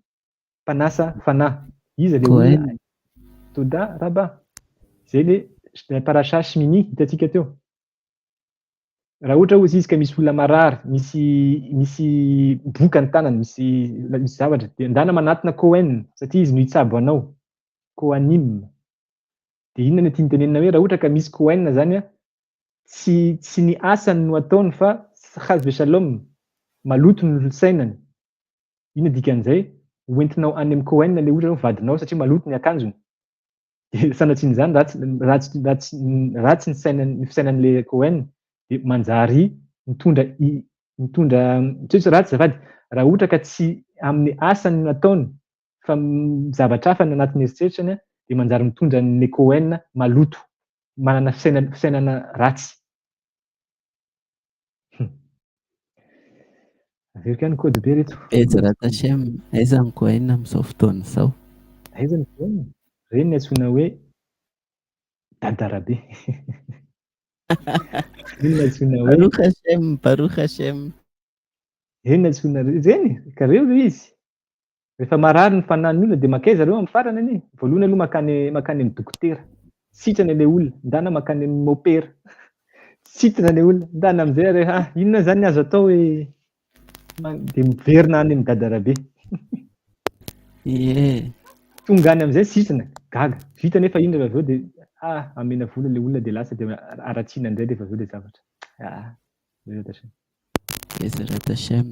mpanasa fanahy. Iza le olona? Toda raba. Zay le parasha shmini hitantsika teo. Raha ohatra hozy izy ka misy olona marary, misy boka ny tanany, misy zavatra dia ndana manatona Kohen satria izy no hitsabo anao. Kohanim. Dia inona no tiany tenenina hoe raha ohatra ka misy Kohen zany tsy ny asany no ataony fa chaz shalom maloto ny sainany. Inona dikan'izay? Hoentinao any amin'ny Kohen le ohatra vadinao satria maloto ny akanjony. Dia sanatria zany ratsy ny fisainan'le Kohen manjary mitondra tsy ratsy zafady raha ohatra ka tsy amin'ny asany nataony fa zavatra hafa anatin'ny eritreritrany dia manjary mitondra ny Cohen maloto, manana fisainana ratsy. Averika ny kody be reto. Bezrat-Hashem, aiza ny Cohen amin'izao fotoana izao? Aiza ny Cohen? Reny antsoina hoe dadarabe. Reny antsoina hoe Baruch Hashem, Baruch Hashem. reny antsoina reny, ka reo izy. Rehefa marary ny fanahin'ny olona dia makaiza reo amin'ny farany ani. Voalohany aloha makany amin'ny dokotera, sitrana ilay olona, ndana makany amin'ny mopera, sitrana ilay olona, ndana amin'izay rehefa inona zany azo atao hoe dia miverina any amin'ny dadarabe. Ie. Tonga any amin'izay sitrana, gaga. Vita nefa iny rehefa avy eo dia amena vola ilay olona dia lasa dia aratsiana indray rehefa avy eo ilay zavatra. Bezrat Hashem.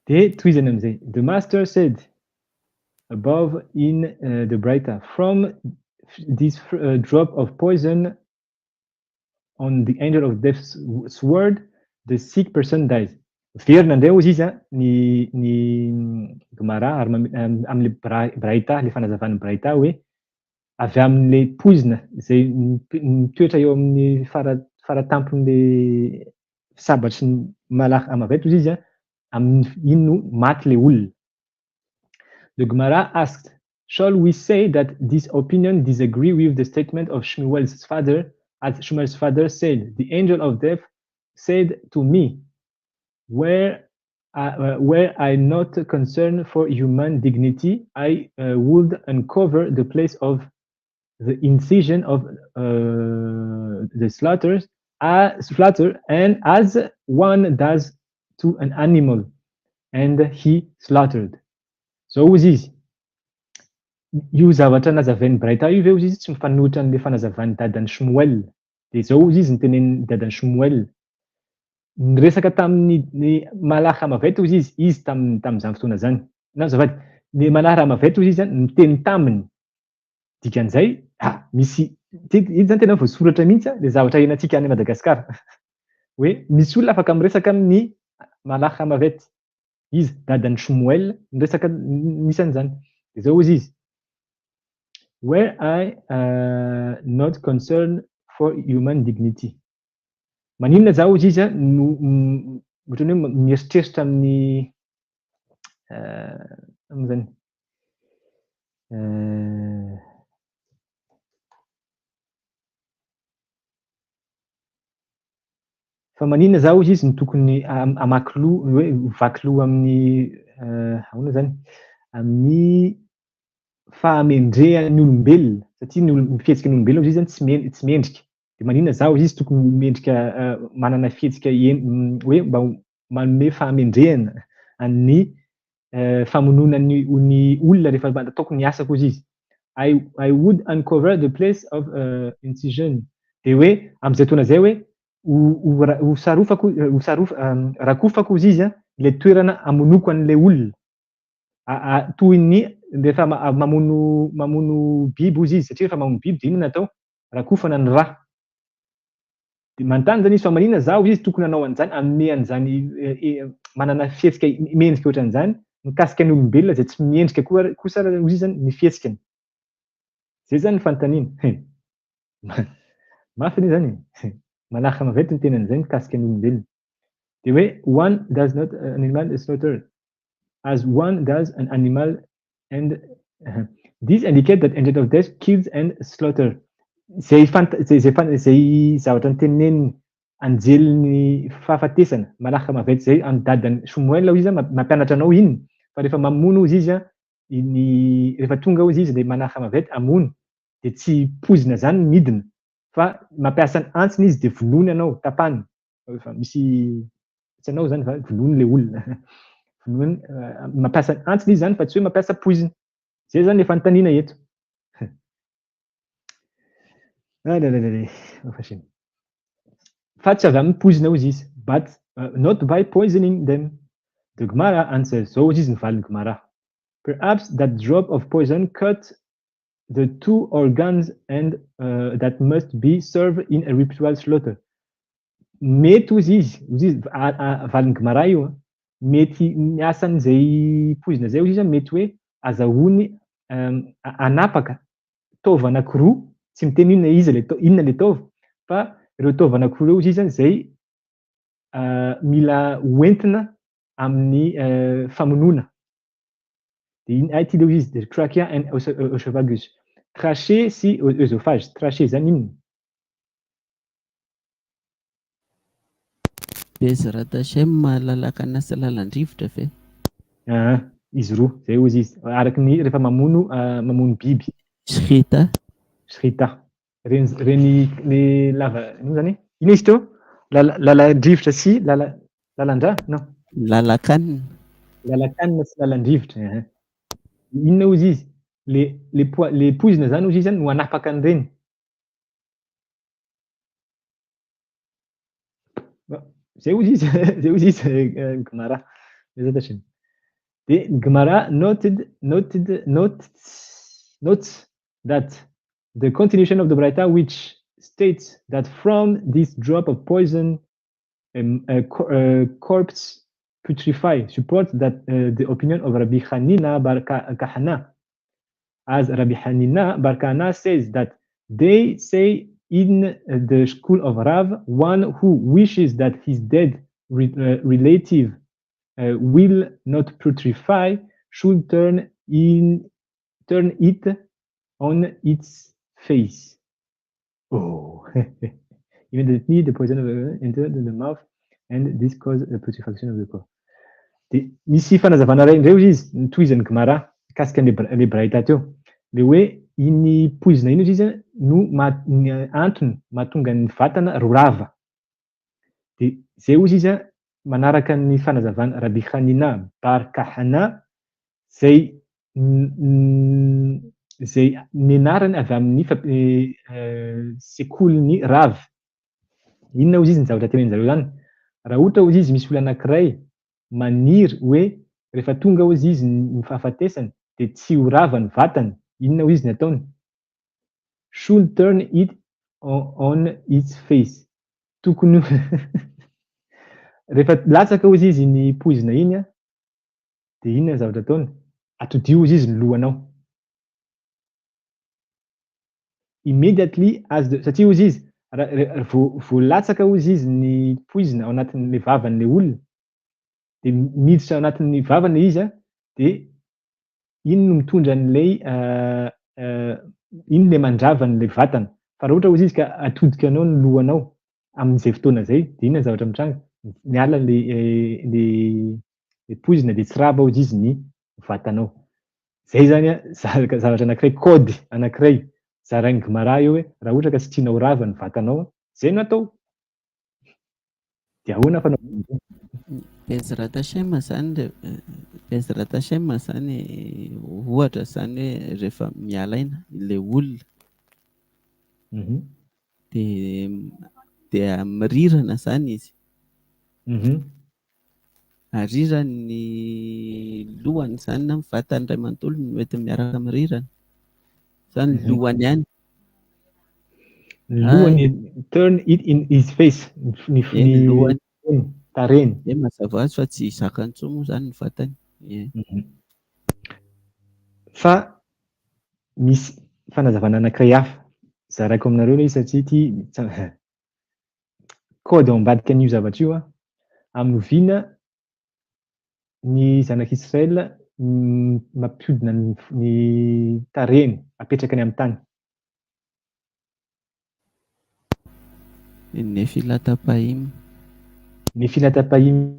Dia tohizany amin'izay. The master said above in the Braita, from this drop of poison on the angel of death's sword, the sick person dies. Verina indray ozy izy ny Gemara ary amin'le Braita, le fanazavan'ny Braita hoe avy amin'le poizina izay mitoetra eo amin'ny faratampon'le sabatry ny malach amavety ozy izy iny no maty le olona. The Gemara asked, shall we say that this opinion disagree with the statement of Shmuel's father, as Shmuel's father said, the angel of death said to me, were I not concerned for human dignity, I would uncover the place of the incision of the slaughter, and as one does to an animal, and he slaughtered. Zao ozy izy. Io zavatra nazavain'ny Braita io ve ozy izy tsy mifanohitra amin'le fanazavan'ny dadan'ny Shmuel. Dia zao ozy izy nitenen'ny dadan'ny Shmuel. Niresaka tamin'ny malach amavety ozy izy tamin'izany fotoana zany. Na azafady, ny malach amavety ozy izy miteny taminy. Dikan'izay, misy iny zany tena voasoratra mihitsy le zavatra henantsika any Madagasikara. Hoe misy olona afaka miresaka amin'ny malach amavety. Izy dadan'ny Shmuel niresaka nisan'izany. Dia zao ozy izy. Were I not concerned for human dignity. Maninona zao ozy izy ohatrany hoe mieritreritra amin'ny zany. Fa maninona zao ozy izy no tokony amaky loha, hoe vaky loha amin'ny ahoana zany, amin'ny fahamendrehan'ny olombelona, satria ny fihetsika ny olombelona ozy izy zany tsy mendrika. Dia maninona zao izy tokony mendrika manana fihetsika hoe mba manome fahamendrehana amin'ny famonoana ny olona rehefa ataoko ny asako ozy izy. I would uncover the place of incision. Dia hoe amin'izay taona zay hoe rakofako ozy izy le toerana amonoko an'le olona. Toy ny rehefa mamono biby ozy izy, satria rehefa mamono biby dia inona natao? Rakofana ny rà. Dia manontany zany izy fa maninona zao izy tokony hanao an'izany, hanome an'izany manana fihetsika mendrika ohatran'izany mikasika ny olombelona izay tsy mendrika kosa ozy izy ny fihetsikany. Zay zany ny fanontaniana. Mafy anie zany. Malach amavety ny tenan'izay mikasika ny olombelona. Dia hoe one does not an animal slaughter as one does an animal, and this indicate that angel of death kills and slaughter. Zay zavatra nitenen'ny anjelin'ny fahafatesana malach amavety zay amin'ny dadan'ny Shmuel ozy izy mampianatra anao iny. Fa rehefa mamono ozy izy rehefa tonga ozy izy dia malach amavety amono dia tsy poizina zany midina. Fa mampiasa ny antsiny izy dia vonoiny anao, tapany. Misy hitanao zany va vonoiny le olona. Vonoiny mampiasa ny antsiny izy zany fa tsy hoe mampiasa poizina. Zay zany le fanontaniana eto. Fa tsy avy amin'ny poizina ozy izy, but not by poisoning them. The Gemara answers, zao ozy izy nivalin'ny Gemara. Perhaps that drop of poison cut the two organs and that must be served in a ritual slaughter. Mety ozy izy valin'ny Gemara io, mety ny asan'izay poizina zay izy mety hoe azahoany anapaka taova anankiroa, tsy miteny inona le taova, fa ireo taova anankiroa reo izy zay mila hoentina amin'ny famonoana. Ty leo izy de trachea and esophagus. Trachée sy œsophage. Trachée zany inona? Bezratachem lalakana sy lalandrivotra ve? Izy roa, zay ozy izy. Araky ny rehefa mamono biby. Srita. Srita. Reny le lava, ino zany? Ino izy teo? Lalandrivotra sy lalandra? Non. Lalakanina. Lalakanina sy lalandrivotra. Inona ozy izy? Le poizina zany ozy izy no anapaka an'ireny. Zay ozy izy, zay ozy izy Gemara. The Gemara notes that the continuation of the Braita, which states that from this drop of poison, a corpse putrefy, supports that the opinion of Rabbi Hanina Bar Kahana, as Rabbi Hanina Bar Kahana says that they say in the school of Rav, one who wishes that his dead relative will not putrefy should turn it on its face. Oh. Immediately the poison entered the mouth and this caused the putrefaction of the corpse. Misy fanazavana ray indray izy nitoizan'ny Gemara mikasika le braita teo. Le hoe iny poizina iny izy no antony mahatonga ny vatana rorava. De zay ozy izy manaraka ny fanazavana Rabbi Hanina Bar Kahana zay nianarany avy amin'ny sekolin'ny Rav. Inona ozy izy ny zavatra tenenin-jareo zany? Raha ohatra ozy izy misy olona anankiray maniry hoe rehefa tonga ozy izy ny fahafatesany de tsy ho rava ny vatany, inona ozy izy ny ataony? Should turn it on its face. Tokony rehefa latsaka ozy izy ny poizina iny de inona ny zavatra ataony? Atodio ozy izy ny lohanao. Immediately satria ozy izy vao latsaka ozy izy ny poizina ao anatin'le vavan'le olona de miditra ao anatin'ny vavany izy de iny no mitondra an'ilay iny le mandrava an'le vatana. Fa raha ohatra ozy izy ka atodika anao ny lohanao amin'izay fotoana zay de inona ny zavatra mitranga? Miala le poizina de tsy rava ozy izy ny vatanao. Zay zany zavatra anankiray, kôdy anankiray zarain'ny Gemara eo hoe raha ohatra ka tsy tianao rava ny vatanao, zay no atao. De ahoana fanaovana an'izay? Bezratachem zany ohatra zany hoe rehefa miala aina le olona de mirirana zany izy. Arirany lohany zany na vatany ray manontolo no mety miaraka mirirana. Zany lohany ihany. Lohany turn it in his face. Ny lohany tarehiny. mazava azy fa tsy zakany intsony moa zany ny vatany. Fa misy fanazavana anankiray hafa zaraiko aminareo ilay satria ty kôdy ao ambadika an'io zavatra io hamoviana ny zanak'Israël mampihodina ny tarehiny apetrakany amin'ny tany. Nefilatapahim. Nefilatapahim.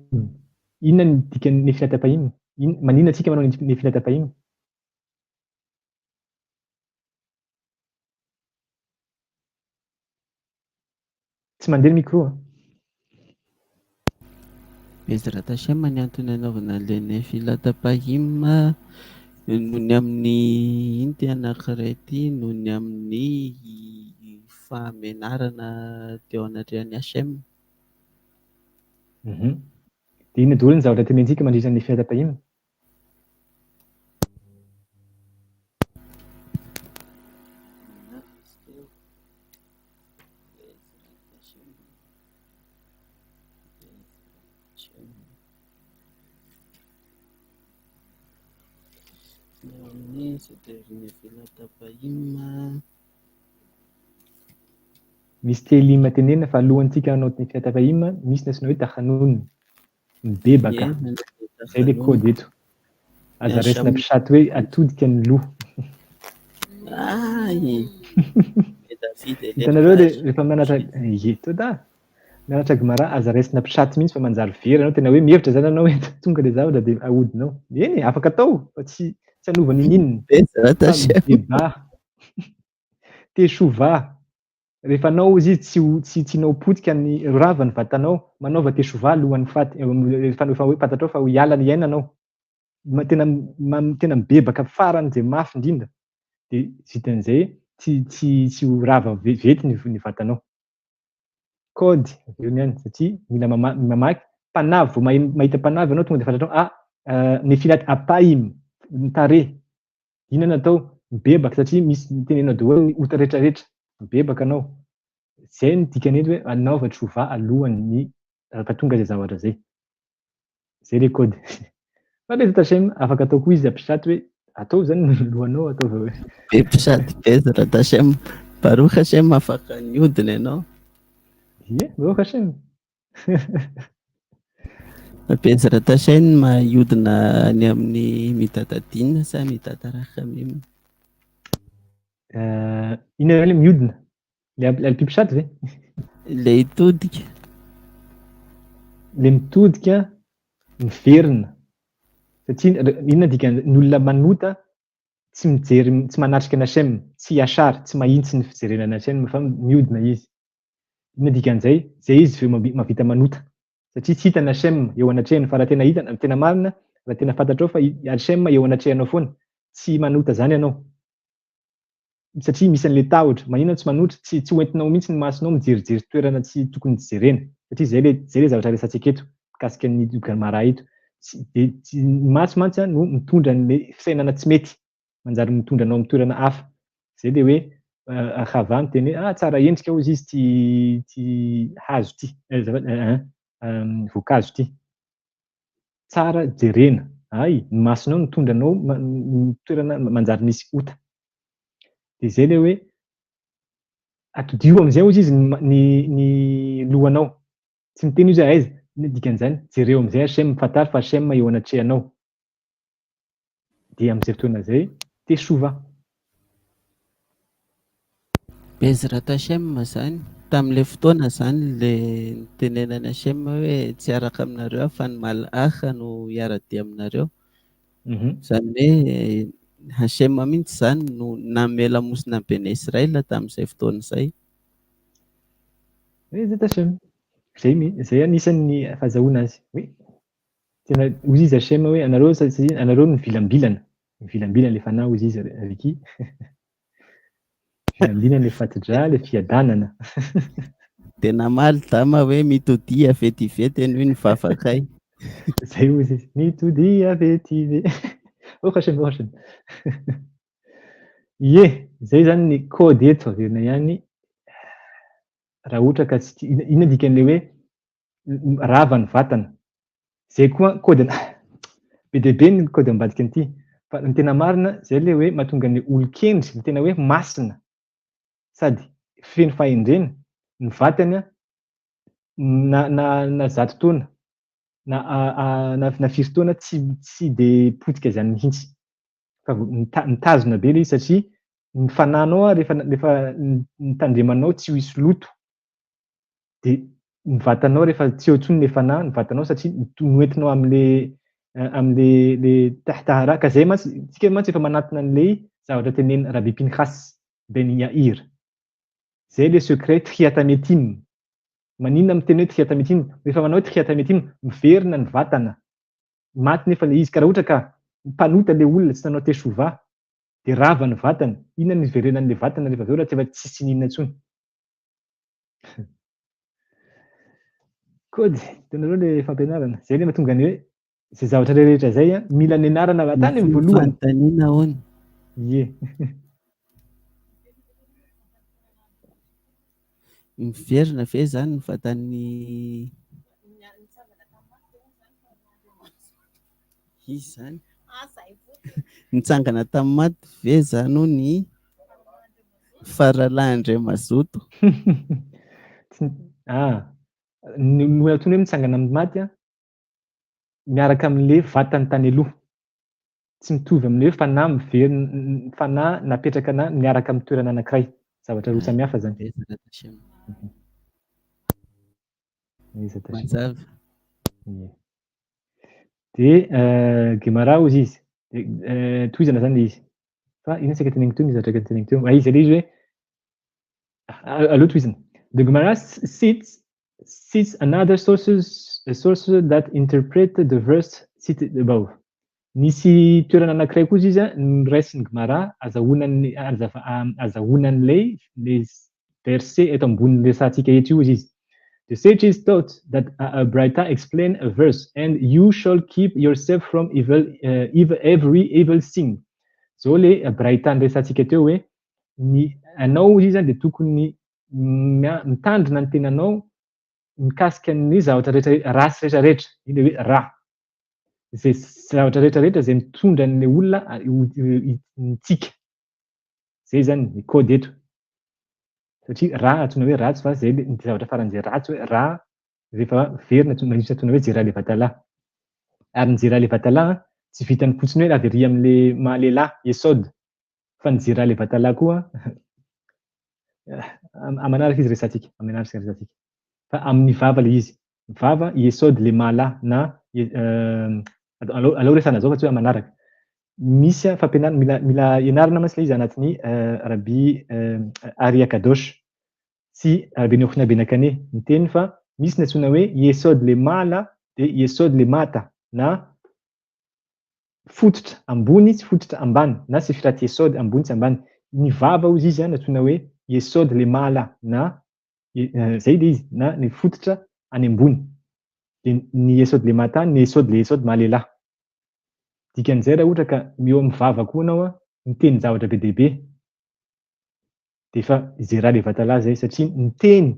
Inona ny dikan'ny nefilatapahim? Maninona antsika manao nefilatapahim? Tsy mandeha ny micro. Bezratachem ny antony anaovana le nefilatapahim noho ny amin'ny iny ty anankiray ty noho ny amin'ny famenarana teo anatrehan'ny Hashem. De inona daholo ny zavatra tenentsika mandritra ny nefilatapahim? Soterina filatapahima. Misy telima tenena fa alohantsika hanao ny fiatapahima, misy ny antsoina hoe tahanony, mibebaka. Ie, Zay le kôdy eto. Aza miasa raisina mpisato hoe atodika ny loha. Ay, David Hitanareo élevage. rehefa mianatra eto da mianatra gomara aza raisina mpisato mihitsy fa manjary very anao, tena hoe mihevitra zany anao hoe tonga le zavatra de ahodinao. Eny afaka atao fa tsy hanova ninninona Bezrata fa chef. mibeba, tesova. Rehefa anao izy tsy hinao potika ny rava ny vatanao, manaova tesova alohan'ny faty, efa hoe fantatrao fa ho hiala ny iainanao. Tena mibebaka farany zay mafy indrindra. De vitan'izay tsy ho rava vety ny vatanao. Kôdy eo niany satria mila mamaky mpanavy, vao mahita mpanavy anao tonga de fantatrao ny apahim, ny tarehy. Inona natao? Mibebaka satria misy tenenao daholo ny ota rehetrarehetra. Mibebaka anao. Zay ny dikany eto hoe anaova trova alohan'ny pahatonga zay zavatra zay. Zay le kôdy. Fa le tasem afaka atao koa izy ampisato hoe atao zany ny lohanao ataova hoe. Be mpisady Bezrata chef. Baroka chef afaka niodina ianao. Ie, baroka sem. Bezrata chef mahiodina any amin'ny mitadadinina sa mitataraka mimo? Ina le mihodina? Le alim-pipisato ve? Le hitodika. Le mitodika miverina. Satria inona dikany ny olona manota tsy mijery, tsy manatrika ny HM, tsy iasary, tsy mahitsy ny fijerena ny HM fa mihodina izy. Inona dikan'izay? Zay izy vao mahavita manota. Satria tsy hitany HM eo anatrehany fa raha tena hitany, tena marina, raha tena fantatrao fa HM eo anatrehanao foana, tsy manota zany ianao. Satria misy an'le tahotra, maninona tsy manotra, tsy hoentinao mihitsy ny masonao mijerijery toerana tsy tokony jerena. Satria zay le zavatra resantsika eto, mikasika ny gamara eto. Ny maso mantsy no mitondra an'le fisainana tsy mety, manjary mitondra anao amin'ny toerana hafa. Zay le hoe hava miteny hoe tsara endrika hozy izy ty hazo ty, voankazo ty. Tsara jerena. Ay, ny masonao mitondra anao toerana manjary misy ota. De zay le hoe atodio am'izay hozy izy ny lohanao. Tsy miteny izy aiza, ny dikan'izany, jereo am'izay HM mifantary fa HM eo anatrehanao. De am'izay fotoana zay, tesova. Bezrata chef zany. Tamin'le fotoana zany le nitenenana HM hoe tsy araka aminareo fa ny malaha no hiara-dia aminareo. Zany hoe HM mihitsy zany no nanome lamosina ben'ny Israela tamin'izay fotoana izay. Zay tasem. Zay anisan'ny fahazahoana azy. Hoe tena hozy izy HM hoe anareo no vilambilana. Vilambilana le fanahy hozy izy ariky. Vilambilana le fatidrà, le fiadanana. Tena maly dama hoe mitodia vetivety ianio ny vavakay. Zay hozy izy. Mitodia vetivety. Ohatra ohatra. Ie, zay zany ny kôdy eto averina ihany. Raha ohatra ka tsy inona dikan'le hoe rava ny vatana. Zay koa kôdy be dia be ny kôdy ambadika an'ity. Fa ny tena marina zay le hoe mahatonga ny olon-kendry ny tena hoe masina sady feno fahendrena ny vatany na zato taona na firy taona tsy de potika zany mihitsy. Fa mitazona be le izy satria ny fanahinao rehefa ny tandremanao tsy ho hisy loto. De ny vatanao rehefa tsy eo intsony le fanahy, ny vatanao satria noentinao am'le tahitahara. Ka zay mantsy, tsika mantsy efa manantona an'le zavatra teneny Rabbi Pinhas Yair. Zay le secret triatametim. Maninona miteny hoe triatametim? Rehefa manao hoe triatametim, miverina ny vatana. Maty nefa le izy. Ka raha ohatra ka mpanota le olona tsy nanao tesova, de rava ny vatana, inona ny iverenan'le vatana rehefa aveo raha tsy efa tsisy ninona intsony. Kôdy, hitanareo le fampianarana. Zay le mahatonga ny hoe zay zavatra rehetra zay mila nianarana tany amin'ny voalohany. Fanontaniana hono. Ie. Miverina ve zany ny vatan'ny izy zany? nitsangana tamin'ny maty ve zany ny faralahandre mazoto? No antony hoe mitsangana amin'ny maty miaraka amin'le vatany tany aloha. Tsy mitovy amin'le hoe fanahy miverina, fanahy napetraka miaraka amin'ny toerana anankiray. Zavatra roa samihafa zany. Mazava. De Gemara ozy izy. Tohizana zany izy. Fa ino saka teneniko teo, misy zavatra teneniko teo. Izy aloha izy hoe aloha tohizana. The Gemara cits another source that interpret the verse cited above. Nisy toerana anankiray koa izy noraisin'ny Gemara azahoanan'ilay verset eto ambonin'ny resantsika eto io izy. The sages thought that a Braita explain a verse, and you shall keep yourself from every evil thing. Zao le Braita resantsika teo hoe anao izy de tokony mitandrina ny tenanao mikasika ny zavatra rehetra rasy rehetrarehetra, iny hoe ra. Zay zavatra rehetrarehetra zay mitondra ny olona mitsika. Zay zany ny kôdy eto. Satria ra antsoina hoe ratsy fa zay ny zavatra faran'izay ratsy hoe ra rehefa verina mandritra antsoina hoe jera levatala. Ary ny jera levatala tsy vitany fotsiny hoe avery amin'le maha-lehilahy esôdy, fa ny jera levatala koa amanaraka izy resantsika, amanaraka resantsika. Fa amin'ny vava le izy. Vava esôdy le maha-lahy na aleo resana zao fa tsy hoe amanaraka. Misy fampianarana mila ianarana mantsy le izy anatin'ny Rabbi Ariakadosh sy Rabbi Nochina Benakane miteny fa misy ny antsoina hoe esôdy le mala de esôdy le mata na fototra ambony sy fototra ambany na sy firaty esôdy ambony sy ambany. Ny vava ozy izy antsoina hoe esôdy le mala na zay le izy na ny fototra any ambony. De ny esôdy le mata ny esôdy le esôdy maha-lehilahy. Dikan'izay raha ohatra ka eo amin'ny vava koa anao miteny zavatra be dehibe de efa zera levatala zay satria miteny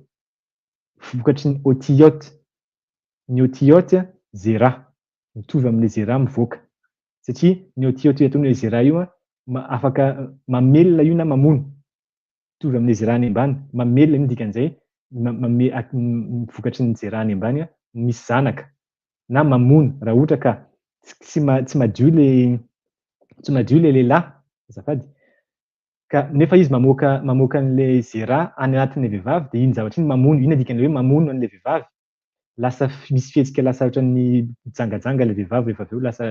vokatry ny otiote. Ny otiote zera mitovy amin'le zera mivoaka. Satria ny otiote atao hoe zera io afaka mamelona io na mamono. Mitovy amin'le zera any ambany, mamelona io dikan'izay vokatry ny zera any ambany misy zanaka na mamono raha ohatra ka tsy madio le lehilahy azafady ka nefa izy mamoaka an'le zera any anatin'le vehivavy de iny zavatra iny mamono, iny dikan'le hoe mamono an'le vehivavy. Lasa misy fihetsika lasa ohatran'ny jangajanga le vehivavy rehefa aveo lasa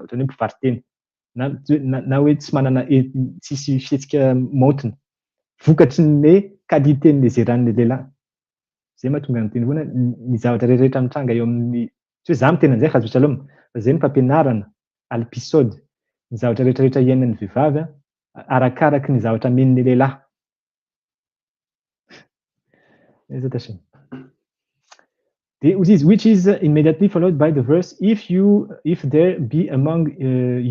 ohatran'ny hoe mpivarotena na hoe tsy manana tsisy fihetsika maontina vokatry ny qualité-n'le zeran'le lehilahy. Zay mahatonga miteny foana ny zavatra rehetrarehetra mitranga eo amin'ny tsy hoe za miteny an'izay hazo shalom fa zay ny fampianarana alpisôdy ny zavatra rehetrarehetra iainan'ny vehivavy arakaraky ny zavatra amen'le lehilahy. Which is immediately followed by the verse, if there be among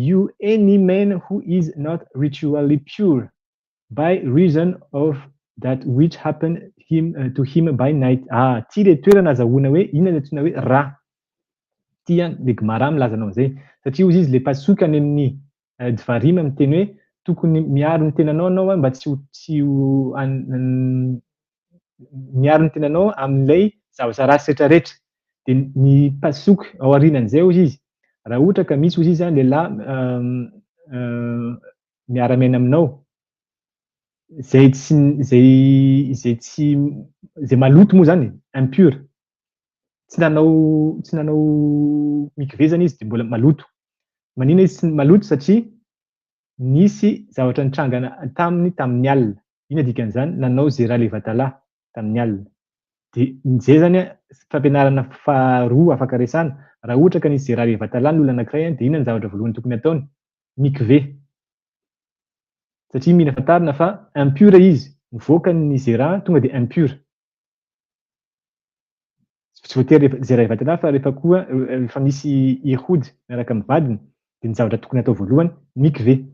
you any man who is not ritually pure by reason of that which happened to him by night. Ty le toerana azahoana hoe inona le antsoina hoe ra. Ty le Gemara milaza anao zay. Satria ozy izy le pasoka any amin'ny Dvarima miteny hoe tokony miaro ny tenanao anao mba tsy miaro ny tenanao amin'ilay zavatra rasy rehetrarehetra. De ny pasoka ao aorianan'izay ozy izy. Raha ohatra ka misy ozy izy lehilahy miara-miaina aminao zay maloto moa zany, impur. Tsy nanao mikve zany izy de mbola maloto. Manina izy tsy maloto satria nisy zavatra nitrangana tamin'ny alina. Ina dikan'izany nanao zera levatala tamin'ny alina. De zay zany fampianarana faharoa afaka resana. Raha ohatra ka nisy zera levatala ny olona anankiray de inona ny zavatra voalohany tokony ataony? Mikve. Satria mila fantarina fa impur izy, mivoaka ny zera tonga de impur. Tsy voatery zera levatala fa rehefa koa efa misy ihody miaraka amin'ny vadiny de ny zavatra tokony atao voalohany mikve.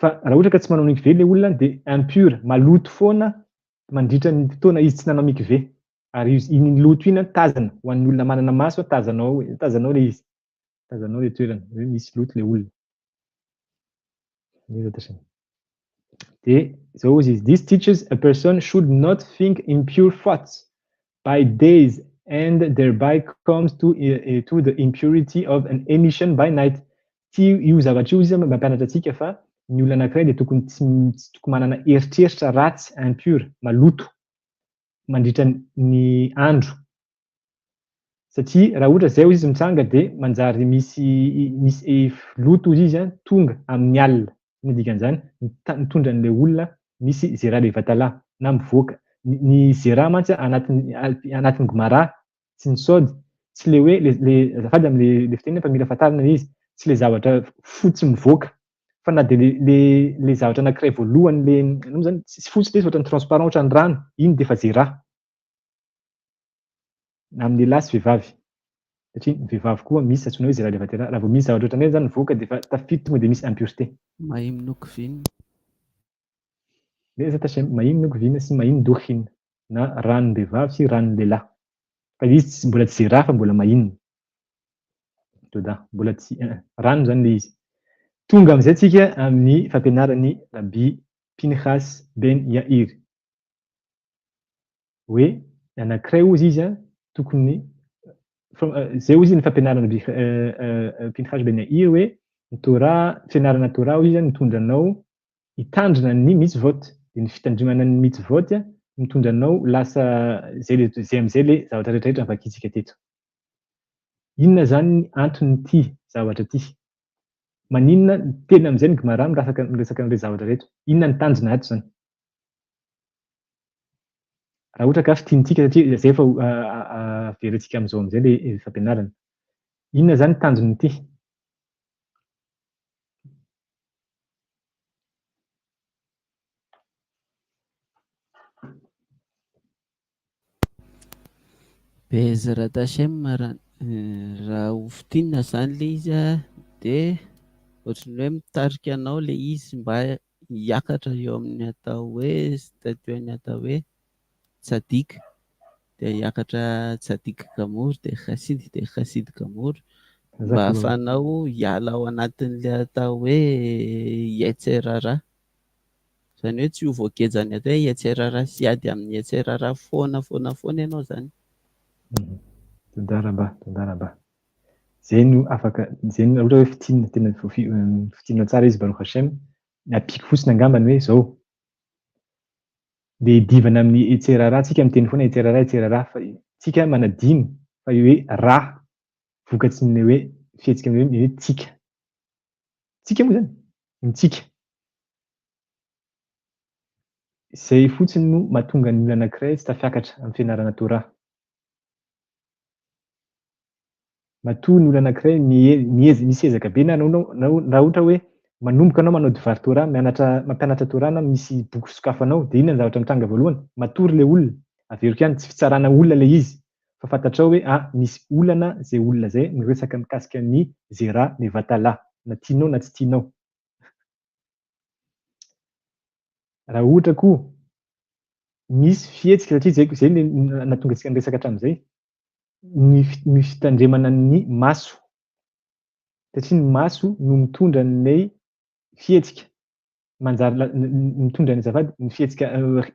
Fa raha ohatra ka tsy manao mikve le olona de impur, maloto foana mandritra ny fotoana izy tsy nanao mikve. Ary iny loto iny tazana ho an'ny olona manana maso tazanao le izy. tazanao le toerana hoe misy loto le olona. De zao izy, this teaches a person should not think impure thoughts by days and thereby comes to the impurity of an emission by night. Io zavatra io izy mampianatra antsika fa ny olona anankiray dia tokony tsy tokony manana eritreritra ratsy, impure, maloto mandritra ny andro. Satria raha ohatra zay izy mitsanga dia manjary misy loto izy tonga amin'ny alina. Ny dikan'izany mitondra an'ilay olona misy zera levatala na mivoaka. Ny zera mantsy anatin'ny gomara sy ny sody, tsy le hoe azafady am'le fiteniny fa mila fantarina izy, tsy le zavatra fotsy mivoaka fa na dia le zavatra anankiray voalohany le zany tsy fotsy le izy ohatran'ny transparent ohatran'ny rano, iny dia efa zera. Amin'ny lehilahy sy vehivavy. Satria ny vehivavy koa misy antsoina hoe zera levatala. Raha vao misy zavatra ohatran'izay zany mivoaka dia efa tafiditra tonga dia misy impureté. Mahim nuk vin. Le zata mahim nuk vin sy mahim dohin na ranon-behivavy sy ranon-lehilahy. Fa izy mbola tsy zera fa mbola mahim. Toda mbola tsy rano zany le izy. Tonga amin'izay tsika amin'ny fampianaran'ny Rabbi Pinhas ben Yair. Hoe anankiray ozy izy tokony zay ozy ny fampianarana Pinhas ben Yair hoe ny Torah, fianarana Torah izy mitondra anao hitandrina ny mitzvot. Dia ny fitandrimana ny mitzvot mitondra anao lasa zay amin'izay le zavatra rehetrarehetra vakintsika teto. Inona zany ny anton'ity zavatra ty? Maninona tena amin'izay ny gomara miresaka an'ilay zavatra rehetra? Inona ny tanjona ato zany? Raha ohatra ka fitiantsika satria zay efa averentsika amin'izao amin'izay le fampianarana. Inona zany tanjon'ity? Bezrat Hashem raha ho fitinina zany le izy dia ohatran'ny hoe mitarika anao le izy mba hiakatra eo amin'ny atao hoe statueny atao hoe tsadik, dia hiakatra tsadik gamor dia chasid gamor, mba ahafahanao hiala ao anatin'le atao hoe ietserara. Izany hoe tsy ho voakejany atao hoe ietserara sy ady amin'ny ietserara foana ianao zany. Todaraba. Zay no afaka, zay no ohatra hoe fitinina tena fitinina tsara izy Baruch Hashem. Apiako fotsiny angambany hoe zao. Dia divana amin'ny etserara, tsika miteny foana etserara fa tsika manadiny fa hoe ra vokatry ny hoe fihetsika hoe tsika. Tsika moa zany, mitsika. Zay fotsiny no mahatonga ny olona anankiray tsy tafiakatra amin'ny fianarana Torah. Matoa ny olona anankiray misy ezaka be na raha ohatra hoe manomboka anao manao divar Torah, mampianatra Torah na misy boky sokafanao, dia inona ny zavatra mitranga voalohany? Matory le olona. Averiko ihany tsy fitsarana olona le izy. Fa fantatrao hoe misy olana zay olona zay miresaka mikasika ny zera levatala. Na tianao na tsy tianao. Raha ohatra koa misy fihetsika satria zay nahatonga antsika niresaka hatramin'izay, ny fitandremana ny maso. Satria ny maso no mitondra an'ilay fihetsika. Manjary mitondra ny azafady ny fihetsika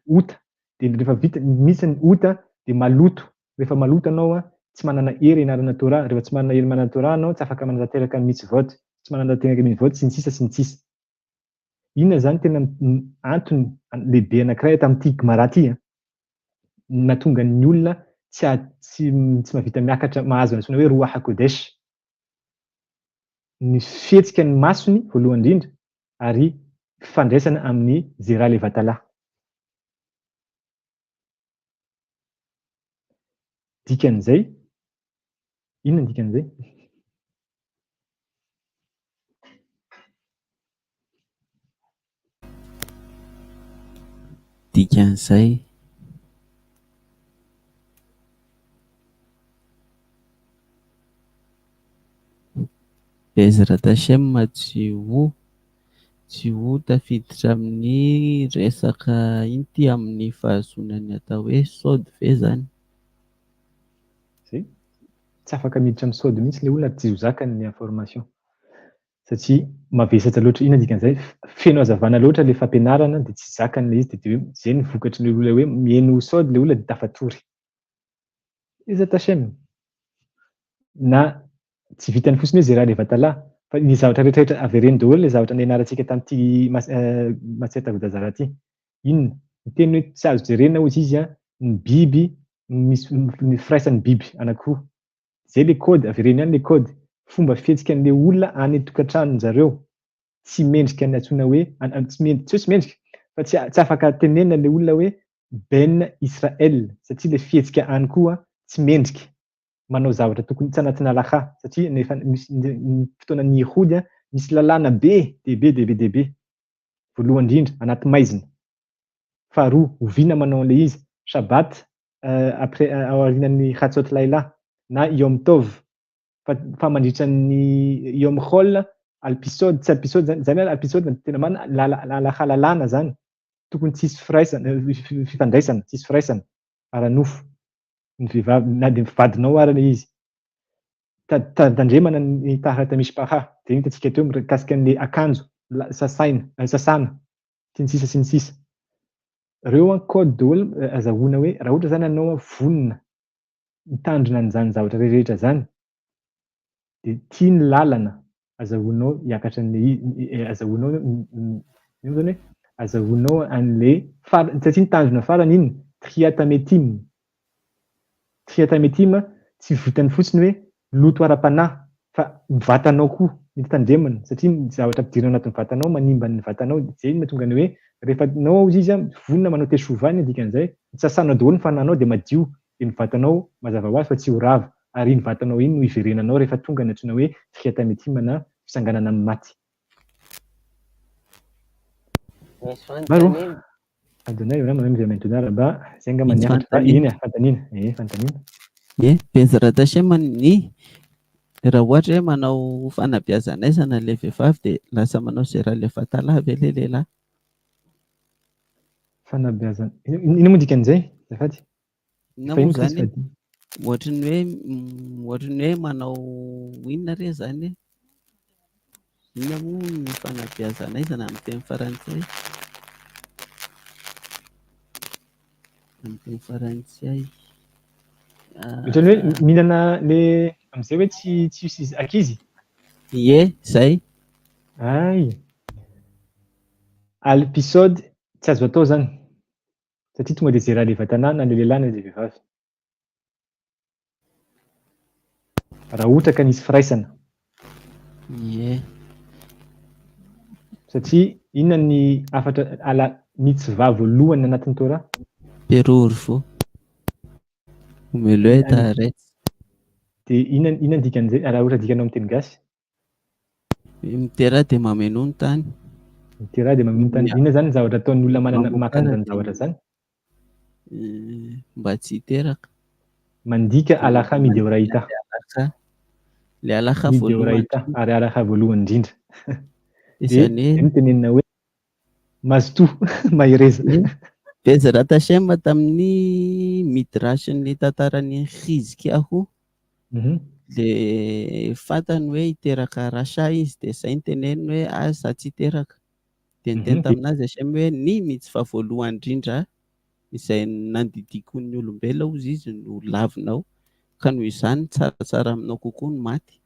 ota. Dia rehefa vita misy ny ota dia maloto. Rehefa maloto anao tsy manana hery ianarana Torah. Rehefa tsy manana hery manana Torah anao tsy afaka manatanteraka ny mitzvot. Tsy mananatanteraka ny mitzvot sy ny sisa sy ny sisa. Inona zany tena antony lehibe anankiray tamin'ity gomara ity nahatonga ny olona tsy mahavita miakatra mahazo antsoina hoe Ruach HaKodesh. Ny fihetsika ny masony voalohany indrindra ary fifandraisana amin'ny zera levatala. Dikan'izay, inona ny dikan'izay? Dikan'izay Bezrat Hashem tsy ho tafiditra amin'ny resaka inty amin'ny fahazonany atao hoe sody ve zany? tsy afaka miditra misaody mihitsy le olona tsy ho zakany ny information satria mavesatra loatra. Ina dikan'izay feno hazavana loatra le fampianarana dia tsy zakany le izy dia zay ny vokatry ny olona hoe mihaino saody le olona dia tafatory. Iza tashem na tsy vitany fotsiny hoe zay raha rehefa talahy fa ny zavatra rehetrarehetra avereny daholo le zavatra nianarantsika tamin'ity Massekhet Souka ity. Inona? Miteny hoe tsy azo jerena hozy izy ny biby misy ny firaisan'ny biby anankiroa. Zay le kôdy avereny ihany le kôdy. Fomba fihetsikan'le olona any tokantranon-jareo. Tsy mendrika ny antsoina hoe tsy mendrika fa tsy afaka tenenina le olona hoe Ben Israel satria le fihetsika any koa tsy mendrika. Manao zavatra tokony tsy anatina halakha satria nefa misy ny fotoanan'ny Yehody misy lalàna be be. Voalohany indrindra anaty maizina. Faharoa oviana manao an'le izy. Shabat après ao aorianan'ny Hatsot Laila na Yom Tov fa mandritra ny Yom Chol alpisode tsy alpisode zany alpisode tena marina lalàna zany. Tokony tsisy firaisana fifandraisana tsisy firaisana ara-nofo. Ny vehivavy na dia vadinao arana izy. Tandremana ny taharata mishpaha dia hitantsika teo mikasika an'le akanjo sasana sy ny sisa. Ireo kôdy daholo azahoana hoe raha ohatra zany anao vonona mitandrina an'izany zavatra rehetrarehetra zany dia tia ny lalana azahoanao hiakatra azahoanao an'le satria nitandrina farany iny triatametima tsy vitany fotsiny hoe loto ara-panahy fa vatanao koa mitandremana satria ny zavatra ampidirina anatin'ny vatanao manimba ny vatanao. Zay no mahatonga ny hoe rehefa nao izy vonona manao tesova ny dikan'izay sasanao daholo ny fananao dia madio dia ny vatanao mazava ho azy fa tsy ho rava ary ny vatanao iny no iverenanao rehefa tonga ny antsoina hoe triatametima na fisanganana amin'ny maty. Maro adonay vraiment même jamais donara ba zay nga maniafatra iny fantaniana. Bezarata shemany raha ohatra hoe manao fanabeazanaizana le vehivavy dia lasa manao zay raha le fatalahy ve le lehilahy? Fanabeazana ina moa dikan'izay zafady? Inona moa zany ohatran'ny hoe manao inona re zany? Inona moa ny fanabeazanaizana amin'ny teny farantsay? Amin'ny teny farantsay ohatrany hoe mihinana le amin'izay hoe tsy misy ankizy? Ie, zay. Ay. Alpisode tsy azo atao zany satria tonga dia zay raha leva tanàna na le lehilahy na le vehivavy. Raha ohatra ka nisy firaisana. Ie. Satria inona ny afatra mitsivà voalohany anatin'ny Torah? Perorvo. Omeleta aretsy. Dia inona dikan'izay raha ohatra dikanao amin'ny teny gasy? Mitera dia mameno ny tany. Mitera dia mameno ny tany. Inona zany ny zavatra ataon'ny olona makan'izany zavatra zany? Mba tsy hiteraka. Mandika alakha mideoraita. Le alakha voalohany. Ary alakha voalohany indrindra. Izany hoe tenenina hoe mazoto mahireza. Bezarata shema tamin'ny midrashin'ny tantaran'ny Hizkiaho le fantany hoe hiteraka rasha izy dia izay ny teneniny hoe aza tsy hiteraka. Dia niteny taminazy Hashem hoe ny mitsivà voalohany indrindra izay nandidiko ny olombelona hozy izy no lavinao ka noho izany tsaratsara aminao kokoa ny maty.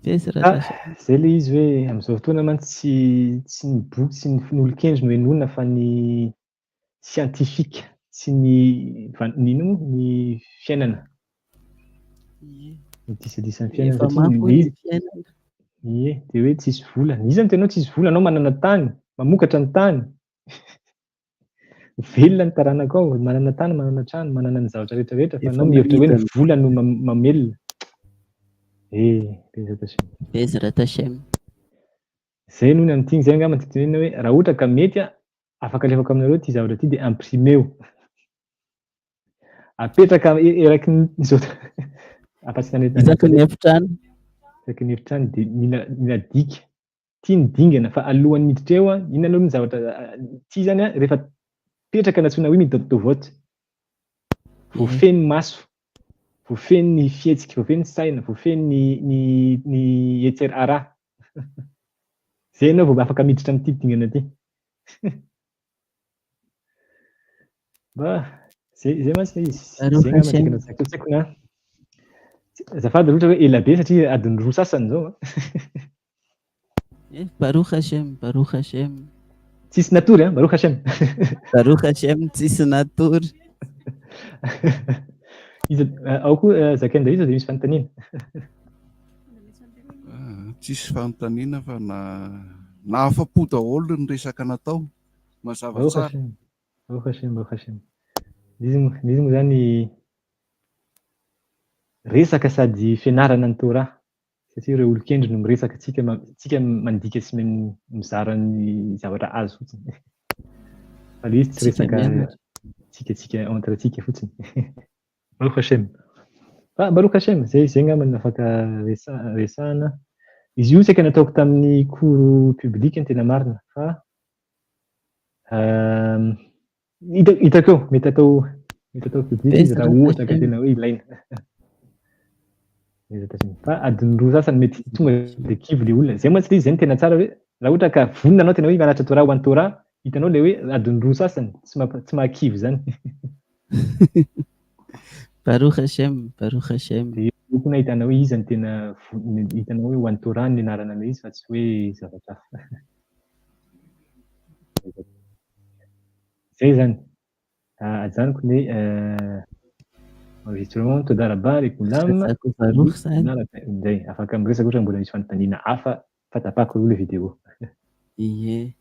Zay le izy hoe amin'izao fotoana mantsy tsy ny boky sy ny olon-kendry no henoina fa ny siantifika sy ny fiainana. Ny disadisan'ny fiainana satria ie dia hoe tsisy vola. Iza no tenao tsisy vola, anao manana tany, mamokatra ny tany. Velona ny taranaka ao, manana tany, manana trano, manana ny zavatra rehetrarehetra fa anao mihevitra hoe ny vola no mamelona. Bezarata Hashem. Zay noho ny amin'ity zay angamba ny tenenina hoe raha ohatra ka mety afaka alefako aminareo ity zavatra ity dia imprimeo. Apetraka eraky ny zao isaky ny efitrano. Isaky ny efitrano dia mila dika. Tia ny dingana fa alohan'ny miditra eo inona aloha ny zavatra ity zany rehefa petraka natsoina hoe midôtôvôty. Voafeny maso, voafeny ny fihetsika, voafeny saina, voafeny ny eritseritra ara. Zay ianao vao afaka miditra amin'ity dingana ity. Zay mantsy izy. Zay ngamba tiakana tsaiko na. Azafady ohatra hoe ela be satria adiny roa sasany zao. Baruch Hashem, Baruch Hashem. Tsisy natory, Baruch Hashem. Baruch Hashem, tsisy natory. Izy ao koa zakainda izy dia misy fanontaniana. Tsisy fanontaniana fa na afa-po daholo ny resaka natao mazava tsara. Baruch Hashem, Baruch Hashem. Izy moa zany resaka sady fianarana ny Torah. Satria ireo olon-kendry no miresaka tsika mandika sy mizara ny zavatra azo fotsiny. Fa ilay izy tsy resaka tsika entre tsika fotsiny. Baruch Hashem. Baruch Hashem, zay ngamba ny afaka resahana. Izy io tsy aika nataoko tamin'ny cours public ny tena marina fa hitako eo mety atao public izy raha ohatra ka tena hoe ilaina. Fa adiny roa sasany mety tonga dia kivy le olona. Zay mantsy izy zay tena tsara hoe raha ohatra ka vonona anao tena hoe mianatra Torah ho an'ny Torah, hitanao le hoe adiny roa sasany tsy mahakivy zany. Baruch Hashem, Baruch Hashem. Dia io koa hitanao hoe izy tena hitanao hoe ho an'ny Torah ny ianarana ilay izy fa tsy hoe zavatra hafa. Zay zany. Ajanoko ny enregistrement toda rabba לכולם. Baruch zany. Afaka miresaka ohatra mbola misy fanontaniana hafa fa tapako aloha le vidéo. Ie.